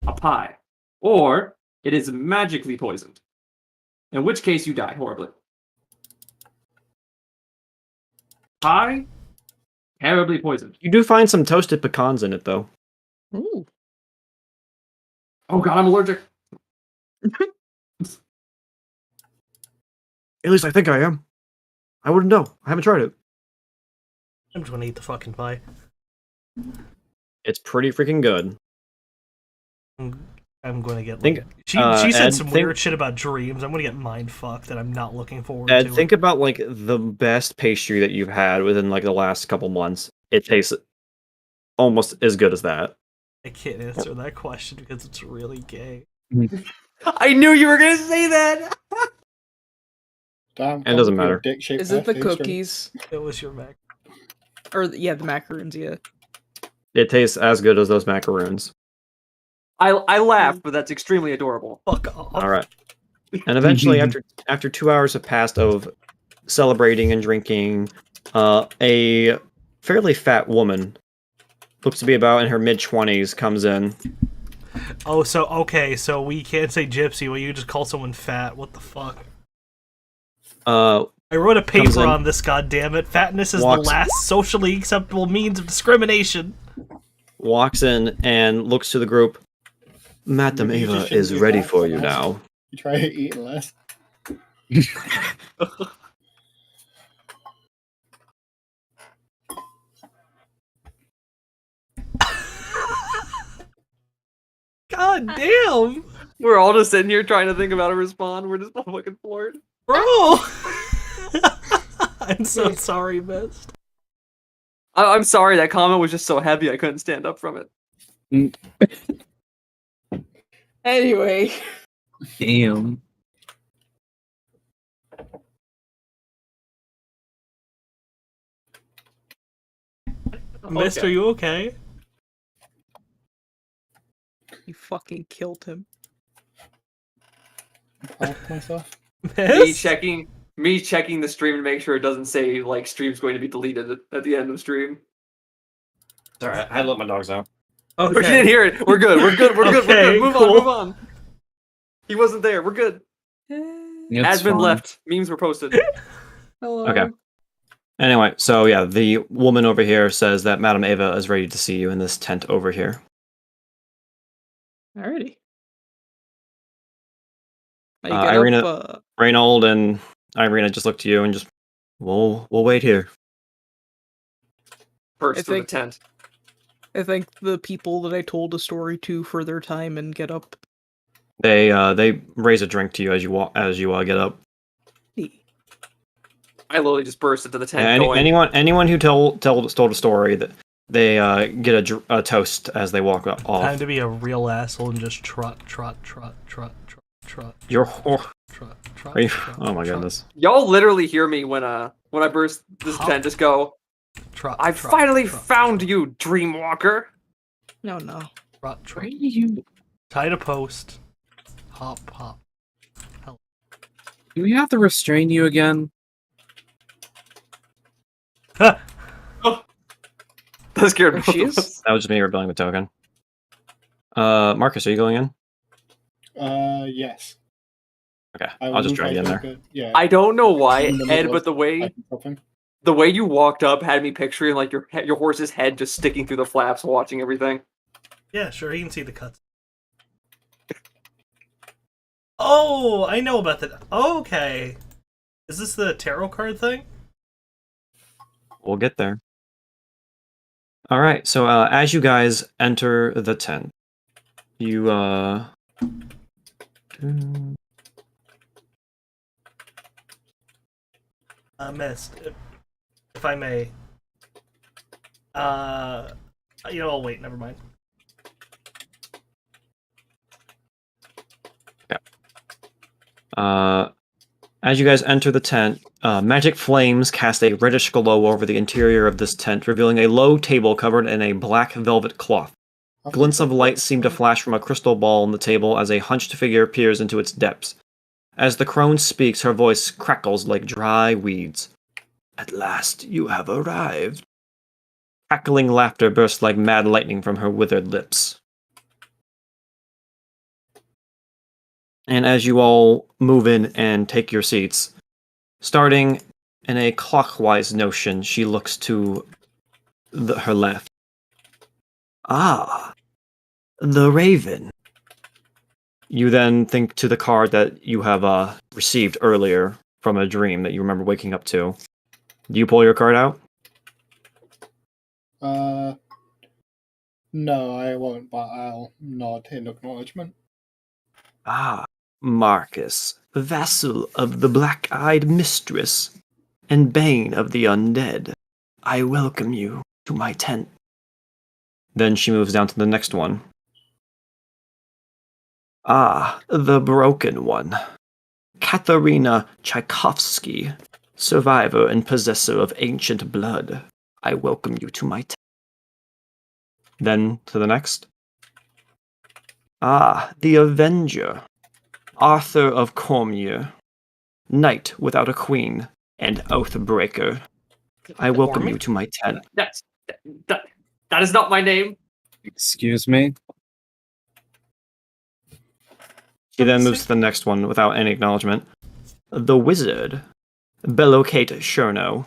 a pie, or it is magically poisoned. In which case you die horribly. Pie, terribly poisoned. You do find some toasted pecans in it, though. Ooh. Oh god, I'm allergic. At least I think I am. I wouldn't know. I haven't tried it. I'm just gonna eat the fucking pie. It's pretty freaking good. I'm gonna get. Think, she said Ed, some weird shit about dreams. I'm gonna get mind fucked, and I'm not looking forward Ed, to think it. about like the best pastry that you've had within like the last couple months. It tastes almost as good as that. I can't answer that question because it's really gay. I knew you were gonna say that. Damn, It doesn't matter. Is it the cookies? It was your mac. Or, yeah, the macaroons, yeah. It tastes as good as those macaroons. I laugh, but that's extremely adorable. Fuck off. All right. And eventually, after 2 hours have passed of celebrating and drinking, a fairly fat woman, looks to be about in her mid-20s, comes in. Oh, so we can't say gypsy. Well, you just call someone fat. What the fuck? I wrote a paper on this. Goddammit, fatness is the last socially acceptable means of discrimination. Walks in and looks to the group. Madam Eva is ready for you now. You try eating less. God damn! We're all just sitting here trying to think about a respond. We're just fucking floored. Bro! I'm so sorry, Mist. I'm sorry, that comment was just so heavy I couldn't stand up from it. Anyway. Damn. Mist, are you okay? You fucking killed him. Off myself. Me me checking the stream and make sure it doesn't say like stream's going to be deleted at the end of stream. Sorry, I had to let my dogs out. Okay. We didn't hear it. We're good. We're good. We're good. We're Okay, good. Move cool. on. Move on. He wasn't there. We're good. It's Admin fine. left. Memes were posted. Hello. Okay. Anyway, so yeah, the woman over here says that Madame Ava is ready to see you in this tent over here. Alrighty. Irina, Reynold, and Irina just look to you and just, we'll wait here. First to the tent. I think the people that I told the story to for their time and get up. They raise a drink to you as you get up. I literally just burst into the tent. Anyone who told a story that they get a toast as they walk off. Time to be a real asshole and just trot. You're trot. oh my goodness. Y'all literally hear me when I burst this tent. Just go. I finally found you, Dreamwalker. No. Trot. Where are you? Tie to post. Hop. Help. Do we have to restrain you again? Oh. That scared There both she of is. us. That was just me rebelling the token. Marcus, are you going in? Yes. Okay, I'll just drag you in there. Yeah. I don't know why, In the Ed, middle but the way you walked up had me picturing like your horse's head just sticking through the flaps, watching everything. Yeah, sure. He can see the cuts. Oh, I know about that. Okay. Is this the tarot card thing? We'll get there. All right. So as you guys enter the tent, you I missed. If I may. I'll wait. Never mind. As you guys enter the tent, magic flames cast a reddish glow over the interior of this tent, revealing a low table covered in a black velvet cloth. Glints of light seem to flash from a crystal ball on the table as a hunched figure peers into its depths. As the crone speaks, her voice crackles like dry weeds. At last you have arrived. Cackling laughter bursts like mad lightning from her withered lips. And as you all move in and take your seats, starting in a clockwise notion, she looks to her left. Ah, the Raven. You then think to the card that you have received earlier from a dream that you remember waking up to. Do you pull your card out? No, I won't, but I'll nod in acknowledgement. Ah, Marcus, vassal of the black-eyed mistress, and bane of the undead, I welcome you to my tent. Then she moves down to the next one. Ah, the broken one. Katharina Tchaikovsky, survivor and possessor of ancient blood, I welcome you to my tent. Then to the next. Ah, the Avenger. Arthur of Cormier, knight without a queen, and oathbreaker. I welcome you to my tent. That is not my name. Excuse me? She then moves to the next one without any acknowledgement. The Wizard, Bellocate Cherno,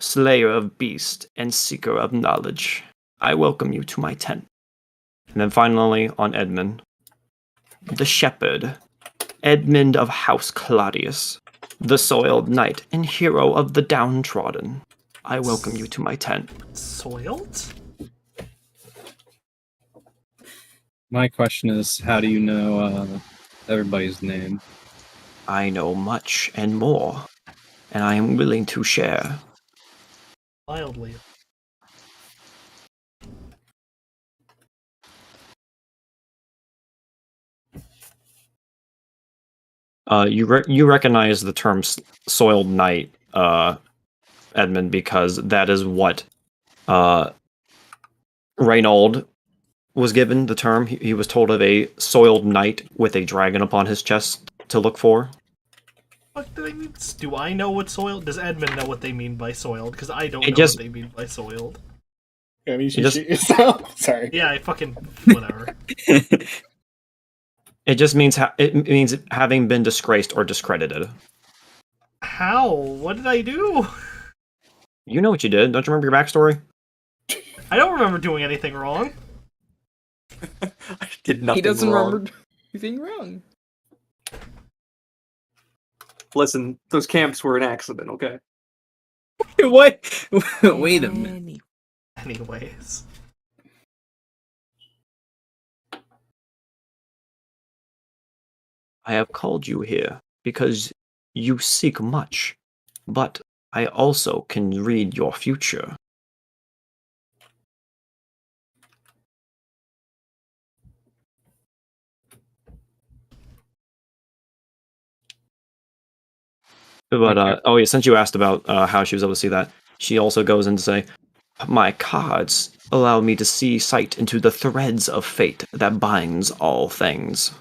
slayer of beast and seeker of knowledge. I welcome you to my tent. And then finally on Edmund. The Shepherd, Edmund of House Claudius, the soiled knight and hero of the downtrodden. I welcome you to my tent. Soiled? My question is, how do you know everybody's name? I know much and more, and I am willing to share. Wildly. You recognize the term soiled knight, Edmund, because that is what Reynold was given the term. He was told of a soiled knight with a dragon upon his chest to look for. What do they mean? Do I know what soiled? Does Edmund know what they mean by soiled? Because I don't know just- what they mean by soiled. Yeah, I mean, just- shoot yourself. Sorry. Yeah, I fucking whatever. It just means it means having been disgraced or discredited. How? What did I do? You know what you did. Don't you remember your backstory? I don't remember doing anything wrong. I did nothing He doesn't wrong. remember anything wrong. Listen, those camps were an accident, okay? What? Wait a minute. Anyways. I have called you here because you seek much, but I also can read your future. But oh yeah, since you asked about how she was able to see that, she also goes in to say, "My cards allow me to see sight into the threads of fate that binds all things.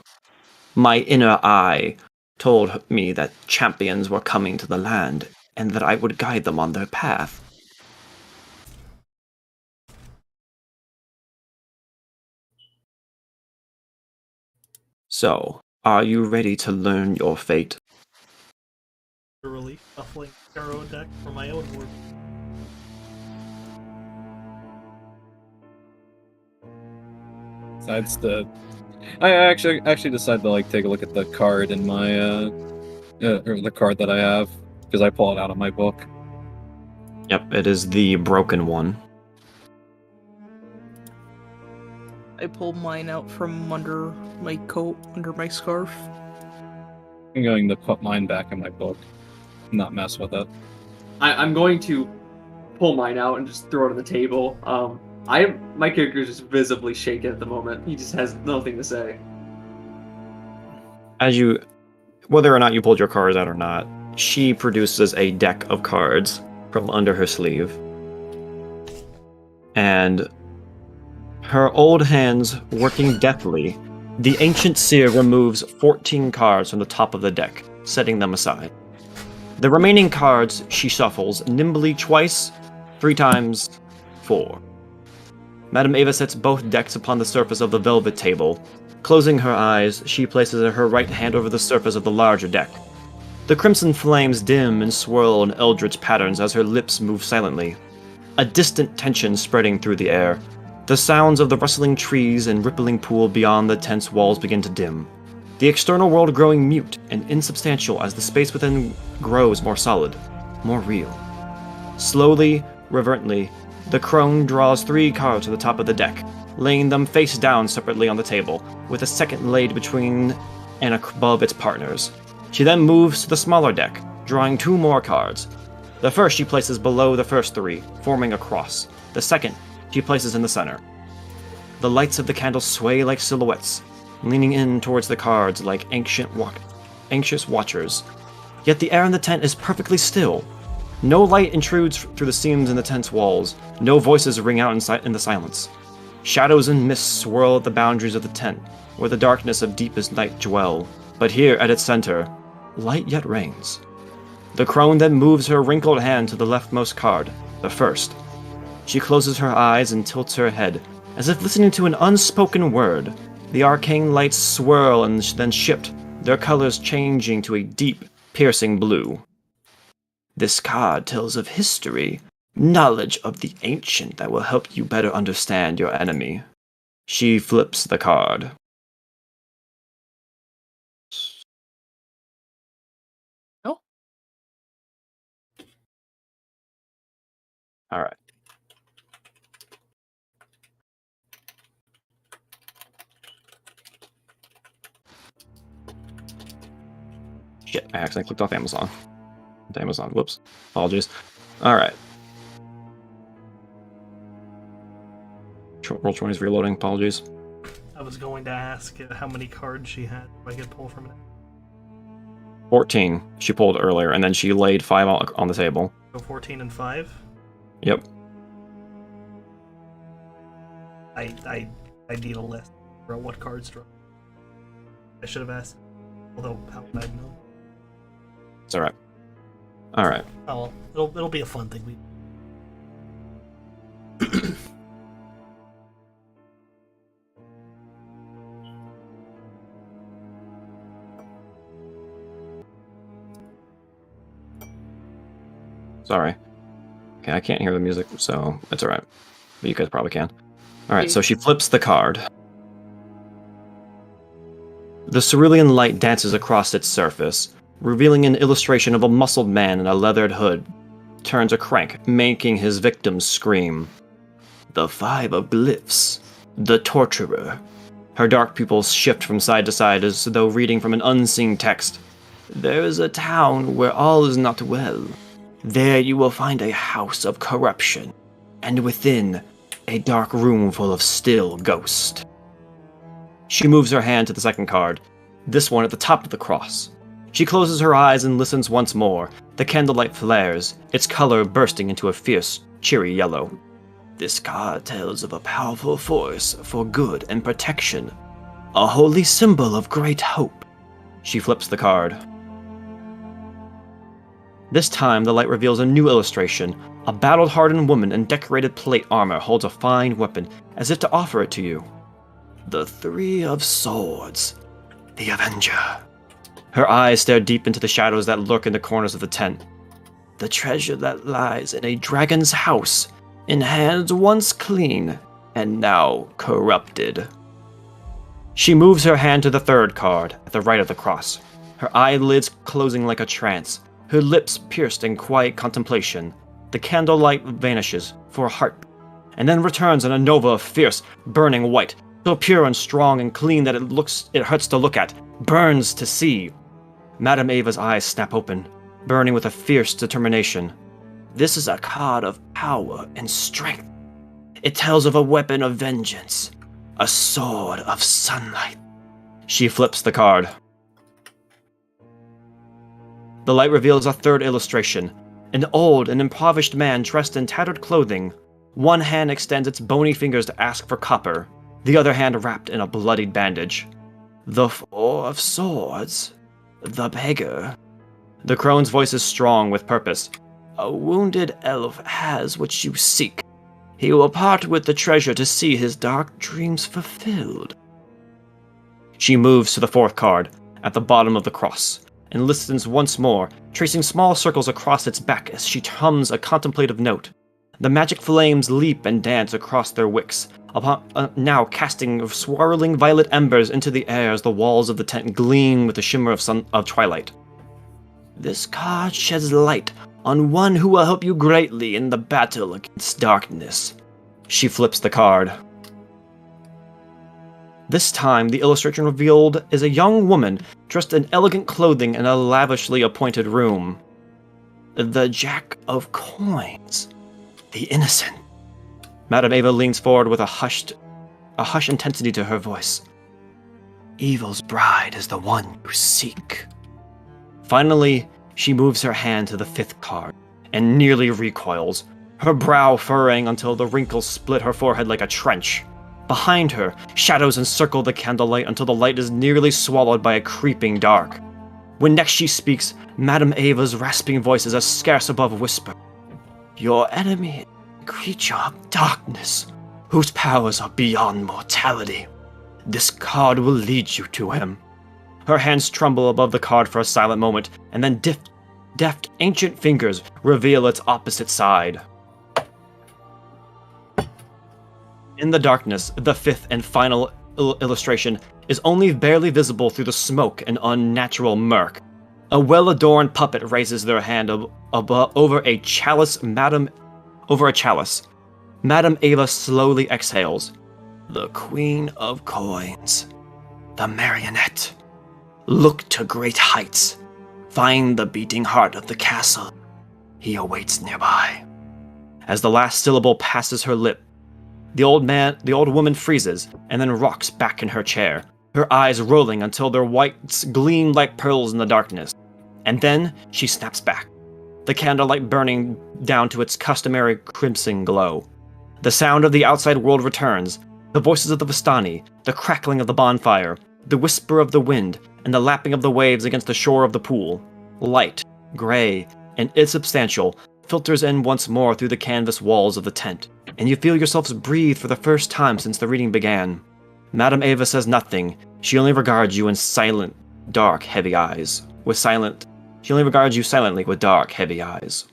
My inner eye told me that champions were coming to the land, and that I would guide them on their path. So, are you ready to learn your fate?" Literally shuffling tarot deck for my own work. Besides the, I actually decided to like take a look at the card in my or the card that I have because I pull it out of my book. Yep, it is the broken one. I pulled mine out from under my coat, under my scarf. I'm going to put mine back in my book, not mess with it. I'm going to pull mine out and just throw it on the table. My character is just visibly shaken at the moment. He just has nothing to say. As you, whether or not you pulled your cards out or not, she produces a deck of cards from under her sleeve. And her old hands working deftly, the ancient seer removes 14 cards from the top of the deck, setting them aside. The remaining cards she shuffles nimbly twice, 3 times, 4. Madame Ava sets both decks upon the surface of the velvet table. Closing her eyes, she places her right hand over the surface of the larger deck. The crimson flames dim and swirl in eldritch patterns as her lips move silently, a distant tension spreading through the air. The sounds of the rustling trees and rippling pool beyond the tent's walls begin to dim, the external world growing mute and insubstantial as the space within grows more solid, more real. Slowly, reverently, the crone draws 3 cards to the top of the deck, laying them face down separately on the table, with a second laid between and above its partners. She then moves to the smaller deck, drawing 2 more cards. The first she places below the first 3, forming a cross. The second she places in the center. The lights of the candles sway like silhouettes, leaning in towards the cards like anxious watchers. Yet the air in the tent is perfectly still. No light intrudes through the seams in the tent's walls. No voices ring out in the silence. Shadows and mists swirl at the boundaries of the tent, where the darkness of deepest night dwell. But here, at its center, light yet reigns. The crone then moves her wrinkled hand to the leftmost card, the first. She closes her eyes and tilts her head, as if listening to an unspoken word. The arcane lights swirl and then shift, their colors changing to a deep, piercing blue. This card tells of history, knowledge of the ancient that will help you better understand your enemy. She flips the card. Oh. Alright. Shit, I accidentally clicked off Amazon. Amazon, whoops. Apologies. Alright. Roll20 is reloading, apologies. I was going to ask how many cards she had if I could pull from it. 14 she pulled earlier, and then she laid 5 on the table. So 14 and 5? Yep. I need a list for what cards draw. I should have asked. Although, how would I know? It's alright. Alright. Oh, well, it'll be a fun thing. Sorry. Okay, I can't hear the music, so it's alright. But you guys probably can. Alright, so she flips the card. The cerulean light dances across its surface, revealing an illustration of a muscled man in a leathered hood. Turns a crank, making his victims scream. The 5 of Glyphs. The Torturer. Her dark pupils shift from side to side as though reading from an unseen text. There is a town where all is not well. There you will find a house of corruption, and within, a dark room full of still ghosts. She moves her hand to the second card, this one at the top of the cross. She closes her eyes and listens once more. The candlelight flares, its color bursting into a fierce, cheery yellow. This card tells of a powerful force for good and protection, a holy symbol of great hope. She flips the card. This time, the light reveals a new illustration. A battle-hardened woman in decorated plate armor holds a fine weapon, as if to offer it to you. The 3 of Swords. The Avenger. Her eyes stare deep into the shadows that lurk in the corners of the tent. The treasure that lies in a dragon's house, in hands once clean, and now corrupted. She moves her hand to the third card, at the right of the cross, her eyelids closing like a trance, her lips pierced in quiet contemplation. The candlelight vanishes for a heartbeat, and then returns in a nova of fierce, burning white, so pure and strong and clean that it hurts to look at, burns to see. Madame Ava's eyes snap open, burning with a fierce determination. This is a card of power and strength. It tells of a weapon of vengeance, a sword of sunlight. She flips the card. The light reveals a third illustration. An old and impoverished man dressed in tattered clothing. One hand extends its bony fingers to ask for copper, the other hand wrapped in a bloodied bandage. The 4 of Swords. The Beggar. The crone's voice is strong with purpose. A wounded elf has what you seek. He will part with the treasure to see his dark dreams fulfilled. She moves to the fourth card, at the bottom of the cross, and listens once more, tracing small circles across its back as she hums a contemplative note. The magic flames leap and dance across their wicks, now casting swirling violet embers into the air as the walls of the tent gleam with the shimmer of twilight. This card sheds light on one who will help you greatly in the battle against darkness. She flips the card. This time, the illustration revealed is a young woman dressed in elegant clothing in a lavishly appointed room. The Jack of Coins. The innocent. Madame Ava leans forward with a hushed intensity to her voice. Evil's bride is the one you seek. Finally, she moves her hand to the fifth card and nearly recoils, her brow furrowing until the wrinkles split her forehead like a trench. Behind her, shadows encircle the candlelight until the light is nearly swallowed by a creeping dark. When next she speaks, Madame Ava's rasping voice is a scarce above whisper. Your enemy is a creature of darkness, whose powers are beyond mortality. This card will lead you to him. Her hands tremble above the card for a silent moment, and then deft ancient fingers reveal its opposite side. In the darkness, the fifth and final illustration is only barely visible through the smoke and unnatural murk. A well-adorned puppet raises their hand over a chalice. Madame Ava slowly exhales. The Queen of Coins. The marionette. Look to great heights. Find the beating heart of the castle. He awaits nearby. As the last syllable passes her lip, the old woman freezes and then rocks back in her chair, her eyes rolling until their whites gleam like pearls in the darkness. And then she snaps back, the candlelight burning down to its customary crimson glow. The sound of the outside world returns, the voices of the Vistani, the crackling of the bonfire, the whisper of the wind, and the lapping of the waves against the shore of the pool. Light gray, and insubstantial, filters in once more through the canvas walls of the tent, and you feel yourselves breathe for the first time since the reading began. Madame Ava says nothing. She only regards you in silent, dark, heavy eyes. She only regards you silently with dark, heavy eyes.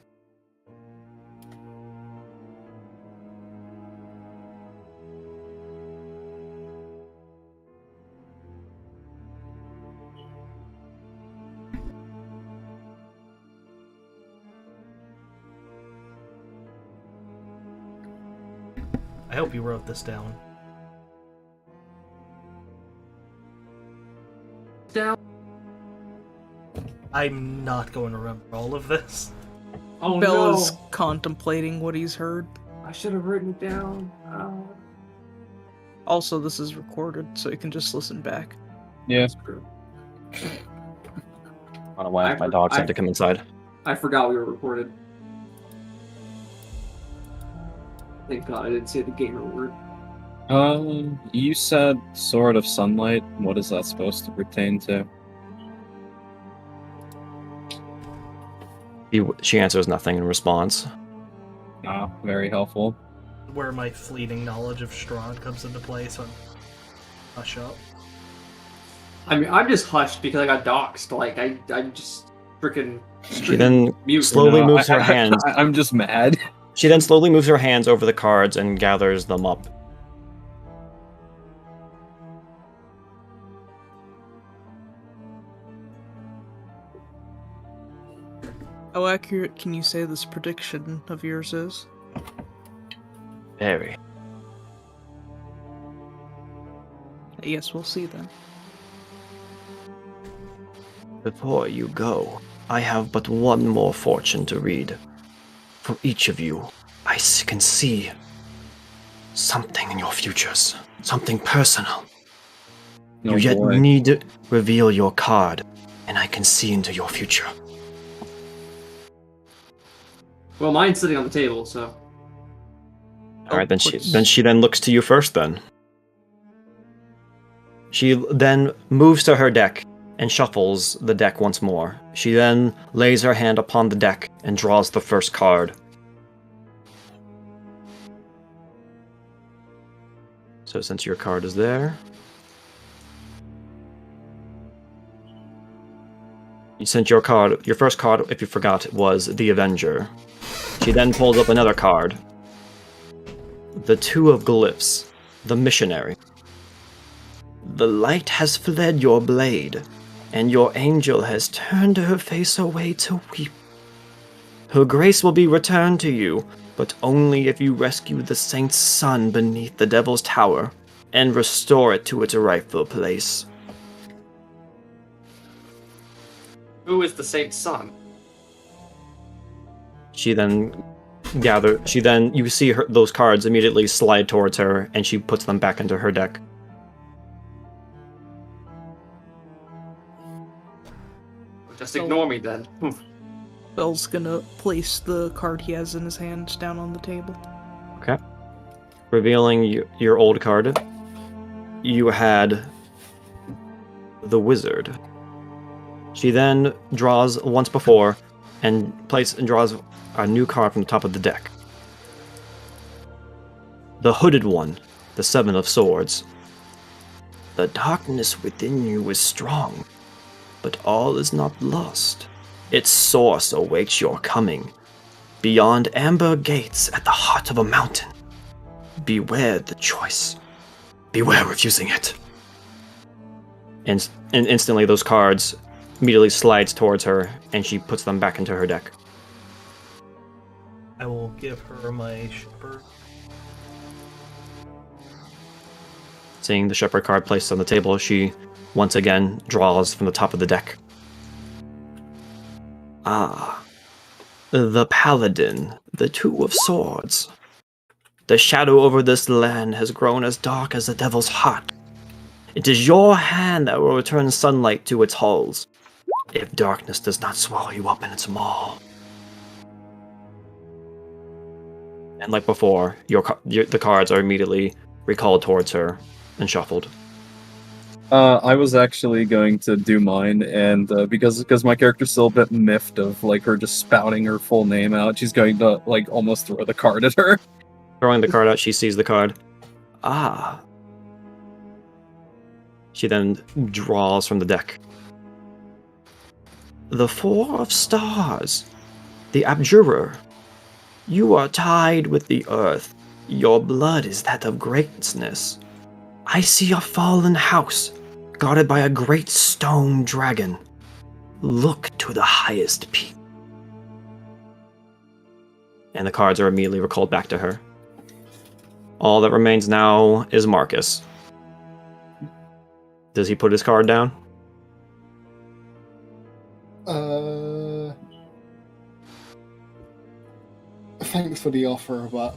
I hope you wrote this down. Down. I'm not going to remember all of this. Oh Bell is no! contemplating what he's heard. I should have written it down. Also, this is recorded, so you can just listen back. Yeah. I don't know why my dogs have to come inside. I forgot we were recorded. Thank God I didn't say the gamer word. You said Sword of Sunlight. What is that supposed to pertain to? She answers nothing in response. Ah, very helpful. Where my fleeting knowledge of Strahd comes into play, so hush up. I mean, I'm just hushed because I got doxxed. Like, I'm just freaking. She then mute. slowly moves her hands. I'm just mad. She then slowly moves her hands over the cards and gathers them up. How accurate can you say this prediction of yours is? Very. Yes, we'll see then. Before you go, I have but one more fortune to read. For each of you, I can see something in your futures. Something personal. No you yet boy. need to reveal your card, and I can see into your future. Well, mine's sitting on the table, so. Alright, then she looks to you first then. She then moves to her deck and shuffles the deck once more. She then lays her hand upon the deck and draws the first card. So since your card is there, since your first card, if you forgot, was the Avenger. She then pulls up another card. The Two of Glyphs, the Missionary. The light has fled your blade, and your angel has turned her face away to weep. Her grace will be returned to you, but only if you rescue the saint's son beneath the devil's tower and restore it to its rightful place. Who is the saint's son? You see those cards immediately slide towards her, and she puts them back into her deck. Just ignore me then. Bell's gonna place the card he has in his hand down on the table. Okay. Revealing your old card, you had the Wizard. She then draws once before and draws a new card from the top of the deck. The Hooded One, the Seven of Swords. The darkness within you is strong, but all is not lost. Its source awaits your coming. Beyond amber gates at the heart of a mountain. Beware the choice. Beware refusing it. And instantly those cards immediately slides towards her, and she puts them back into her deck. I will give her my shepherd. Seeing the shepherd card placed on the table, she once again draws from the top of the deck. Ah, the Paladin, the Two of Swords. The shadow over this land has grown as dark as the devil's heart. It is your hand that will return sunlight to its halls, if darkness does not swallow you up in its maw. And like before, the cards are immediately recalled towards her and shuffled. I was actually going to do mine, and because my character's still a bit miffed of like her just spouting her full name out, she's going to like almost throw the card at her. Throwing the card out, she sees the card. Ah. She then draws from the deck. The Four of Stars. The Abjurer. You are tied with the earth. Your blood is that of greatness. I see a fallen house, guarded by a great stone dragon. Look to the highest peak. And the cards are immediately recalled back to her. All that remains now is Marcus. Does he put his card down? Thanks for the offer, but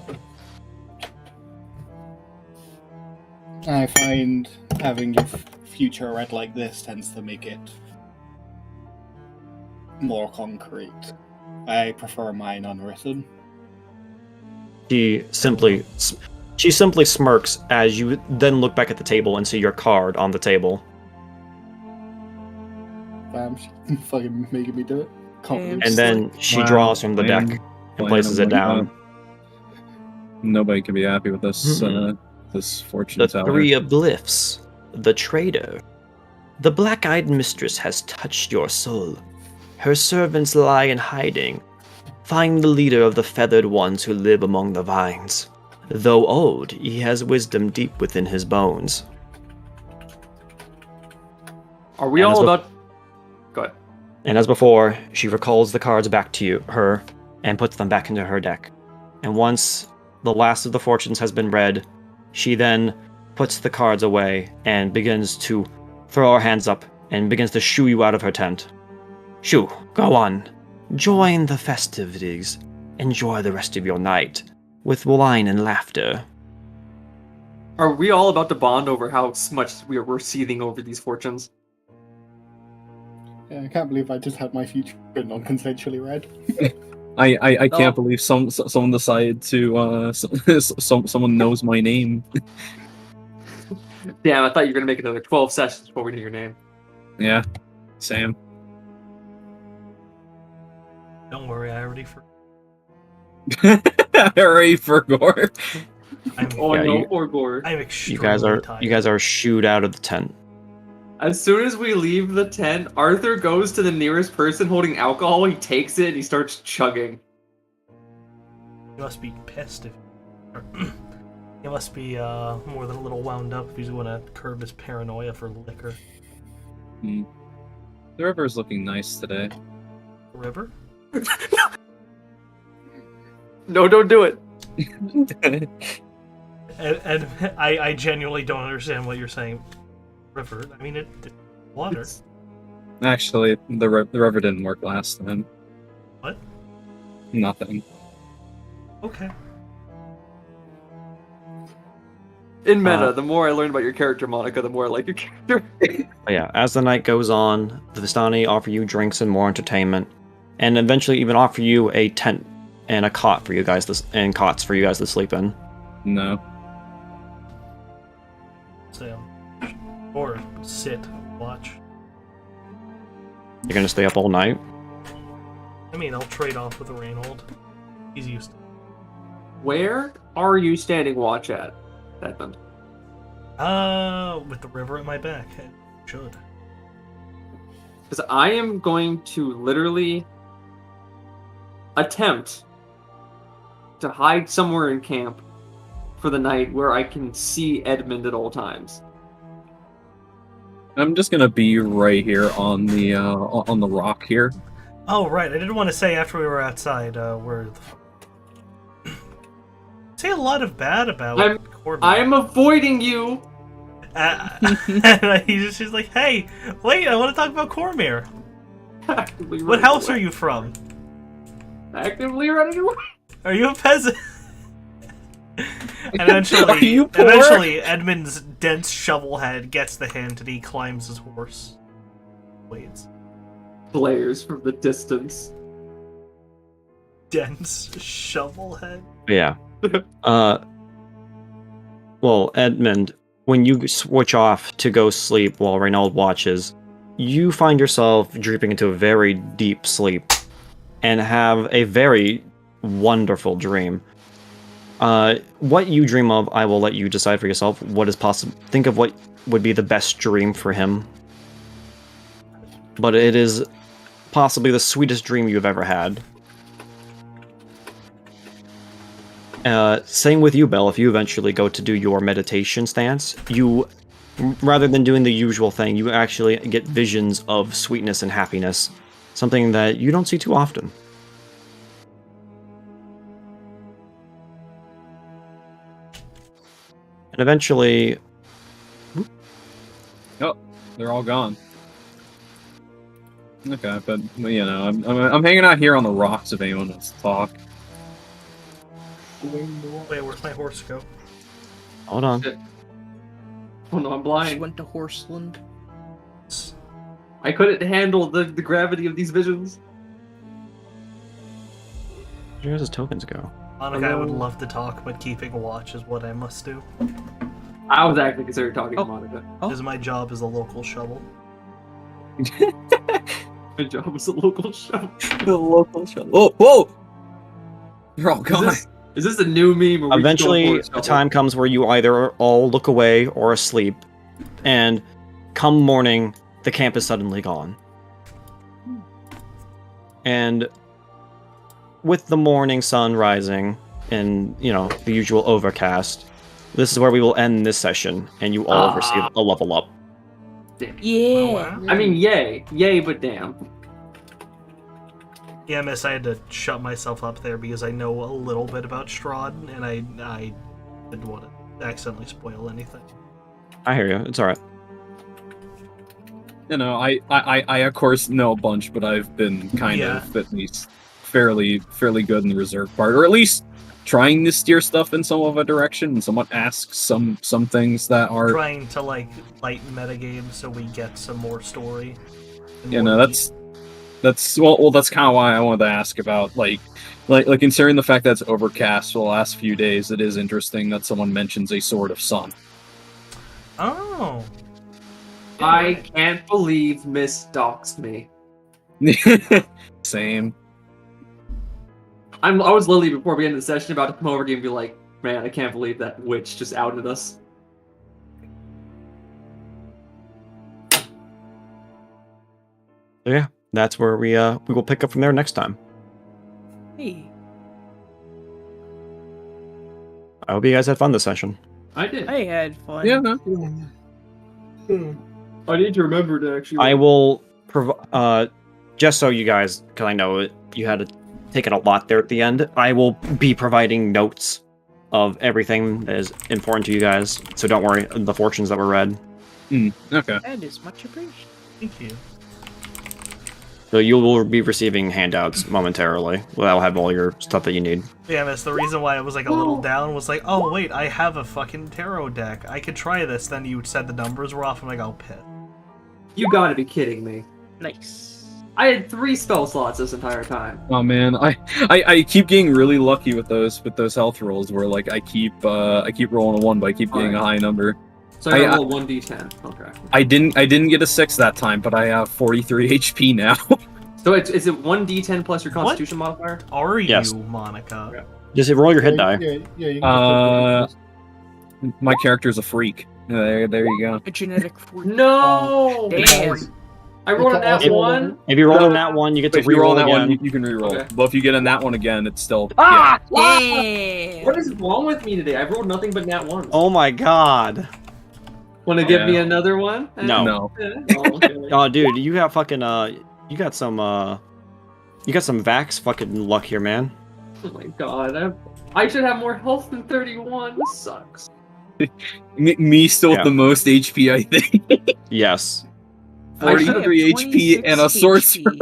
I find having your future read like this tends to make it more concrete. I prefer mine unwritten. She simply smirks as you then look back at the table and see your card on the table. Damn, she's fucking making me do it. And then she draws from the deck and places it down. Nobody can be happy with this. This fortune The teller. Three of Glyphs, the Trader. The black-eyed mistress has touched your soul. Her servants lie in hiding. Find the leader of the feathered ones who live among the vines. Though old, he has wisdom deep within his bones. Are we all about... Go ahead. And as before, she recalls the cards back to her and puts them back into her deck. And once the last of the fortunes has been read, she then puts the cards away and begins to throw her hands up and begins to shoo you out of her tent. Shoo, go on. Join the festivities. Enjoy the rest of your night with wine and laughter. Are we all about to bond over how much we're seething over these fortunes? Yeah, I can't believe I just had my future non-consensually read. I can't believe someone decided to someone knows my name. Damn, I thought you were gonna make another 12 sessions before we knew your name. Yeah, Sam. Don't worry, I already forgot. I already forgot. I'm extremely tired. You guys are shooed out of the tent. As soon as we leave the tent, Arthur goes to the nearest person holding alcohol, he takes it, and he starts chugging. He must be pissed if... He must be more than a little wound up if he's going to curb his paranoia for liquor. The river is looking nice today. The river? No, don't do it. And I genuinely don't understand what you're saying. River? I mean, it's water. Actually, the river didn't work last time. What? Nothing. Okay. In meta, the more I learn about your character, Monica, the more I like your character. Yeah, as the night goes on, the Vistani offer you drinks and more entertainment, and eventually even offer you a tent and a cot for you guys cots for you guys to sleep in. No. So, or sit, watch. You're gonna stay up all night? I mean, I'll trade off with the Reynold. He's used to it. Where are you standing watch at, Edmund? With the river at my back. I should. Because I am going to literally attempt to hide somewhere in camp for the night where I can see Edmund at all times. I'm just gonna be right here on the rock here. Oh, right. I didn't want to say after we were outside, where the... say a lot of bad about Corbin. I'm avoiding you! And she's like, hey, wait, I want to talk about Cormyr. What house are you from? Actively running away. Are you a peasant? Eventually, Edmund's dense shovel head gets the hint and he climbs his horse. Waits. Players from the distance. Dense shovel head? Yeah. Well, Edmund, when you switch off to go sleep while Reynald watches, you find yourself drooping into a very deep sleep and have a very wonderful dream. What you dream of, I will let you decide for yourself. What is possible? Think of what would be the best dream for him. But it is possibly the sweetest dream you've ever had. Same with you, Belle. If you eventually go to do your meditation stance, you, rather than doing the usual thing, you actually get visions of sweetness and happiness. Something that you don't see too often. And eventually... Oh, they're all gone. Okay, but you know, I'm hanging out here on the rocks if anyone wants to talk. Wait, where's my horse go? Hold on. Oh no, I'm Just blind. went to Horseland. I couldn't handle the gravity of these visions. Where does his tokens go? Monica, I would love to talk, but keeping watch is what I must do. I was actually considering talking to Monica. Because my job is a local shovel. My job is a local show. The local show. Oh, whoa! They're all gone. Is this a new meme? Or Eventually, a time comes where you either all look away or asleep, and come morning, the camp is suddenly gone. And with the morning sun rising and, you know, the usual overcast, this is where we will end this session, and you all receive a level up. Yeah. Oh, wow. I mean, yay. Yay, but damn. Yeah, miss, I had to shut myself up there because I know a little bit about Strahd, and I didn't want to accidentally spoil anything. I hear you. It's alright. You know, I of course know a bunch, but I've been kind of at least fairly good in the reserve part, or at least trying to steer stuff in some of a direction. And someone asks some things that are Trying to like lighten metagame so we get some more story. you know, that's well that's kind of why I wanted to ask about like considering the fact that it's overcast for the last few days. It is interesting that someone mentions a sword of sun. Oh. I can't believe Miss doxed me. Same. I was literally before we ended the session about to come over to you and be like, man, I can't believe that witch just outed us. So yeah, that's where we will pick up from there next time. Hey. I hope you guys had fun this session. I did. I had fun. Yeah, no. I need to remember to actually. I will just so you guys, because I know you had to take it a lot there at the end, I will be providing notes of everything that is important to you guys, so don't worry, the fortunes that were read. Okay. That is much appreciated. Thank you. So you will be receiving handouts momentarily. That'll have all your stuff that you need. Yeah, miss, the reason why I was like a little down was like, oh wait, I have a fucking tarot deck. I could try this. Then you said the numbers were off. I'm like, oh, pit. You gotta be kidding me. Nice. I had 3 spell slots this entire time. Oh man, I keep getting really lucky with those health rolls where like I keep rolling a 1, but I keep getting a high number. So I got a 1d10. Okay. I didn't get a 6 that time, but I have 43 HP now. So is it 1d10 plus your Constitution modifier? Are you, Yes. Monica? Okay. Just roll your hit die. Yeah, you can My character's a freak. There you go. A genetic freak. No! Damn. I rolled a nat 1. If you roll on that one, you get to If you roll reroll that again. one, you can reroll. Okay. But if you get in that one again, it's still Ah! Damn. What is wrong with me today? I've rolled nothing but nat 1s. Oh my god. Want to give me another one? No. no. Oh, okay. Oh, dude, you got fucking you got some Vax fucking luck here, man. Oh my god. I should have more health than 31. This sucks. Me still with Yeah. the most HP, I think. Yes. I should have 43 HP and a sorcerer.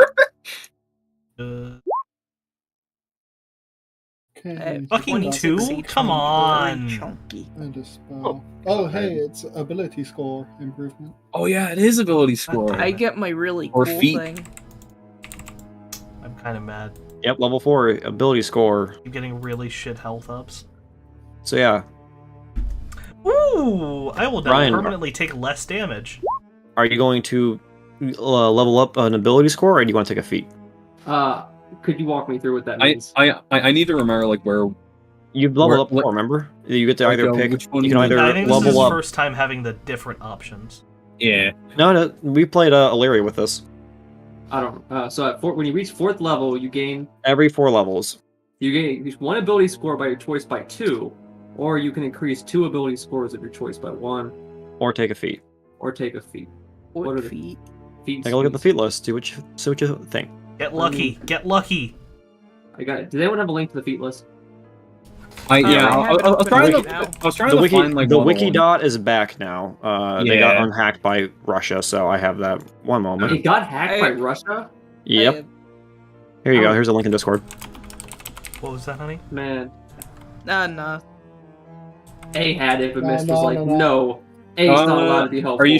Okay. Fucking 26 2? HP, Come very on. Chunky. And a spell. Oh, hey, it's ability score improvement. Oh yeah, it is ability score. I get my really Or cool feet. thing. I'm kind of mad. Yep, level 4 ability score. I'm getting really shit health ups. So yeah. Ooh, I will now Ryan, permanently take less damage. Are you going to level up an ability score, or do you want to take a feat? Could you walk me through what that means? I need to remember like where You've leveled up before, remember? You get to like, either pick. which one You can either Yeah, I think this is his level up. first time having the different options. Yeah. No, we played Illyria with this. I don't. So when you reach 4th level, you gain Every 4 levels. one ability score by your choice by 2, or you can increase 2 ability scores of your choice by 1, Or take a feat. or take a feat. What are the feet? Feats, Take a look at the feat list. See what you think. Get lucky. Get lucky. I got it. Does anyone have a link to the feat list? I was trying The to wiki, find like the one-on-one. wiki dot is back now. They got Yeah. unhacked by Russia, so I have that. One moment. It got hacked by Russia? Yep. Here you go. Here's a link in Discord. What was that, honey? Man. Nah. A had it, but No, Mist no, was like, no, no. no. A is not allowed to be helpful. Are you